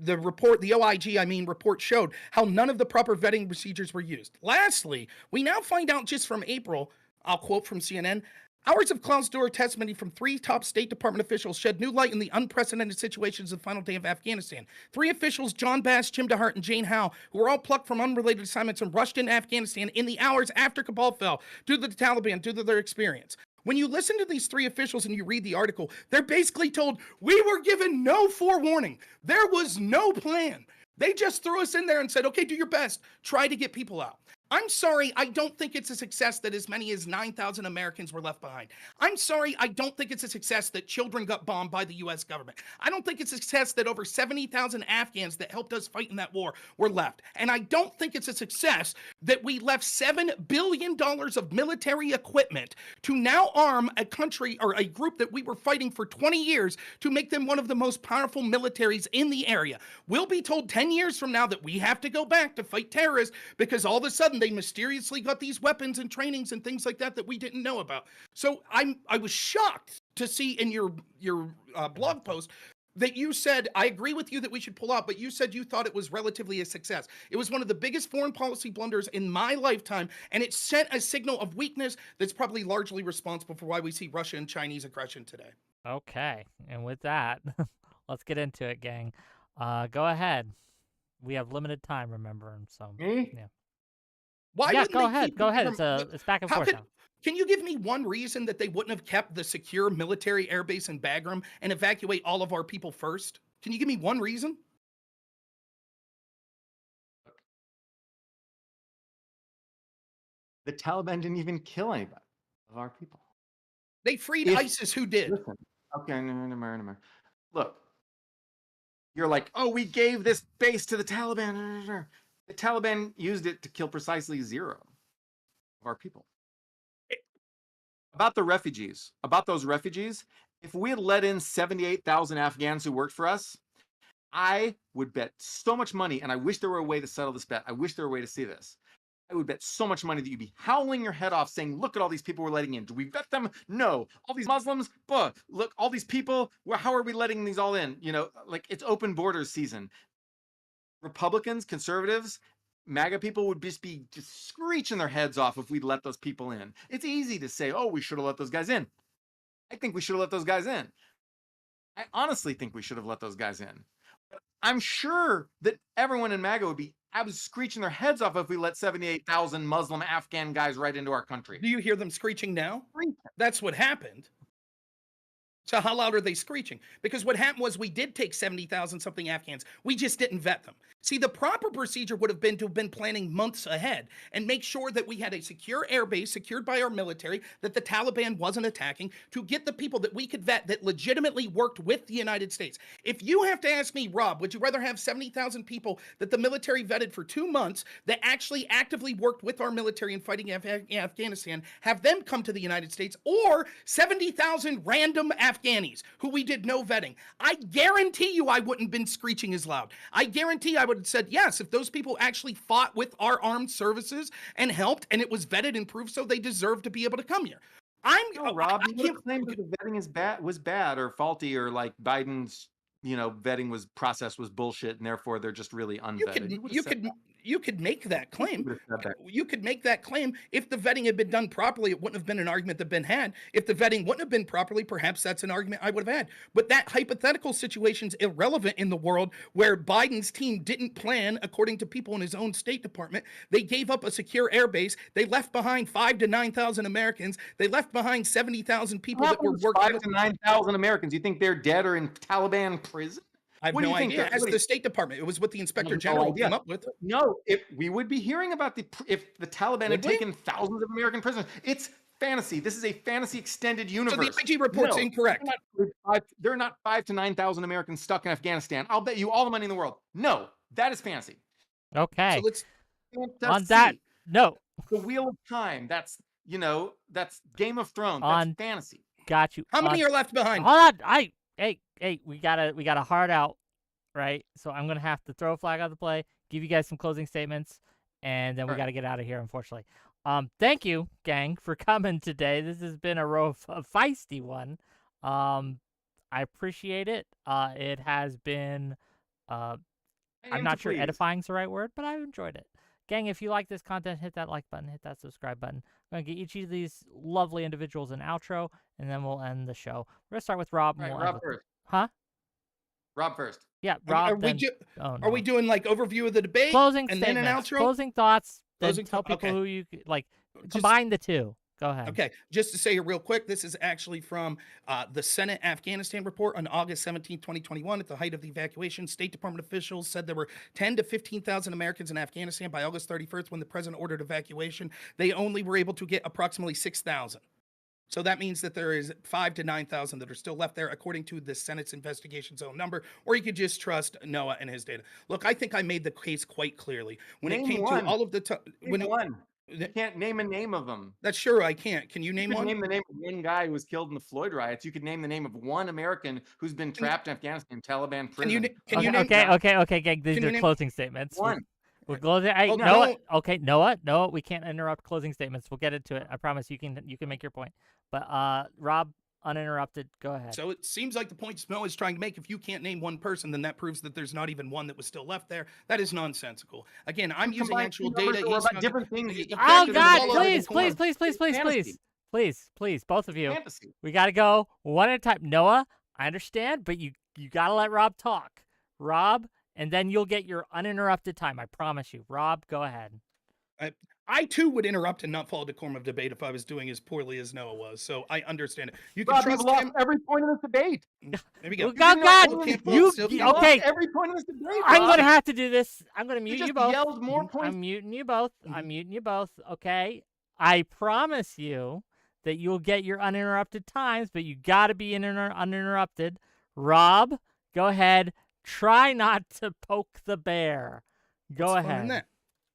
OIG report showed how none of the proper vetting procedures were used. Lastly, we now find out just from April, I'll quote from CNN, hours of closed-door testimony from 3 top State Department officials shed new light in the unprecedented situations of the final day of Afghanistan. 3 officials, John Bass, Jim DeHart, and Jane Howe, who were all plucked from unrelated assignments and rushed into Afghanistan in the hours after Kabul fell due to the Taliban, due to their experience. When you listen to these 3 officials and you read the article, they're basically told, we were given no forewarning. There was no plan. They just threw us in there and said, okay, do your best. Try to get people out. I'm sorry, I don't think it's a success that as many as 9,000 Americans were left behind. I'm sorry, I don't think it's a success that children got bombed by the U.S. government. I don't think it's a success that over 70,000 Afghans that helped us fight in that war were left. And I don't think it's a success that we left $7 billion of military equipment to now arm a country or a group that we were fighting for 20 years to make them one of the most powerful militaries in the area. We'll be told 10 years from now that we have to go back to fight terrorists because all of a sudden they mysteriously got these weapons and trainings and things like that we didn't know about. So I was shocked to see in your blog post that you said, I agree with you that we should pull out, but you said you thought it was relatively a success. It was one of the biggest foreign policy blunders in my lifetime, and it sent a signal of weakness that's probably largely responsible for why we see Russia and Chinese aggression today. Okay, and with that, let's get into it, gang. Go ahead. We have limited time, remember, so Me? yeah. Why Yeah, wouldn't go they ahead. keep Go it ahead. from- It's back and How forth could- now. Can you give me one reason that they wouldn't have kept the secure military airbase in Bagram and evacuate all of our people first? Can you give me one reason? The Taliban didn't even kill anybody of our people. They freed If- ISIS, who did. Listen, okay, no. Look, you're like, oh, we gave this base to the Taliban. The Taliban used it to kill precisely 0 of our people. About those refugees, if we had let in 78,000 Afghans who worked for us, I would bet so much money, and I wish there were a way to settle this bet. I wish there were a way to see this. I would bet so much money that you'd be howling your head off saying, look at all these people we're letting in. Do we vet them? No. All these Muslims? Look, all these people, how are we letting these all in? Like it's open borders season. Republicans, conservatives, MAGA people would just be screeching their heads off if we'd let those people in. It's easy to say, oh, we should have let those guys in. I think we should have let those guys in. I honestly think we should have let those guys in. I'm sure that everyone in MAGA would be screeching their heads off if we let 78,000 Muslim Afghan guys right into our country. Do you hear them screeching now? That's what happened. So how loud are they screeching? Because what happened was we did take 70,000 something Afghans. We just didn't vet them. See, the proper procedure would have been to have been planning months ahead and make sure that we had a secure airbase secured by our military, that the Taliban wasn't attacking, to get the people that we could vet that legitimately worked with the United States. If you have to ask me, Rob, would you rather have 70,000 people that the military vetted for 2 months that actually actively worked with our military in fighting Afghanistan, have them come to the United States, or 70,000 random Afghanis who we did no vetting? I guarantee you I wouldn't have been screeching as loud. I guarantee I would have said, yes, if those people actually fought with our armed services and helped, and it was vetted and proved so, they deserve to be able to come here. Rob, you can't claim that the vetting was bad or faulty, or like Biden's vetting process was bullshit, and therefore they're just really unvetted. You could make that claim. You could make that claim if the vetting had been done properly. It wouldn't have been an argument that been had. If the vetting wouldn't have been properly, perhaps that's an argument I would have had. But that hypothetical situation's irrelevant in the world where Biden's team didn't plan according to people in his own State Department. They gave up a secure airbase. They left behind 5,000 to 9,000 Americans. They left behind 70,000 people that were working. 5,000 to 9,000 Americans. You think they're dead or in Taliban prison? I have no idea. As the State Department, it was what the Inspector General came up with. No, if we would be hearing about if the Taliban had taken thousands of American prisoners. It's fantasy. This is a fantasy extended universe. So the IG report's incorrect. There are not 5,000 to 9,000 Americans stuck in Afghanistan. I'll bet you all the money in the world. No, that is fantasy. Okay. So let's on that note, the Wheel of Time. That's that's Game of Thrones. That's fantasy. Got you. How many are left behind? Hold on. Hey, we got a hard out, right? So I'm gonna have to throw a flag out of the play, give you guys some closing statements, and then we got to get out of here, unfortunately. Thank you, gang, for coming today. This has been a feisty one. I appreciate it. It has been, I'm not sure edifying's the right word, but I enjoyed it. Gang, if you like this content, hit that like button, hit that subscribe button. I'm going to get each of these lovely individuals an outro, and then we'll end the show. We're going to start with Rob. Right, Rob first. Huh? Rob first. Yeah, Rob. Are we doing like overview of the debate? Closing and statements, then an outro? Closing thoughts. Then tell people who you like. Combine the two. Go ahead. Okay, just to say here real quick, this is actually from the Senate Afghanistan report on August 17, 2021. At the height of the evacuation, State Department officials said there were 10 to 15,000 Americans in Afghanistan. By August 31st, when the president ordered evacuation, they only were able to get approximately 6,000. So that means that there is 5,000 to 9,000 that are still left there, according to the Senate's investigation zone number, or you could just trust Noah and his data. Look, I think I made the case quite clearly. When it came to all of the you can't name a name of them. That's sure I can't. Can you name one? Name the name of one guy who was killed in the Floyd riots. You could name the name of one American who's been trapped in Afghanistan, Taliban prison. Can you name? Okay, gang. These are closing statements. One. We're closing. Hey, Noah. Okay, Noah. We can't interrupt closing statements. We'll get into it. I promise. You can make your point. But Rob, uninterrupted. Go ahead. So it seems like the point Snow is trying to make, if you can't name one person, then that proves that there's not even one that was still left there. That is nonsensical. Again, I'm using actual data. Or about different things. Oh God! Please, both of you. Fantasy. We got to go one at a time. Noah, I understand, but you got to let Rob talk. Rob, and then you'll get your uninterrupted time. I promise you. Rob, go ahead. I too would interrupt and not follow decorum of debate if I was doing as poorly as Noah was. So I understand it. You can Rob, trust you've lost him. every point in this debate. There we go. Oh, God, okay. Every point in this debate. I'm going to have to do this. I'm going to mute you you both. Yelled more points. I'm muting you both. I'm muting you both. Okay. I promise you that you'll get your uninterrupted times, but you got to be uninterrupted. Rob, go ahead. Try not to poke the bear. Go ahead.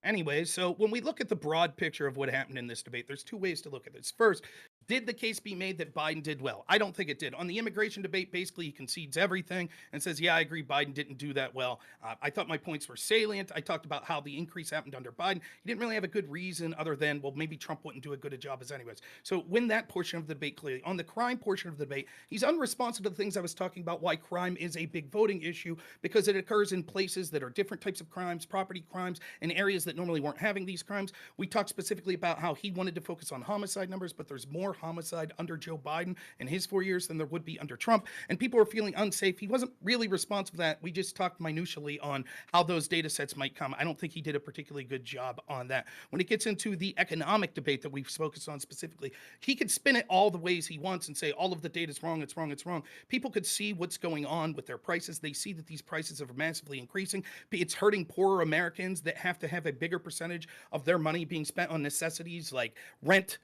Anyway, so when we look at the broad picture of what happened in this debate, there's two ways to look at this. First, did the case be made that Biden did well? I don't think it did. On the immigration debate, basically he concedes everything and says, yeah, I agree, Biden didn't do that well. I thought my points were salient. I talked about how the increase happened under Biden. He didn't really have a good reason other than, well, maybe Trump wouldn't do a good a job as anyways. So win that portion of the debate clearly. On the crime portion of the debate, he's unresponsive to the things I was talking about, why crime is a big voting issue, because it occurs in places that are different types of crimes, property crimes, in areas that normally weren't having these crimes. We talked specifically about how he wanted to focus on homicide numbers, but there's more homicide under Joe Biden in his 4 years than there would be under Trump, and people are feeling unsafe. He wasn't really responsive to that. We just talked minutially on how those data sets might come. I don't think he did a particularly good job on that. When it gets into the economic debate that we've focused on specifically, he could spin it all the ways he wants and say all of the data is wrong, it's wrong, it's wrong. People could see what's going on with their prices. They see that these prices are massively increasing. It's hurting poorer Americans that have to have a bigger percentage of their money being spent on necessities like rent,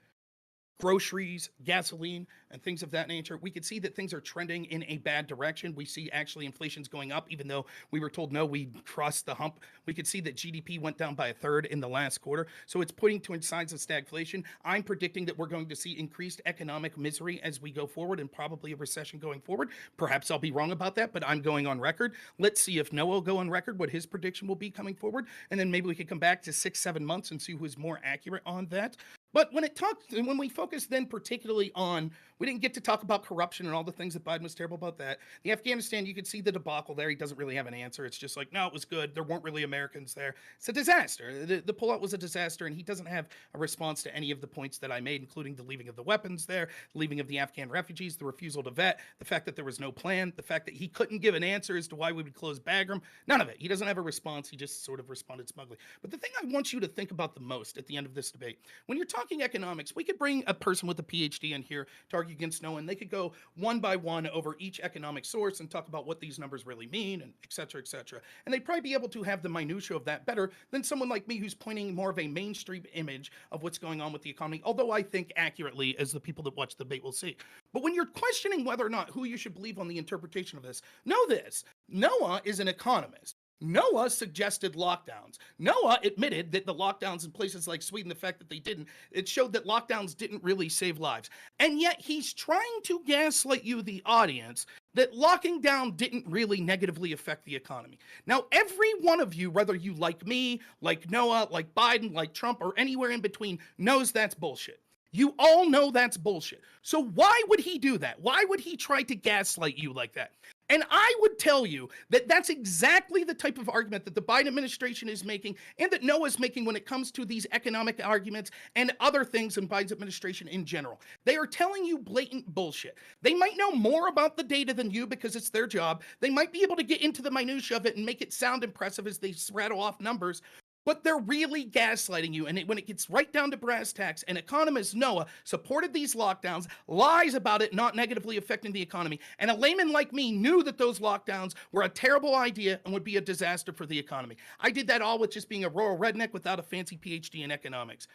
groceries, gasoline, and things of that nature. We could see that things are trending in a bad direction. We see actually inflation's going up, even though we were told, no, we crossed the hump. We could see that GDP went down by a third in the last quarter. So it's pointing to signs of stagflation. I'm predicting that we're going to see increased economic misery as we go forward and probably a recession going forward. Perhaps I'll be wrong about that, but I'm going on record. Let's see if Noah will go on record what his prediction will be coming forward. And then maybe we could come back to 6-7 months and see who's more accurate on that. But when we focus then particularly on, we didn't get to talk about corruption and all the things that Biden was terrible about that. The Afghanistan, you could see the debacle there. He doesn't really have an answer. It's just like, no, it was good. There weren't really Americans there. It's a disaster. The pullout was a disaster, and he doesn't have a response to any of the points that I made, including the leaving of the weapons there, leaving of the Afghan refugees, the refusal to vet, the fact that there was no plan, the fact that he couldn't give an answer as to why we would close Bagram. None of it. He doesn't have a response. He just sort of responded smugly. But the thing I want you to think about the most at the end of this debate, when you're talking economics, we could bring a person with a PhD in here to argue against Noah, and they could go one by one over each economic source and talk about what these numbers really mean, and et cetera, et cetera. And they'd probably be able to have the minutia of that better than someone like me who's pointing more of a mainstream image of what's going on with the economy, although I think accurately, as the people that watch the debate will see. But when you're questioning whether or not who you should believe on the interpretation of this, know this: Noah is an economist. Noah suggested lockdowns. Noah admitted that the lockdowns in places like Sweden, the fact that they didn't, it showed that lockdowns didn't really save lives. And yet he's trying to gaslight you, the audience, that locking down didn't really negatively affect the economy. Now, every one of you, whether you like me, like Noah, like Biden, like Trump, or anywhere in between, knows that's bullshit. You all know that's bullshit. So why would he do that? Why would he try to gaslight you like that? And I would tell you that that's exactly the type of argument that the Biden administration is making and that Noah's making when it comes to these economic arguments and other things in Biden's administration in general. They are telling you blatant bullshit. They might know more about the data than you because it's their job. They might be able to get into the minutia of it and make it sound impressive as they rattle off numbers. But they're really gaslighting you. And when it gets right down to brass tacks, and economist Noah supported these lockdowns, lies about it not negatively affecting the economy, and a layman like me knew that those lockdowns were a terrible idea and would be a disaster for the economy. I did that all with just being a rural redneck without a fancy PhD in economics.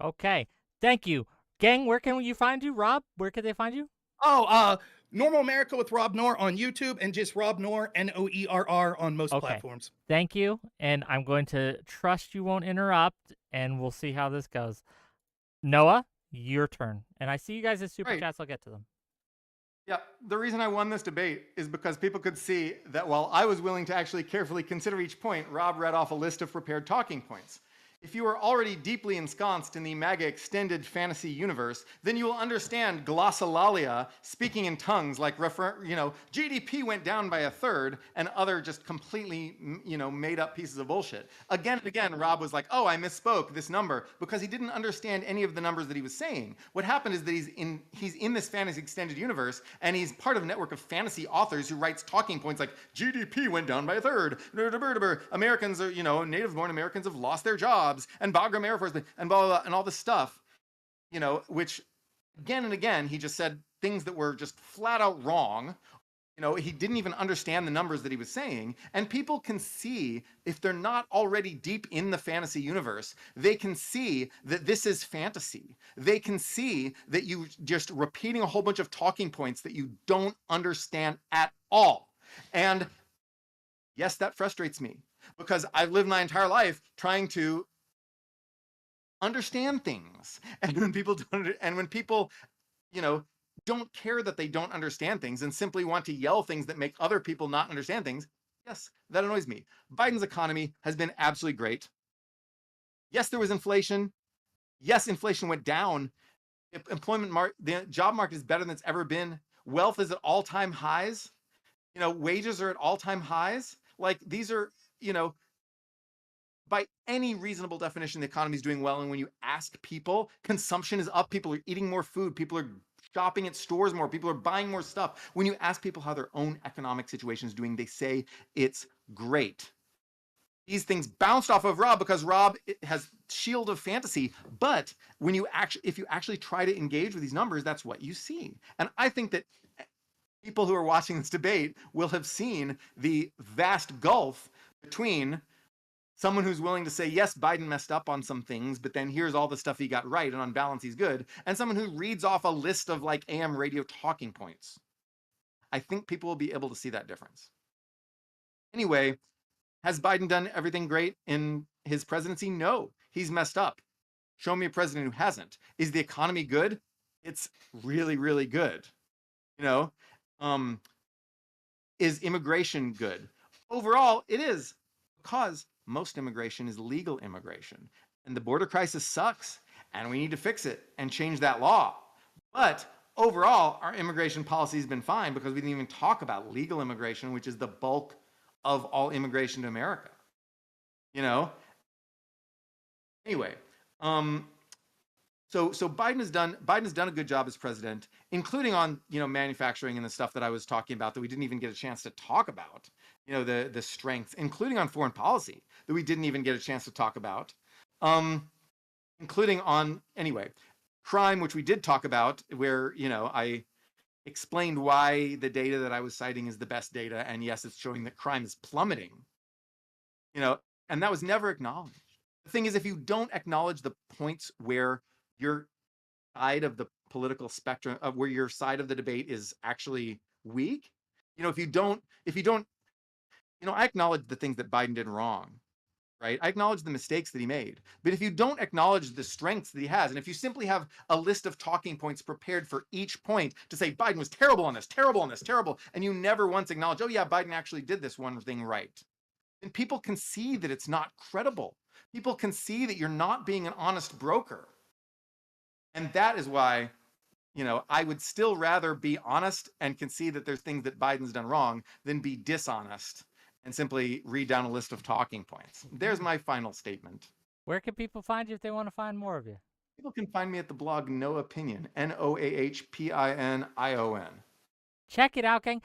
Okay. Thank you. Gang, where can you find you? Rob, where can they find you? Normal America with Rob Noor on YouTube, and just Rob Noor, Noerr, on most platforms. Thank you, and I'm going to trust you won't interrupt, and we'll see how this goes. Noah, your turn. And I see you guys as super chats. I'll get to them. Yeah, the reason I won this debate is because people could see that while I was willing to actually carefully consider each point, Rob read off a list of prepared talking points. If you are already deeply ensconced in the MAGA extended fantasy universe, then you will understand glossolalia, speaking in tongues like, GDP went down by a third, and other just completely, made up pieces of bullshit. Again and again, Rob was like, oh, I misspoke this number, because he didn't understand any of the numbers that he was saying. What happened is that he's in this fantasy extended universe, and he's part of a network of fantasy authors who writes talking points like, GDP went down by a third, Americans are, native-born Americans have lost their jobs, and Bagram Air Force, and blah, blah, blah, and all this stuff, which again and again, he just said things that were just flat out wrong. He didn't even understand the numbers that he was saying. And people can see, if they're not already deep in the fantasy universe, they can see that this is fantasy. They can see that you just repeating a whole bunch of talking points that you don't understand at all. And yes, that frustrates me, because I've lived my entire life trying to understand things. And when people don't care that they don't understand things and simply want to yell things that make other people not understand things, yes, that annoys me. Biden's economy has been absolutely great. Yes, there was inflation. Yes, inflation went down. The job market is better than it's ever been. Wealth is at all-time highs. Wages are at all-time highs. Like, these are, by any reasonable definition, the economy is doing well. And when you ask people, consumption is up. People are eating more food. People are shopping at stores more. People are buying more stuff. When you ask people how their own economic situation is doing, they say it's great. These things bounced off of Rob because Rob has shield of fantasy. But if you actually try to engage with these numbers, that's what you see. And I think that people who are watching this debate will have seen the vast gulf between someone who's willing to say, yes, Biden messed up on some things, but then here's all the stuff he got right, and on balance, he's good, and someone who reads off a list of like AM radio talking points. I think people will be able to see that difference. Anyway, has Biden done everything great in his presidency? No, he's messed up. Show me a president who hasn't. Is the economy good? It's really, really good. Is immigration good? Overall, it is, because most immigration is legal immigration. And the border crisis sucks, and we need to fix it and change that law. But overall, our immigration policy has been fine, because we didn't even talk about legal immigration, which is the bulk of all immigration to America. Anyway, so Biden has done a good job as president, including on manufacturing and the stuff that I was talking about that we didn't even get a chance to talk about. The strengths, including on foreign policy, that we didn't even get a chance to talk about, including on, crime, which we did talk about, where, I explained why the data that I was citing is the best data, and yes, it's showing that crime is plummeting, and that was never acknowledged. The thing is, if you don't acknowledge the points where your side of the political spectrum, where your side of the debate is actually weak, if you don't, I acknowledge the things that Biden did wrong, right? I acknowledge the mistakes that he made. But if you don't acknowledge the strengths that he has, and if you simply have a list of talking points prepared for each point to say Biden was terrible on this, terrible on this, terrible, and you never once acknowledge, oh yeah, Biden actually did this one thing right, then people can see that it's not credible. People can see that you're not being an honest broker. And that is why, I would still rather be honest and concede that there's things that Biden's done wrong than be dishonest and simply read down a list of talking points. There's my final statement. Where can people find you if they want to find more of you? People can find me at the blog Noahpinion, Noahpinion. Check it out, gang.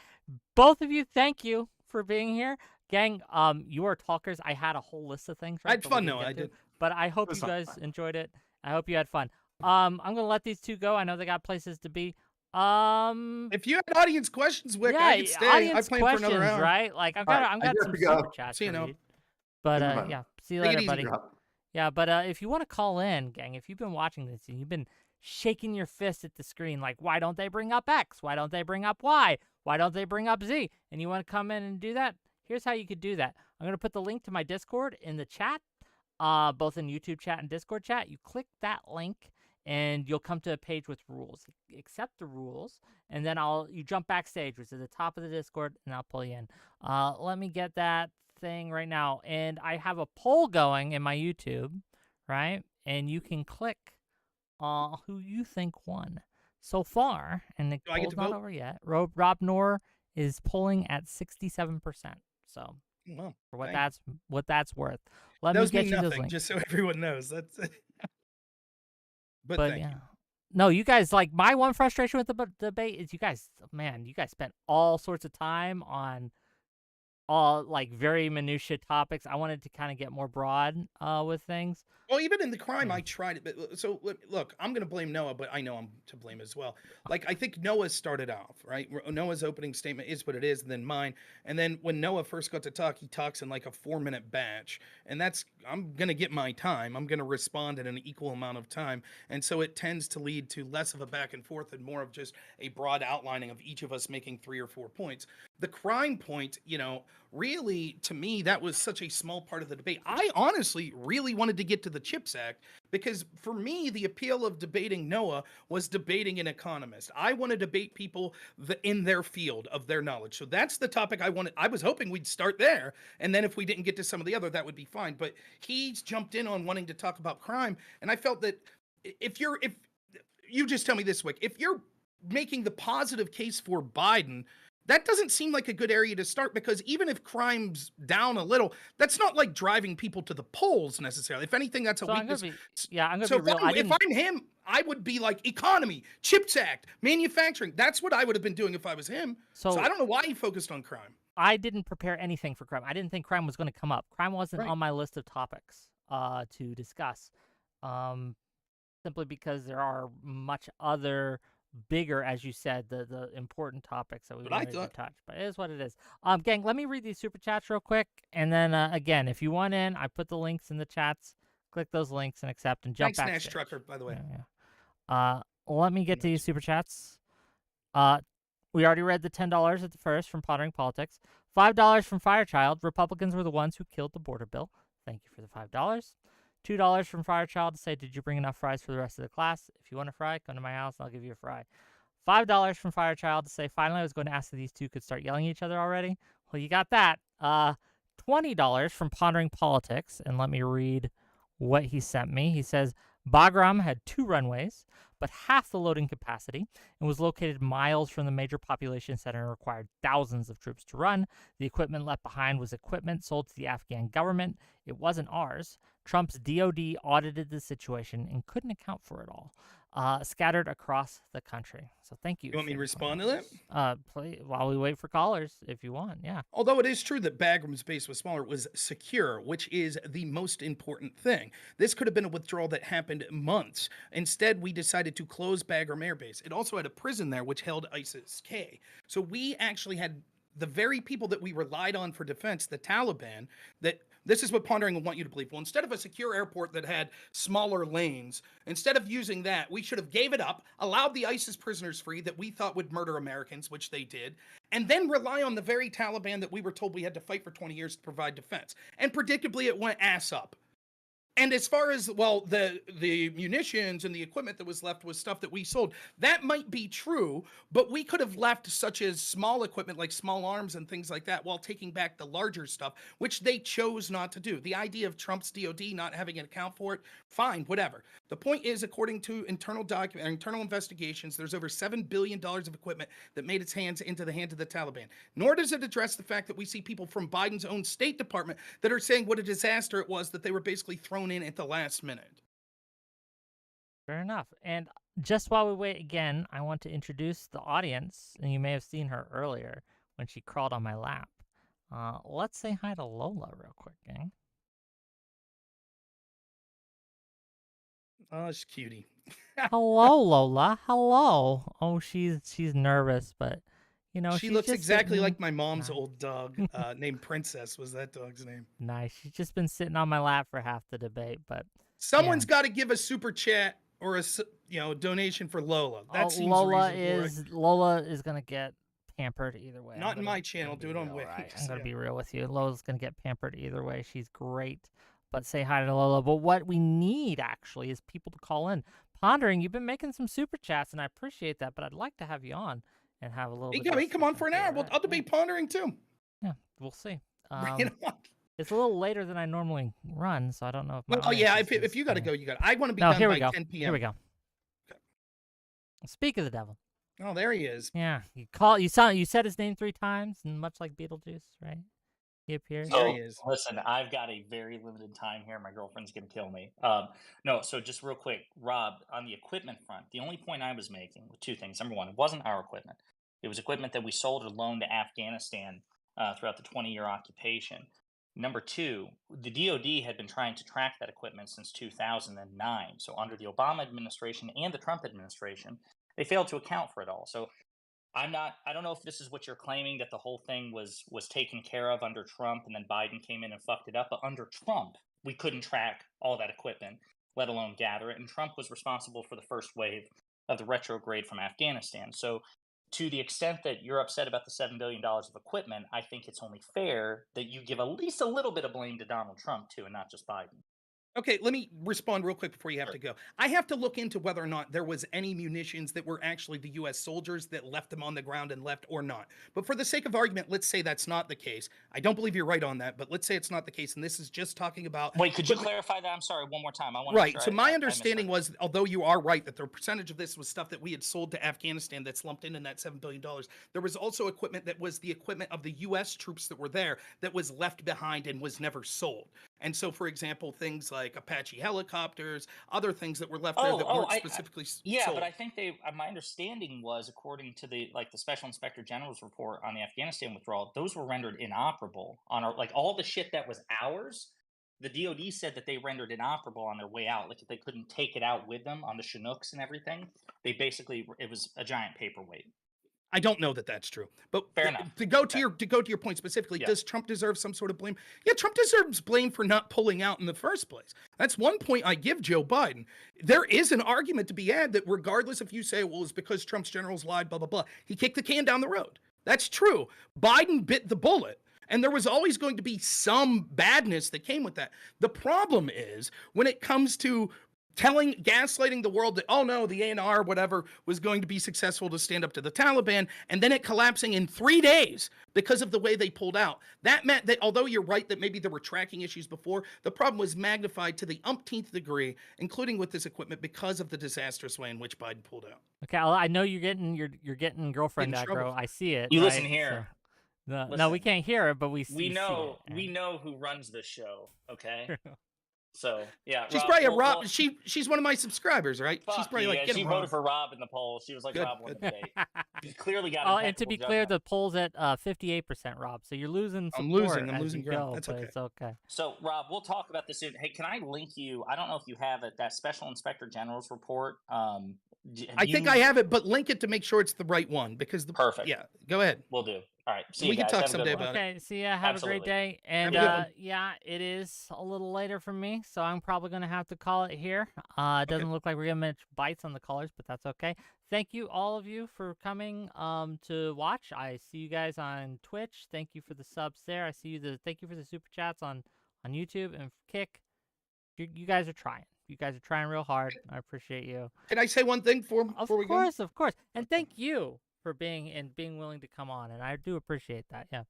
Both of you, thank you for being here. Gang, you are talkers. I had a whole list of things. I had fun, Noah. I did. But I hope you guys enjoyed it. I hope you had fun. I'm going to let these two go. I know they got places to be. If you had audience questions, Wick, yeah, I could stay. Audience I plan questions, for another round. right? Like I've got some super chats. See you, Noah. But yeah, see you later, buddy. Drop. Yeah, but if you want to call in, gang, if you've been watching this and you've been shaking your fist at the screen, like, why don't they bring up X? Why don't they bring up Y? Why don't they bring up Z? And you want to come in and do that? Here's how you could do that. I'm going to put the link to my Discord in the chat, both in YouTube chat and Discord chat. You click that link, and you'll come to a page with rules. Accept the rules, and then you jump backstage, which is at the top of the Discord, and I'll pull you in. Let me get that thing right now. And I have a poll going in my YouTube right? And you can click who you think won so far, and the Do I get poll's to not vote? over yet. Rob Noor is polling at 67%. So Well, for what dang. that's worth, let me Those mean get you those nothing, links. just so everyone knows. That's but But thank yeah. you. No, you guys, like, my one frustration with the debate is you guys spent all sorts of time on all, like, very minutiae topics. I wanted to kind of get more broad with things. Well, even in the crime, Yeah. I tried it. But so look, I'm going to blame Noah, but I know I'm to blame as well. Like, I think Noah started off, right? Noah's opening statement is what it is, and then mine. And then when Noah first got to talk, he talks in like a 4-minute batch. And I'm going to get my time. I'm going to respond in an equal amount of time. And so it tends to lead to less of a back and forth and more of just a broad outlining of each of us making 3 or 4 points. The crime point, really, to me, that was such a small part of the debate. I honestly really wanted to get to the CHIPS Act because for me, the appeal of debating Noah was debating an economist. I want to debate people in their field of their knowledge. So that's the topic I wanted. I was hoping we'd start there. And then if we didn't get to some of the other, that would be fine. But he's jumped in on wanting to talk about crime. And I felt that if you just tell me this, Wick, if you're making the positive case for Biden, that doesn't seem like a good area to start because even if crime's down a little, that's not like driving people to the polls necessarily. If anything, that's a So weakness. I'm gonna So be real. if I'm him, I would be like economy, CHIPS Act, manufacturing. That's what I would have been doing if I was him. So I don't know why he focused on crime. I didn't prepare anything for crime. I didn't think crime was going to come up. Crime wasn't Right. on my list of topics to discuss, simply because there are much other bigger, as you said, the important topics that we wanted to touch. But it is what it is. Gang, let me read these super chats real quick, and then again, if you want in, I put the links in the chats. Click those links and accept and jump back. Thanks, Nash Trucker, by the way. Yeah. Let me get to these super chats. We already read the $10 at the first from Pondering Politics. $5 from Firechild. Republicans were the ones who killed the border bill. Thank you for the $5. $2 from Firechild to say, did you bring enough fries for the rest of the class? If you want a fry, come to my house and I'll give you a fry. $5 from Firechild to say, finally, I was going to ask if these two could start yelling at each other already. Well, you got that. $20 from Pondering Politics. And let me read what he sent me. He says, Bagram had 2 runways, but half the loading capacity, and was located miles from the major population center and required thousands of troops to run. The equipment left behind was equipment sold to the Afghan government. It wasn't ours. Trump's DOD audited the situation and couldn't account for it all. Scattered across the country. So thank you. You want me to respond to that? Play while we wait for callers, if you want. Yeah. Although it is true that Bagram's base was smaller, it was secure, which is the most important thing. This could have been a withdrawal that happened months. Instead, we decided to close Bagram Air Base. It also had a prison there, which held ISIS-K. So we actually had the very people that we relied on for defense, the Taliban, that this is what Pondering would want you to believe. Well, instead of a secure airport that had smaller lanes, instead of using that, we should have gave it up, allowed the ISIS prisoners free that we thought would murder Americans, which they did, and then rely on the very Taliban that we were told we had to fight for 20 years to provide defense. And predictably, it went ass up. And as far as, well, the munitions and the equipment that was left was stuff that we sold. That might be true, but we could have left such as small equipment like small arms and things like that while taking back the larger stuff, which they chose not to do. The idea of Trump's DOD not having an account for it, fine, whatever. The point is, according to internal investigations, there's over $7 billion of equipment that made its hands into the hands of the Taliban. Nor does it address the fact that we see people from Biden's own State Department that are saying what a disaster it was that they were basically thrown in at the last minute. Fair enough. And just while we wait again, I want to introduce the audience, and you may have seen her earlier when she crawled on my lap. Let's say hi to Lola real quick, gang. Oh, she's cutie. Hello, Lola. Hello. Oh, she's nervous, but she looks exactly like my mom's old dog, named Princess. Was that dog's name? Nice. She's just been sitting on my lap for half the debate, but someone's got to give a super chat or a donation for Lola. That seems reasonable. Lola is gonna get pampered either way. Not in my channel. Do it on Wiki. Right. I'm gonna be real with you. Lola's gonna get pampered either way. She's great. But say hi to Lola. But what we need actually is people to call in. Pondering, you've been making some super chats, and I appreciate that. But I'd like to have you on and have a little. Come on for an hour. I'll debate Pondering too. Yeah, we'll see. Bring it on. It's a little later than I normally run, so I don't know if my Well, yeah, audience if you got to yeah. go, you got to. I want to be No, done here we by go. 10 p.m. Here we go. Speak of the devil. Oh, there he is. Yeah, you said his name 3 times, and much like Beetlejuice, right? He appears. There So he is. listen, I've got a very limited time here. My girlfriend's gonna kill me. No, so just real quick, Rob, on the equipment front, the only point I was making with 2 things. Number one, it wasn't our equipment; it was equipment that we sold or loaned to Afghanistan throughout the 20-year occupation. Number two, the DoD had been trying to track that equipment since 2009. So under the Obama administration and the Trump administration, they failed to account for it all. So I don't know if this is what you're claiming, that the whole thing was taken care of under Trump and then Biden came in and fucked it up, but under Trump we couldn't track all that equipment, let alone gather it, and Trump was responsible for the first wave of the retrograde from Afghanistan. So to the extent that you're upset about the $7 billion of equipment, I think it's only fair that you give at least a little bit of blame to Donald Trump too, and not just Biden. Okay, let me respond real quick before you have to go. I have to look into whether or not there was any munitions that were actually the U.S. soldiers that left them on the ground and left or not. But for the sake of argument, let's say that's not the case. I don't believe you're right on that, but let's say it's not the case, and this is just talking about... Wait, could you clarify that? I'm sorry, one more time. I want Right. to So my understanding was, although you are right that the percentage of this was stuff that we had sold to Afghanistan that's lumped in that $7 billion, there was also equipment that was the equipment of the U.S. troops that were there that was left behind and was never sold. And so, for example, things like Apache helicopters, other things that were left there that weren't specifically yeah, sold. but I think my understanding was, according to the Special Inspector General's report on the Afghanistan withdrawal, those were rendered inoperable on our all the shit that was ours. The DoD said that they rendered inoperable on their way out. Like, if they couldn't take it out with them on the Chinooks and everything, they basically, it was a giant paperweight. I don't know that that's true, but fair enough. To go to your point specifically, does Trump deserve some sort of blame? Yeah, Trump deserves blame for not pulling out in the first place. That's one point I give Joe Biden. There is an argument to be had that regardless if you say, well, it's because Trump's generals lied, blah, blah, blah, he kicked the can down the road. That's true. Biden bit the bullet. And there was always going to be some badness that came with that. The problem is when it comes to gaslighting the world that, oh no, the ANR, whatever, was going to be successful to stand up to the Taliban, and then it collapsing in 3 days because of the way they pulled out. That meant that although you're right that maybe there were tracking issues before, the problem was magnified to the umpteenth degree, including with this equipment, because of the disastrous way in which Biden pulled out. Okay, I know you're getting girlfriend aggro. I see it. You right? listen here. So, no, we can't hear it, but we know it, we know who runs this show. Okay. So yeah, she's probably Rob. She's one of my subscribers, right? She's probably like, she voted for Rob in the poll. She was like, Rob won the debate. She's clearly got. Oh, and to be clear, the poll's at 58%, Rob. So you're losing support. I'm losing ground. That's okay. It's okay. So Rob, we'll talk about this soon. Hey, can I link you? I don't know if you have it. That Special Inspector General's report. I think I have it, but link it to make sure it's the right one because the perfect. Yeah, go ahead. We'll do. All right. We can talk someday about it. Okay. See ya. Have a great day. And yeah, it is a little later for me, so I'm probably gonna have to call it here. It doesn't look like we're gonna make bites on the colors, but that's okay. Thank you, all of you, for coming to watch. I see you guys on Twitch. Thank you for the subs there. I see you. Thank you for the super chats on YouTube and Kick. You guys are trying. You guys are trying real hard. I appreciate you. Can I say one thing before we go? Of course. And thank you for being willing to come on, and I do appreciate that. Yeah.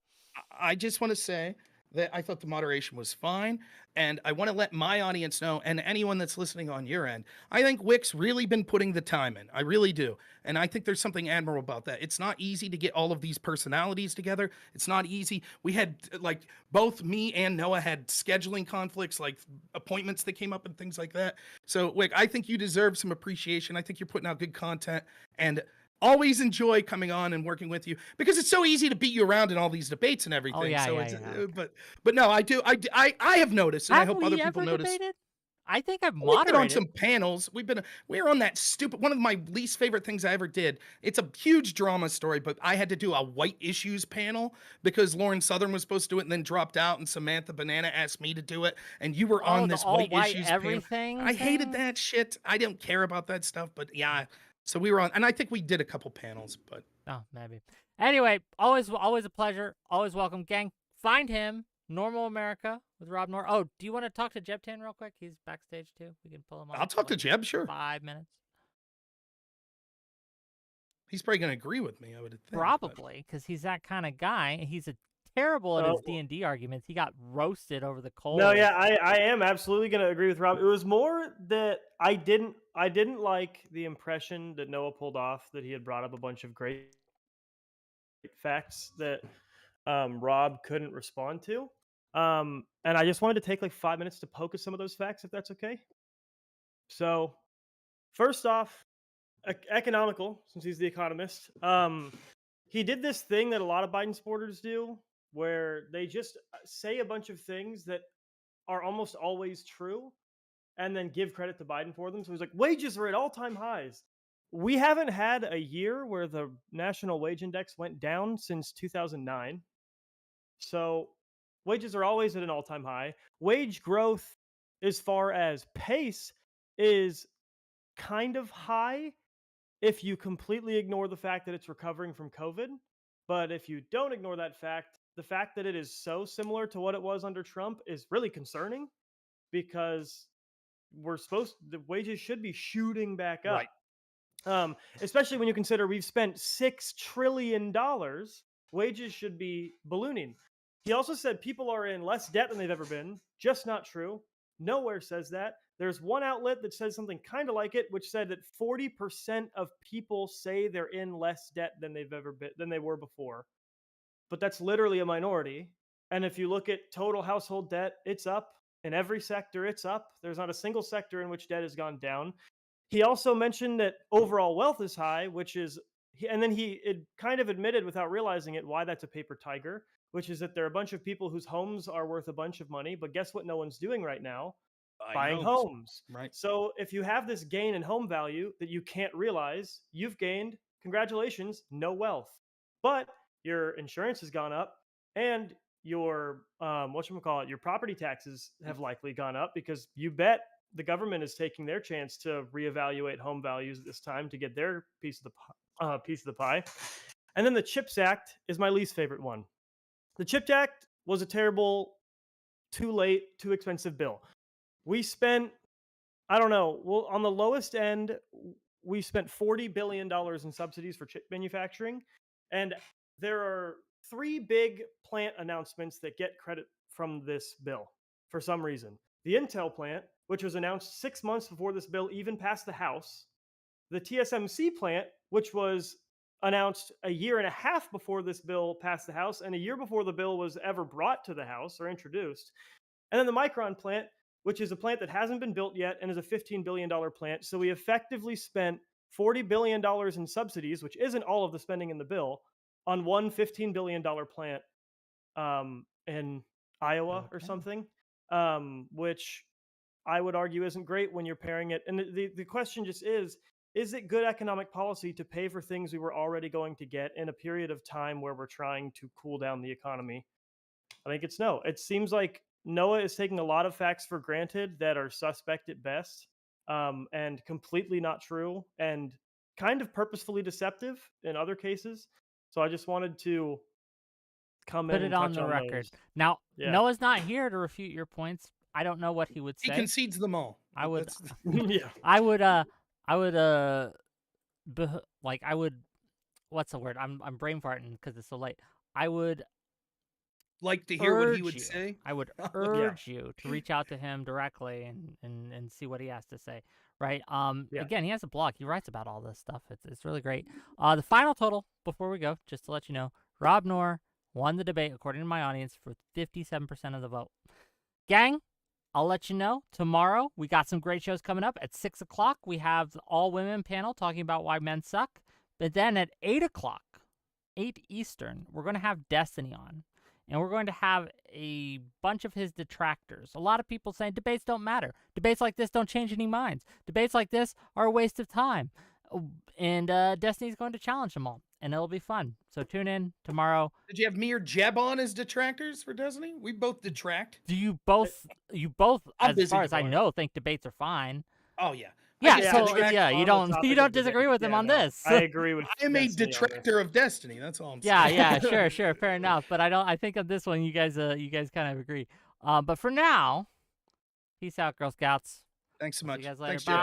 I just want to say that I thought the moderation was fine, and I want to let my audience know, and anyone that's listening on your end, I think Wick's really been putting the time in. I really do. And I think there's something admirable about that. It's not easy to get all of these personalities together. It's not easy. We had, like, both me and Noah had scheduling conflicts, like appointments that came up and things like that. So, Wick, I think you deserve some appreciation. I think you're putting out good content, and always enjoy coming on and working with you because it's so easy to beat you around in all these debates and everything. Oh, yeah, so yeah. But no, I do. I have noticed, and I hope other people notice. Debated? I think I've We've moderated been on some panels. We're on that stupid, one of my least favorite things I ever did. It's a huge drama story, but I had to do a white issues panel because Lauren Southern was supposed to do it and then dropped out, and Samantha Banana asked me to do it, and you were on this white issues everything panel. I hated that shit. I don't care about that stuff, but yeah. So we were on, and I think we did a couple panels, but maybe. Anyway, always a pleasure. Always welcome, gang. Find him, Normal America with Rob Noor. Oh, do you want to talk to Jeb Tan real quick? He's backstage too. We can pull him on. I'll talk to Jeb, sure. 5 minutes. He's probably going to agree with me, I would think. Probably, because he's that kind of guy. He's a terrible at his D&D arguments. He got roasted over the cold. No, yeah, I am absolutely going to agree with Rob. It was more that I didn't like the impression that Noah pulled off, that he had brought up a bunch of great facts that Rob couldn't respond to. And I just wanted to take like 5 minutes to poke at some of those facts, if that's okay. So, first off, economical, since he's the economist. He did this thing that a lot of Biden supporters do, where they just say a bunch of things that are almost always true and then give credit to Biden for them. So he's like, wages are at all-time highs. We haven't had a year where the national wage index went down since 2009. So wages are always at an all-time high. Wage growth, as far as pace, is kind of high if you completely ignore the fact that it's recovering from COVID. But if you don't ignore that fact, the fact that it is so similar to what it was under Trump is really concerning, because the wages should be shooting back up. Right. Especially when you consider we've spent $6 trillion, wages should be ballooning. He also said people are in less debt than they've ever been. Just not true. Nowhere says that. There's one outlet that says something kind of like it, which said that 40% of people say they're in less debt than they were before. But that's literally a minority. And if you look at total household debt, it's up. In every sector, it's up. There's not a single sector in which debt has gone down. He also mentioned that overall wealth is high, and then he kind of admitted without realizing it why that's a paper tiger, which is that there are a bunch of people whose homes are worth a bunch of money, but guess what no one's doing right now? Buying homes. Right. So if you have this gain in home value that you can't realize, you've gained, congratulations, no wealth. But your insurance has gone up, and your your property taxes have likely gone up, because you bet the government is taking their chance to reevaluate home values at this time to get their piece of the pie. And then the CHIPS Act is my least favorite one. The CHIPS Act was a terrible, too late, too expensive bill. We spent, on the lowest end, we spent $40 billion in subsidies for chip manufacturing. And there are 3 big plant announcements that get credit from this bill for some reason. The Intel plant, which was announced 6 months before this bill even passed the House. The TSMC plant, which was announced a year and a half before this bill passed the House, and a year before the bill was ever brought to the House or introduced. And then the Micron plant, which is a plant that hasn't been built yet and is a $15 billion plant. So we effectively spent $40 billion in subsidies, which isn't all of the spending in the bill, on one $15 billion plant in Iowa or something, which I would argue isn't great when you're pairing it. And the question just is it good economic policy to pay for things we were already going to get in a period of time where we're trying to cool down the economy? I think it's no. It seems like Noah is taking a lot of facts for granted that are suspect at best, and completely not true, and kind of purposefully deceptive in other cases. So I just wanted to come in and touch on the record. Those. Now, Noah's not here to refute your points. I don't know what he would say. He concedes them all. I would, yeah. I would, what's the word? I'm brain farting because it's so late. I would like to hear what he would say. I would urge you to reach out to him directly and see what he has to say. Right. Again, he has a blog. He writes about all this stuff. It's really great. The final total before we go, just to let you know, Rob Noor won the debate according to my audience for 57% of the vote. Gang, I'll let you know. Tomorrow we got some great shows coming up. At 6 o'clock we have the all-women panel talking about why men suck. But then at 8 o'clock, 8 Eastern, we're going to have Destiny on. And we're going to have a bunch of his detractors. A lot of people saying debates don't matter. Debates like this don't change any minds. Debates like this are a waste of time. And Destiny's going to challenge them all. And it'll be fun. So tune in tomorrow. Did you have me or Jeb on as detractors for Destiny? We both detract. Do you both, as far as I know, think debates are fine? Oh, yeah. Yeah, you don't disagree with him on this. I agree with. I am a detractor of Destiny. That's all I'm saying. Yeah, sure, fair enough. But I think of this one, you guys kind of agree. But for now, peace out, Girl Scouts. Thanks so much. See you guys later. Thanks, Bye.